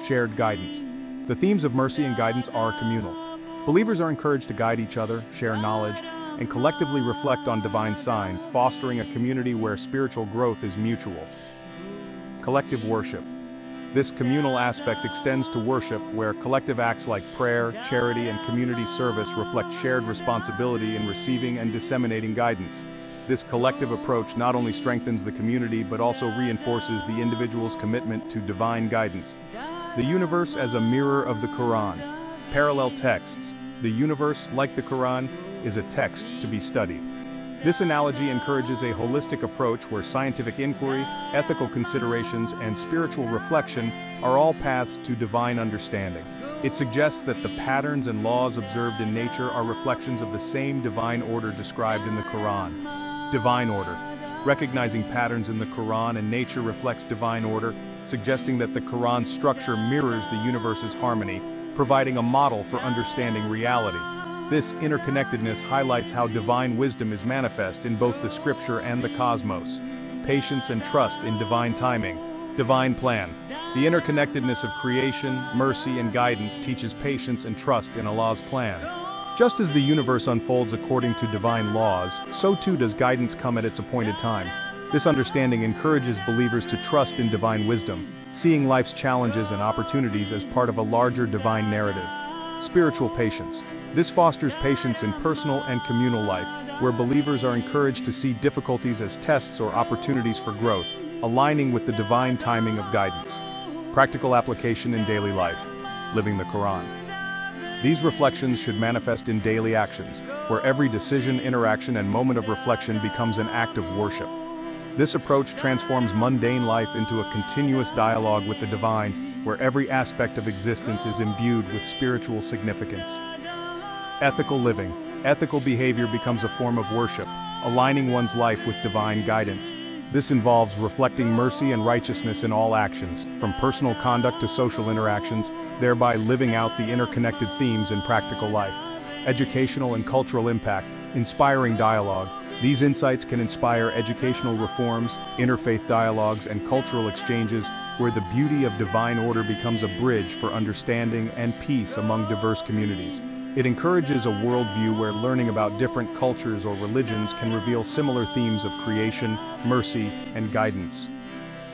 Shared guidance. The themes of mercy and guidance are communal. Believers are encouraged to guide each other, share knowledge, and collectively reflect on divine signs, fostering a community where spiritual growth is mutual. Collective worship. This communal aspect extends to worship, where collective acts like prayer, charity, and community service reflect shared responsibility in receiving and disseminating guidance. This collective approach not only strengthens the community but also reinforces the individual's commitment to divine guidance. The universe as a mirror of the Quran. Parallel texts. The universe, like the Quran, is a text to be studied. This analogy encourages a holistic approach where scientific inquiry, ethical considerations, and spiritual reflection are all paths to divine understanding. It suggests that the patterns and laws observed in nature are reflections of the same divine order described in the Quran. Divine order. Recognizing patterns in the Quran and nature reflects divine order, suggesting that the Quran's structure mirrors the universe's harmony, providing a model for understanding reality. This interconnectedness highlights how divine wisdom is manifest in both the scripture and the cosmos. Patience and trust in divine timing. Divine plan. The interconnectedness of creation, mercy, and guidance teaches patience and trust in Allah's plan. Just as the universe unfolds according to divine laws, so too does guidance come at its appointed time. This understanding encourages believers to trust in divine wisdom, seeing life's challenges and opportunities as part of a larger divine narrative. Spiritual patience. This fosters patience in personal and communal life, where believers are encouraged to see difficulties as tests or opportunities for growth, aligning with the divine timing of guidance. Practical application in daily life. Living the Quran. These reflections should manifest in daily actions, where every decision, interaction, and moment of reflection becomes an act of worship. This approach transforms mundane life into a continuous dialogue with the divine, where every aspect of existence is imbued with spiritual significance. Ethical living. Ethical behavior becomes a form of worship, aligning one's life with divine guidance. This involves reflecting mercy and righteousness in all actions, from personal conduct to social interactions, thereby living out the interconnected themes in practical life. Educational and cultural impact. Inspiring dialogue. These insights can inspire educational reforms, interfaith dialogues, and cultural exchanges, where the beauty of divine order becomes a bridge for understanding and peace among diverse communities. It encourages a worldview where learning about different cultures or religions can reveal similar themes of creation, mercy, and guidance.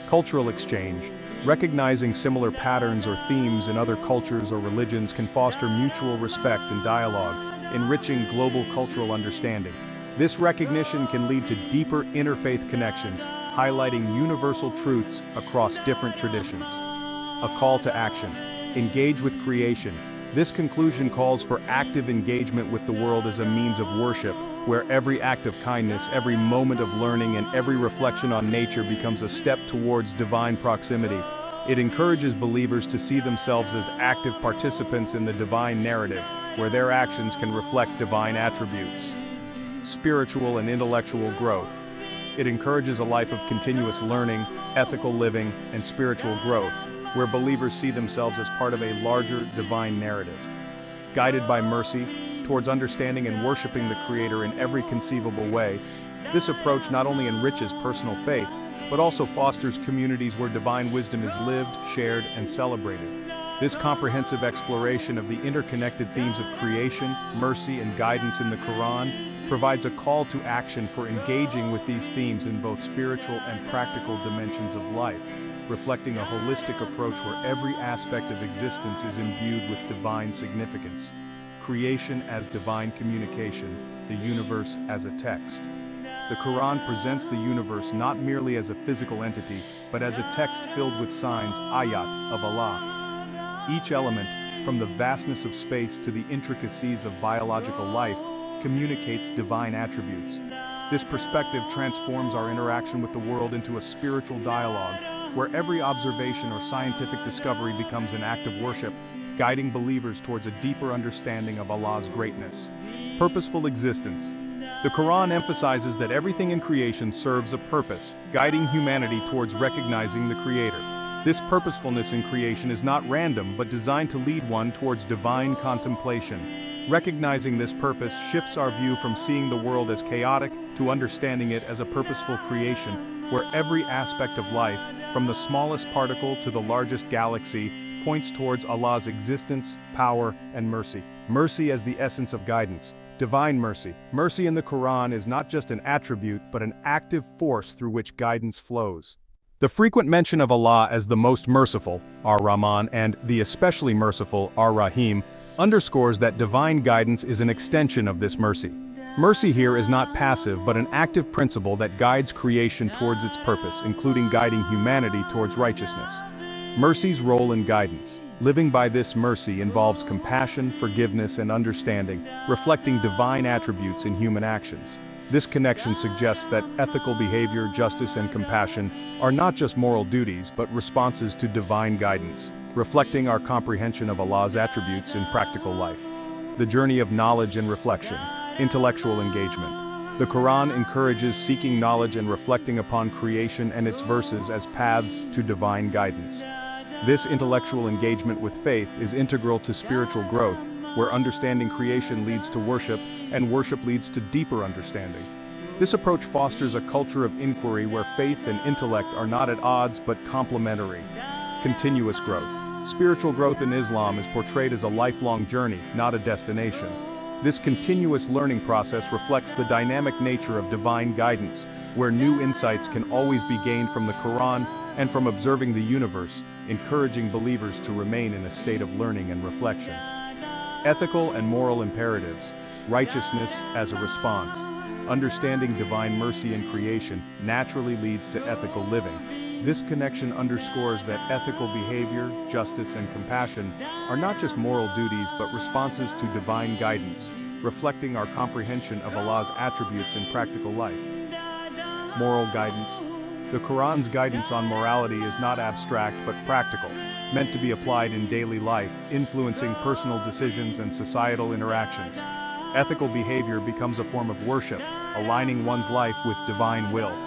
Cultural exchange. Recognizing similar patterns or themes in other cultures or religions can foster mutual respect and dialogue, enriching global cultural understanding. This recognition can lead to deeper interfaith connections, highlighting universal truths across different traditions. A call to action. Engage with creation. This conclusion calls for active engagement with the world as a means of worship, where every act of kindness, every moment of learning, and every reflection on nature becomes a step towards divine proximity. It encourages believers to see themselves as active participants in the divine narrative, where their actions can reflect divine attributes. spiritual and intellectual growth. It encourages a life of continuous learning, ethical living, and spiritual growth, where believers see themselves as part of a larger divine narrative. Guided by mercy, towards understanding and worshiping the Creator in every conceivable way, this approach not only enriches personal faith, but also fosters communities where divine wisdom is lived, shared, and celebrated. This comprehensive exploration of the interconnected themes of creation, mercy, and guidance in the Quran provides a call to action for engaging with these themes in both spiritual and practical dimensions of life, reflecting a holistic approach where every aspect of existence is imbued with divine significance. Creation as divine communication, the universe as a text. The Quran presents the universe not merely as a physical entity, but as a text filled with signs, ayat, of Allah. Each element, from the vastness of space to the intricacies of biological life, communicates divine attributes. This perspective transforms our interaction with the world into a spiritual dialogue, where every observation or scientific discovery becomes an act of worship, guiding believers towards a deeper understanding of Allah's greatness. Purposeful existence. The Quran emphasizes that everything in creation serves a purpose, guiding humanity towards recognizing the Creator. This purposefulness in creation is not random, but designed to lead one towards divine contemplation. Recognizing this purpose shifts our view from seeing the world as chaotic to understanding it as a purposeful creation, where every aspect of life, from the smallest particle to the largest galaxy, points towards Allah's existence, power, and mercy. Mercy as the essence of guidance. Divine mercy. Mercy in the Quran is not just an attribute, but an active force through which guidance flows. The frequent mention of Allah as the most merciful, Ar-Rahman, and the especially merciful, Ar-Rahim, underscores that divine guidance is an extension of this mercy. Mercy here is not passive, but an active principle that guides creation towards its purpose, including guiding humanity towards righteousness. Mercy's role in guidance. Living by this mercy involves compassion, forgiveness, and understanding, reflecting divine attributes in human actions. This connection suggests that ethical behavior, justice, and compassion are not just moral duties, but responses to divine guidance, reflecting our comprehension of Allah's attributes in practical life. The journey of knowledge and reflection. Intellectual engagement. The Quran encourages seeking knowledge and reflecting upon creation and its verses as paths to divine guidance. This intellectual engagement with faith is integral to spiritual growth, where understanding creation leads to worship, and worship leads to deeper understanding. This approach fosters a culture of inquiry where faith and intellect are not at odds but complementary. Continuous growth. Spiritual growth in Islam is portrayed as a lifelong journey, not a destination. This continuous learning process reflects the dynamic nature of divine guidance, where new insights can always be gained from the Quran and from observing the universe, encouraging believers to remain in a state of learning and reflection. Ethical and moral imperatives. Righteousness as a response. Understanding divine mercy in creation naturally leads to ethical living. This connection underscores that ethical behavior, justice, and compassion are not just moral duties but responses to divine guidance, reflecting our comprehension of Allah's attributes in practical life. Moral guidance. The Quran's guidance on morality is not abstract but practical, meant to be applied in daily life, influencing personal decisions and societal interactions. Ethical behavior becomes a form of worship, aligning one's life with divine will.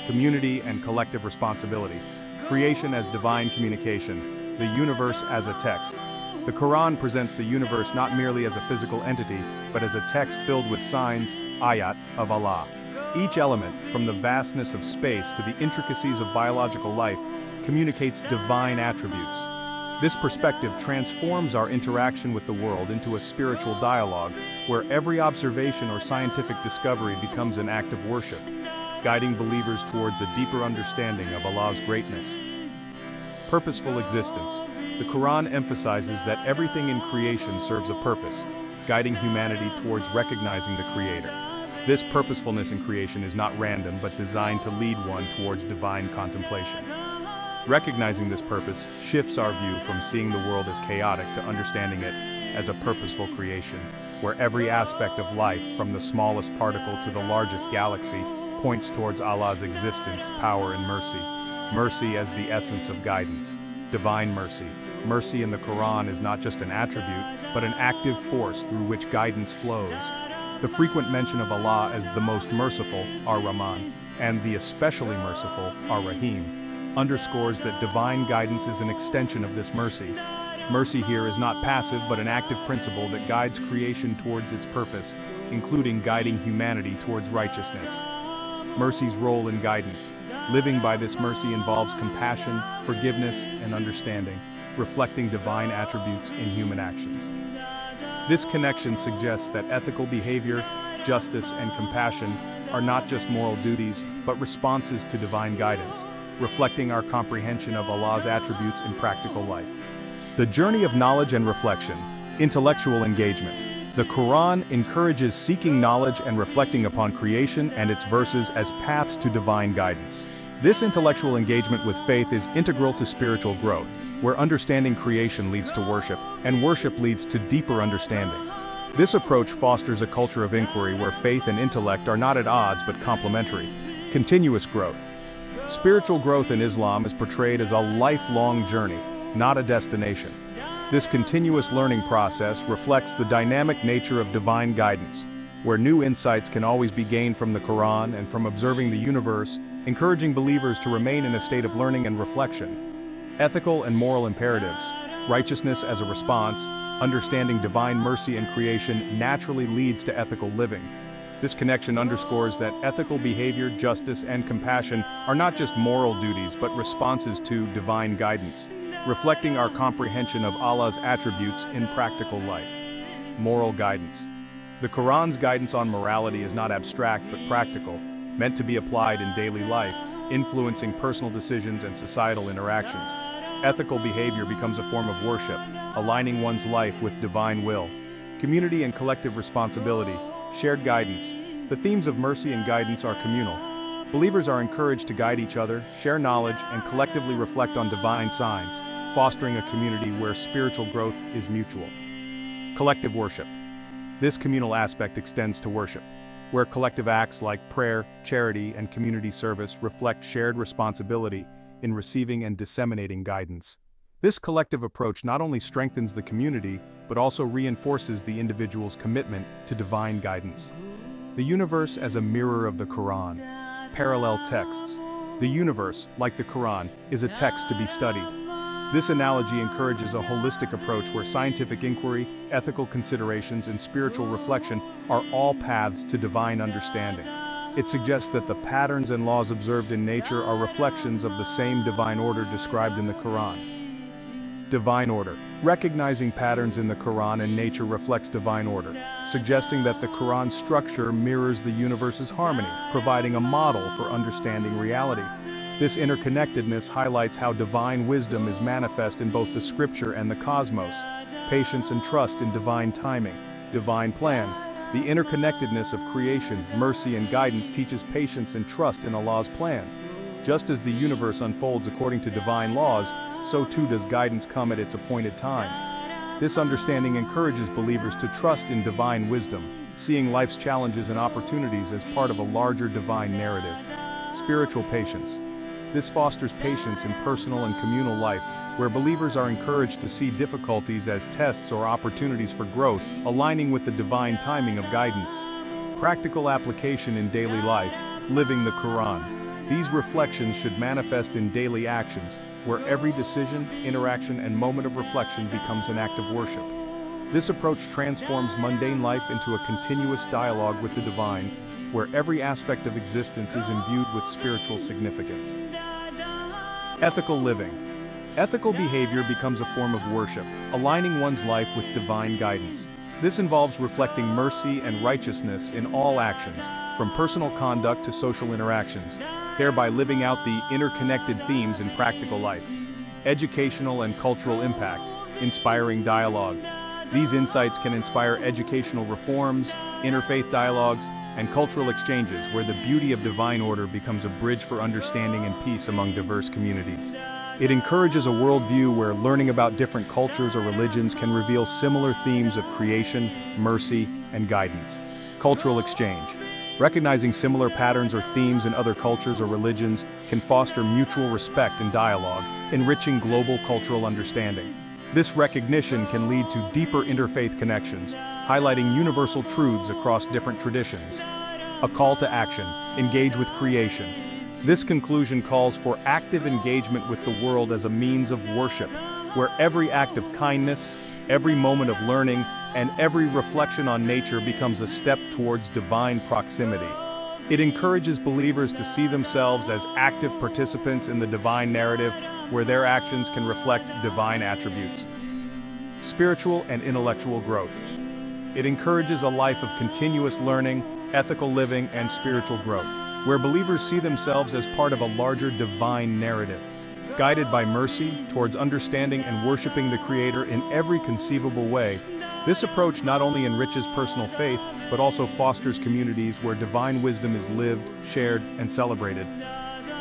Community and collective responsibility. Creation as divine communication. The universe as a text. The Quran presents the universe not merely as a physical entity, but as a text filled with signs, ayat, of Allah. Each element, from the vastness of space to the intricacies of biological life, communicates divine attributes. This perspective transforms our interaction with the world into a spiritual dialogue, where every observation or scientific discovery becomes an act of worship, guiding believers towards a deeper understanding of Allah's greatness. Purposeful existence. The Quran emphasizes that everything in creation serves a purpose, guiding humanity towards recognizing the Creator. This purposefulness in creation is not random but designed to lead one towards divine contemplation. Recognizing this purpose shifts our view from seeing the world as chaotic to understanding it as a purposeful creation, where every aspect of life, from the smallest particle to the largest galaxy, points towards Allah's existence, power, and mercy. Mercy as the essence of guidance. Divine mercy. Mercy in the Quran is not just an attribute, but an active force through which guidance flows. The frequent mention of Allah as the most merciful, Ar-Rahman, and the especially merciful, Ar-Rahim, underscores that divine guidance is an extension of this mercy. Mercy here is not passive but an active principle that guides creation towards its purpose, including guiding humanity towards righteousness. Mercy's role in guidance. Living by this mercy involves compassion, forgiveness, and understanding, reflecting divine attributes in human actions. This connection suggests that ethical behavior, justice, and compassion are not just moral duties, but responses to divine guidance, reflecting our comprehension of Allah's attributes in practical life. The journey of knowledge and reflection, intellectual engagement. The Quran encourages seeking knowledge and reflecting upon creation and its verses as paths to divine guidance. This intellectual engagement with faith is integral to spiritual growth, where understanding creation leads to worship, and worship leads to deeper understanding. This approach fosters a culture of inquiry where faith and intellect are not at odds but complementary. Continuous growth. Spiritual growth in Islam is portrayed as a lifelong journey, not a destination. This continuous learning process reflects the dynamic nature of divine guidance, where new insights can always be gained from the Quran and from observing the universe, encouraging believers to remain in a state of learning and reflection. Ethical and moral imperatives. Righteousness as a response, understanding divine mercy and creation naturally leads to ethical living. This connection underscores that ethical behavior, justice, and compassion are not just moral duties but responses to divine guidance, reflecting our comprehension of Allah's attributes in practical life. Moral guidance. The Quran's guidance on morality is not abstract but practical, meant to be applied in daily life, influencing personal decisions and societal interactions. Ethical behavior becomes a form of worship, aligning one's life with divine will. Community and collective responsibility. Shared guidance. The themes of mercy and guidance are communal. Believers are encouraged to guide each other, share knowledge, and collectively reflect on divine signs, fostering a community where spiritual growth is mutual. Collective worship. This communal aspect extends to worship, where collective acts like prayer, charity, and community service reflect shared responsibility in receiving and disseminating guidance. This collective approach not only strengthens the community, but also reinforces the individual's commitment to divine guidance. The universe as a mirror of the Quran. Parallel texts. The universe, like the Quran, is a text to be studied. This analogy encourages a holistic approach where scientific inquiry, ethical considerations, and spiritual reflection are all paths to divine understanding. It suggests that the patterns and laws observed in nature are reflections of the same divine order described in the Quran. Divine order. Recognizing patterns in the Quran and nature reflects divine order, suggesting that the Quran's structure mirrors the universe's harmony, providing a model for understanding reality. This interconnectedness highlights how divine wisdom is manifest in both the scripture and the cosmos. Patience and trust in divine timing. Divine plan. The interconnectedness of creation, mercy, and guidance teaches patience and trust in Allah's plan. Just as the universe unfolds according to divine laws, so too does guidance come at its appointed time. This understanding encourages believers to trust in divine wisdom, seeing life's challenges and opportunities as part of a larger divine narrative. Spiritual patience. This fosters patience in personal and communal life, where believers are encouraged to see difficulties as tests or opportunities for growth, aligning with the divine timing of guidance. Practical application in daily life. Living the Quran. These reflections should manifest in daily actions, where every decision, interaction, and moment of reflection becomes an act of worship. This approach transforms mundane life into a continuous dialogue with the divine, where every aspect of existence is imbued with spiritual significance. Ethical living. Ethical behavior becomes a form of worship, aligning one's life with divine guidance. This involves reflecting mercy and righteousness in all actions, from personal conduct to social interactions, thereby living out the interconnected themes in practical life. Educational and cultural impact. Inspiring dialogue. These insights can inspire educational reforms, interfaith dialogues, and cultural exchanges where the beauty of divine order becomes a bridge for understanding and peace among diverse communities. It encourages a worldview where learning about different cultures or religions can reveal similar themes of creation, mercy, and guidance. Cultural exchange. Recognizing similar patterns or themes in other cultures or religions can foster mutual respect and dialogue, enriching global cultural understanding. This recognition can lead to deeper interfaith connections, highlighting universal truths across different traditions. A call to action: engage with creation. This conclusion calls for active engagement with the world as a means of worship, where every act of kindness, every moment of learning, and every reflection on nature becomes a step towards divine proximity. It encourages believers to see themselves as active participants in the divine narrative, where their actions can reflect divine attributes. Spiritual and intellectual growth. It encourages a life of continuous learning, ethical living, and spiritual growth, where believers see themselves as part of a larger divine narrative. Guided by mercy towards understanding and worshiping the Creator in every conceivable way, this approach not only enriches personal faith, but also fosters communities where divine wisdom is lived, shared, and celebrated.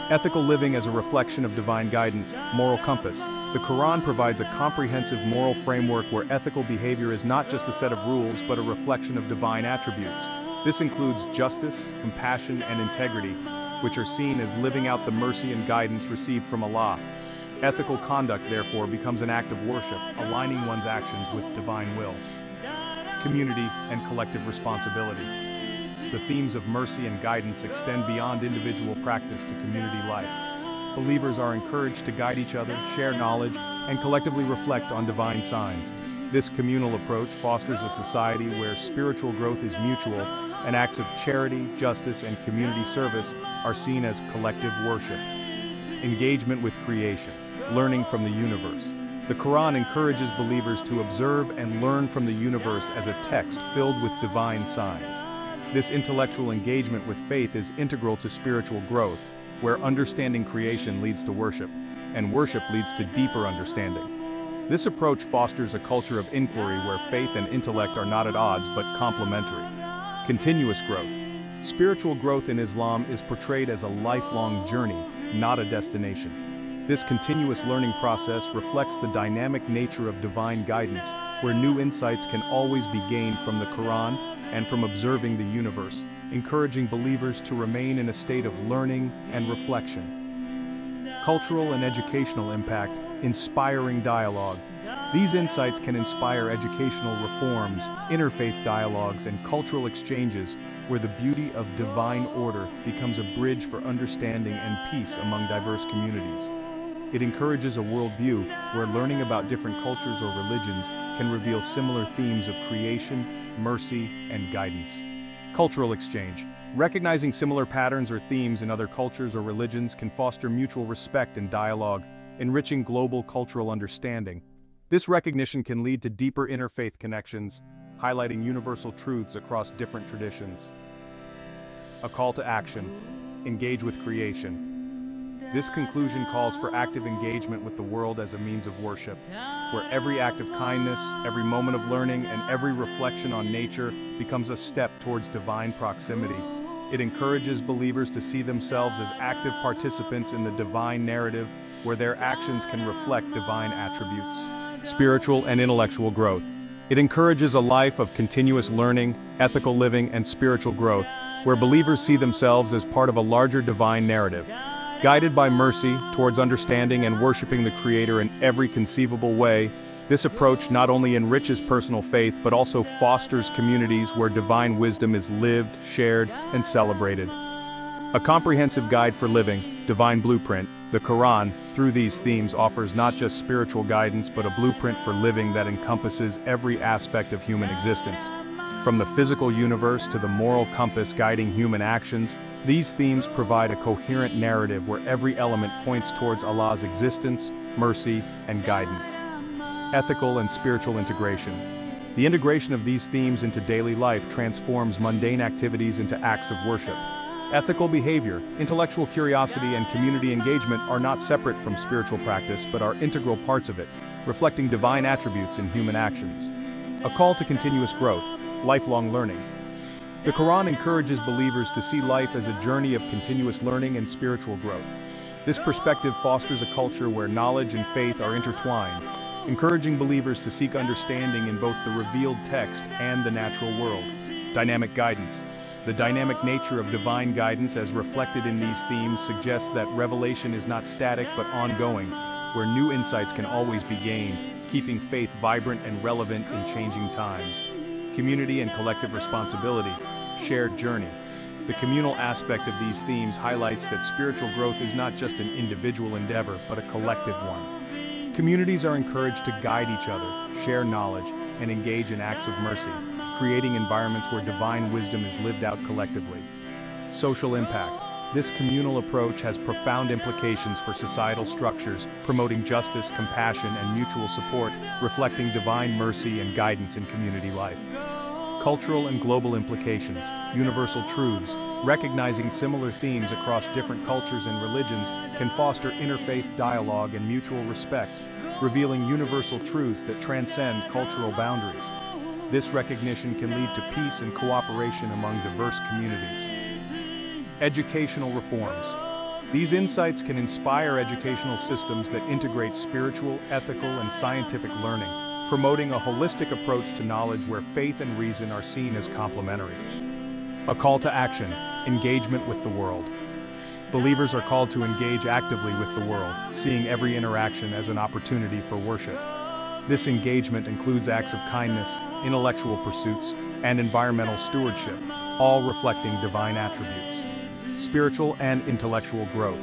Ethical living as a reflection of divine guidance, moral compass. The Quran provides a comprehensive moral framework where ethical behavior is not just a set of rules, but a reflection of divine attributes. This includes justice, compassion, and integrity, which are seen as living out the mercy and guidance received from Allah. Ethical conduct, therefore, becomes an act of worship, aligning one's actions with divine will. Community and collective responsibility. The themes of mercy and guidance extend beyond individual practice to community life. Believers are encouraged to guide each other, share knowledge, and collectively reflect on divine signs. This communal approach fosters a society where spiritual growth is mutual, and acts of charity, justice, and community service are seen as collective worship. Engagement with creation, learning from the universe. The Quran encourages believers to observe and learn from the universe as a text filled with divine signs. This intellectual engagement with faith is integral to spiritual growth, where understanding creation leads to worship, and worship leads to deeper understanding. This approach fosters a culture of inquiry where faith and intellect are not at odds but complementary. Continuous growth. Spiritual growth in Islam is portrayed as a lifelong journey, not a destination. This continuous learning process reflects the dynamic nature of divine guidance, where new insights can always be gained from the Quran and from observing the universe, encouraging believers to remain in a state of learning and reflection. Cultural and educational impact, inspiring dialogue. These insights can inspire educational reforms, interfaith dialogues, and cultural exchanges where the beauty of divine order becomes a bridge for understanding and peace among diverse communities. It encourages a worldview where learning about different cultures or religions can reveal similar themes of creation, mercy, and guidance. Cultural exchange. Recognizing similar patterns or themes in other cultures or religions can foster mutual respect and dialogue, enriching global cultural understanding. This recognition can lead to deeper interfaith connections, highlighting universal truths across different traditions. A call to action: engage with creation. This conclusion calls for active engagement with the world as a means of worship, where every act of kindness, every moment of learning, and every reflection on nature becomes a step towards divine proximity. It encourages believers to see themselves as active participants in the divine narrative, where their actions can reflect divine attributes. Spiritual and intellectual growth. It encourages a life of continuous learning, ethical living, and spiritual growth, where believers see themselves as part of a larger divine narrative. Guided by mercy towards understanding and worshiping the Creator in every conceivable way, this approach not only enriches personal faith but also fosters communities where divine wisdom is lived, shared, and celebrated. A comprehensive guide for living, divine blueprint. The Quran, through these themes, offers not just spiritual guidance but a blueprint for living that encompasses every aspect of human existence. From the physical universe to the moral compass guiding human actions, these themes provide a coherent narrative where every element points towards Allah's existence, mercy, and guidance. Ethical and spiritual integration. The integration of these themes into daily life transforms mundane activities into acts of worship. Ethical behavior, intellectual curiosity, and community engagement are not separate from spiritual practice but are integral parts of it, reflecting divine attributes in human actions. A call to continuous growth, lifelong learning. The Quran encourages believers to see life as a journey of continuous learning and spiritual growth. This perspective fosters a culture where knowledge and faith are intertwined, encouraging believers to seek understanding in both the revealed text and the natural world. Dynamic guidance. The dynamic nature of divine guidance as reflected in these themes suggests that revelation is not static but ongoing, where new insights can always be gained, keeping faith vibrant and relevant in changing times. Community and collective responsibility, shared journey. The communal aspect of these themes highlights that spiritual growth is not just an individual endeavor, but a collective one. Communities are encouraged to guide each other, share knowledge, and engage in acts of mercy, creating environments where divine wisdom is lived out collectively. Social impact. This communal approach has profound implications for societal structures, promoting justice, compassion, and mutual support, reflecting divine mercy and guidance in community life. Cultural and global implications, universal truths, recognizing similar themes across different cultures and religions can foster interfaith dialogue and mutual respect, revealing universal truths that transcend cultural boundaries. This recognition can lead to peace and cooperation among diverse communities. Educational reforms. These insights can inspire educational systems that integrate spiritual, ethical, and scientific learning, promoting a holistic approach to knowledge where faith and reason are seen as complementary. A call to action, engagement with the world. Believers are called to engage actively with the world, seeing every interaction as an opportunity for worship. This engagement includes acts of kindness, intellectual pursuits, and environmental stewardship, all reflecting divine attributes. Spiritual and intellectual growth.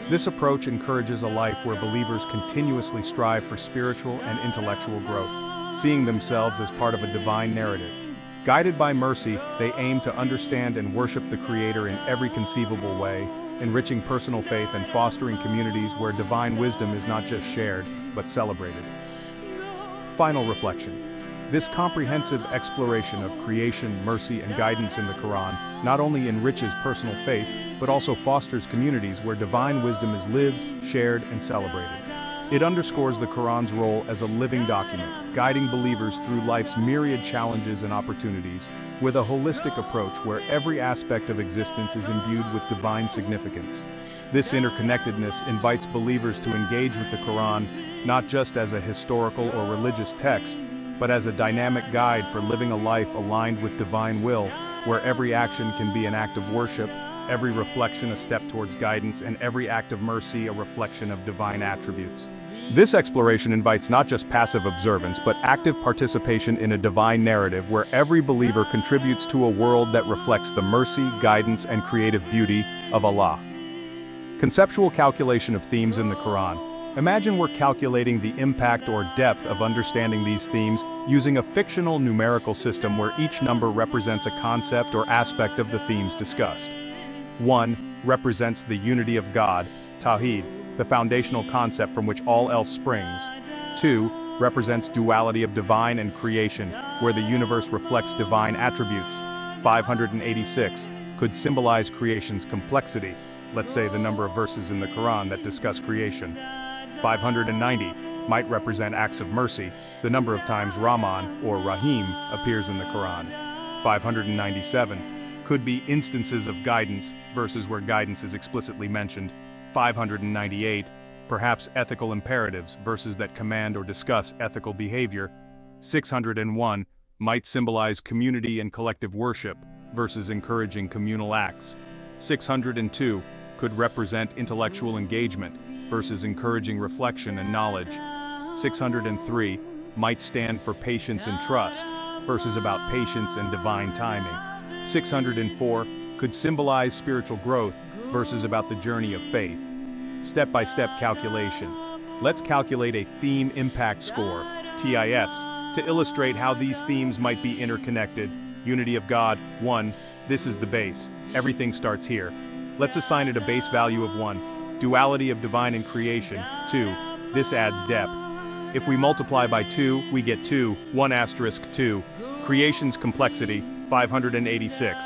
This approach encourages a life where believers continuously strive for spiritual and intellectual growth, seeing themselves as part of a divine narrative. Guided by mercy, they aim to understand and worship the Creator in every conceivable way, enriching personal faith and fostering communities where divine wisdom is not just shared, but celebrated. Final reflection. This comprehensive exploration of creation, mercy, and guidance in the Quran not only enriches personal faith, but also fosters communities where divine wisdom is lived, shared, and celebrated. It underscores the Quran's role as a living document, guiding believers through life's myriad challenges and opportunities, with a holistic approach where every aspect of existence is imbued with divine significance. This interconnectedness invites believers to engage with the Quran not just as a historical or religious text, but as a dynamic guide for living a life aligned with divine will, where every action can be an act of worship, every reflection a step towards guidance, and every act of mercy a reflection of divine attributes. This exploration invites not just passive observance, but active participation in a divine narrative where every believer contributes to a world that reflects the mercy, guidance, and creative beauty of Allah. Conceptual calculation of themes in the Quran. Imagine we're calculating the impact or depth of understanding these themes using a fictional numerical system where each number represents a concept or aspect of the themes discussed. 1 represents the unity of God, Tawheed, the foundational concept from which all else springs. 2 represents duality of divine and creation, where the universe reflects divine attributes. 586 could symbolize creation's complexity, let's say the number of verses in the Quran that discuss creation. 590 might represent acts of mercy, the number of times Rahman or Rahim appears in the Quran. 597 could be instances of guidance, verses where guidance is explicitly mentioned. 598, perhaps ethical imperatives, verses that command or discuss ethical behavior. 601 might symbolize community and collective worship, verses encouraging communal acts. 602 could represent intellectual engagement, verses encouraging reflection and knowledge. 603 might stand for patience and trust, verses about patience and divine timing. 604 could symbolize spiritual growth, verses about the journey of faith. Step-by-step calculation. Let's calculate a theme impact score, TIS, to illustrate how these themes might be interconnected. Unity of God, 1. This is the base. Everything starts here. Let's assign it a base value of 1. Duality of divine and creation, 2. This adds depth. If we multiply by 2, we get 2, 1 asterisk 2. Creation's complexity, 586.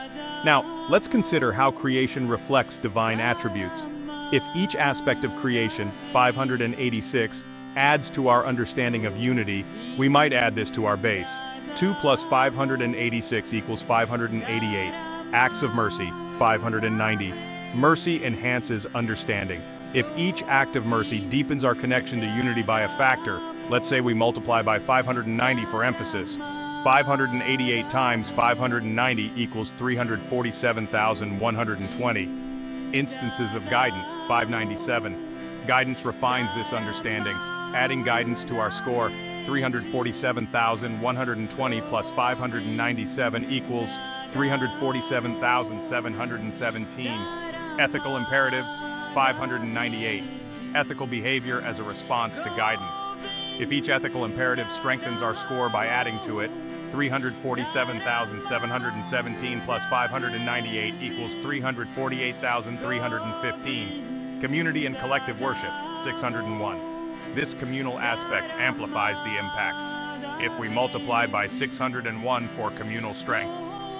Now, let's consider how creation reflects divine attributes. If each aspect of creation, 586, adds to our understanding of unity, we might add this to our base. 2 plus 586 equals 588. Acts of mercy, 590. Mercy enhances understanding. If each act of mercy deepens our connection to unity by a factor, let's say we multiply by 590 for emphasis, 588 times 590 equals 347,120. Instances of guidance, 597. Guidance refines this understanding, adding guidance to our score. 347,120 plus 597 equals 347,717. Ethical imperatives, 598. Ethical behavior as a response to guidance. If each ethical imperative strengthens our score by adding to it, 347,717 plus 598 equals 348,315. Community and collective worship, 601. This communal aspect amplifies the impact. If we multiply by 601 for communal strength,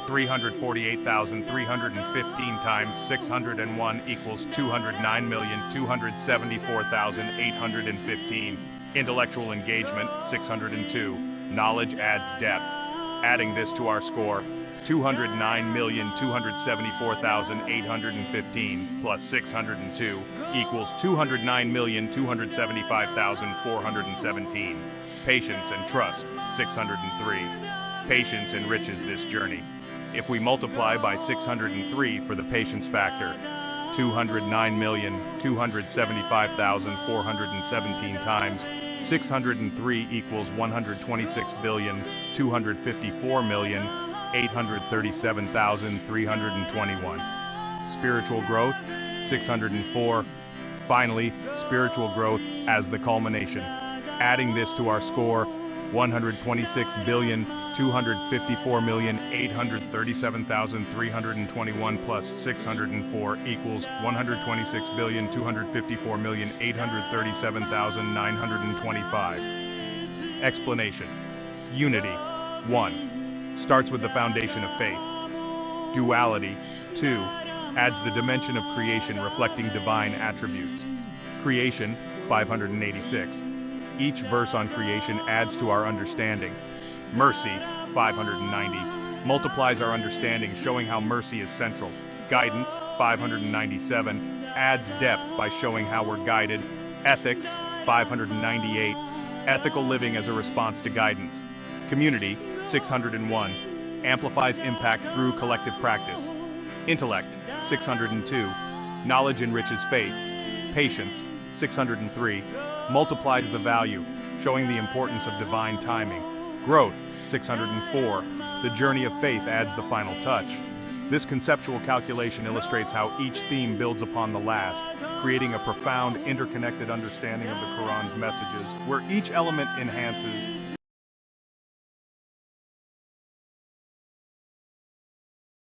348,315 times 601 equals 209,274,815. Intellectual engagement, 602. Knowledge adds depth. Adding this to our score, 209,274,815 plus 602 equals 209,275,417. Patience and trust, 603. Patience enriches this journey. If we multiply by 603 for the patience factor, 209,275,417 times 603 equals 126,254,837,321. Spiritual growth, 604. Finally, spiritual growth as the culmination. Adding this to our score, 126,254,837,321 plus 604 equals 126,254,837,925. Explanation. Unity, 1. Starts with the foundation of faith. Duality, 2. Adds the dimension of creation reflecting divine attributes. Creation, 586. Each verse on creation adds to our understanding. Mercy, 590, multiplies our understanding, showing how mercy is central. Guidance, 597, adds depth by showing how we're guided. Ethics, 598, ethical living as a response to guidance. Community, 601, amplifies impact through collective practice. Intellect, 602, knowledge enriches faith. Patience, 603, multiplies the value, showing the importance of divine timing. Growth, 604, the journey of faith adds the final touch. This conceptual calculation illustrates how each theme builds upon the last, creating a profound, interconnected understanding of the Quran's messages, where each element enhances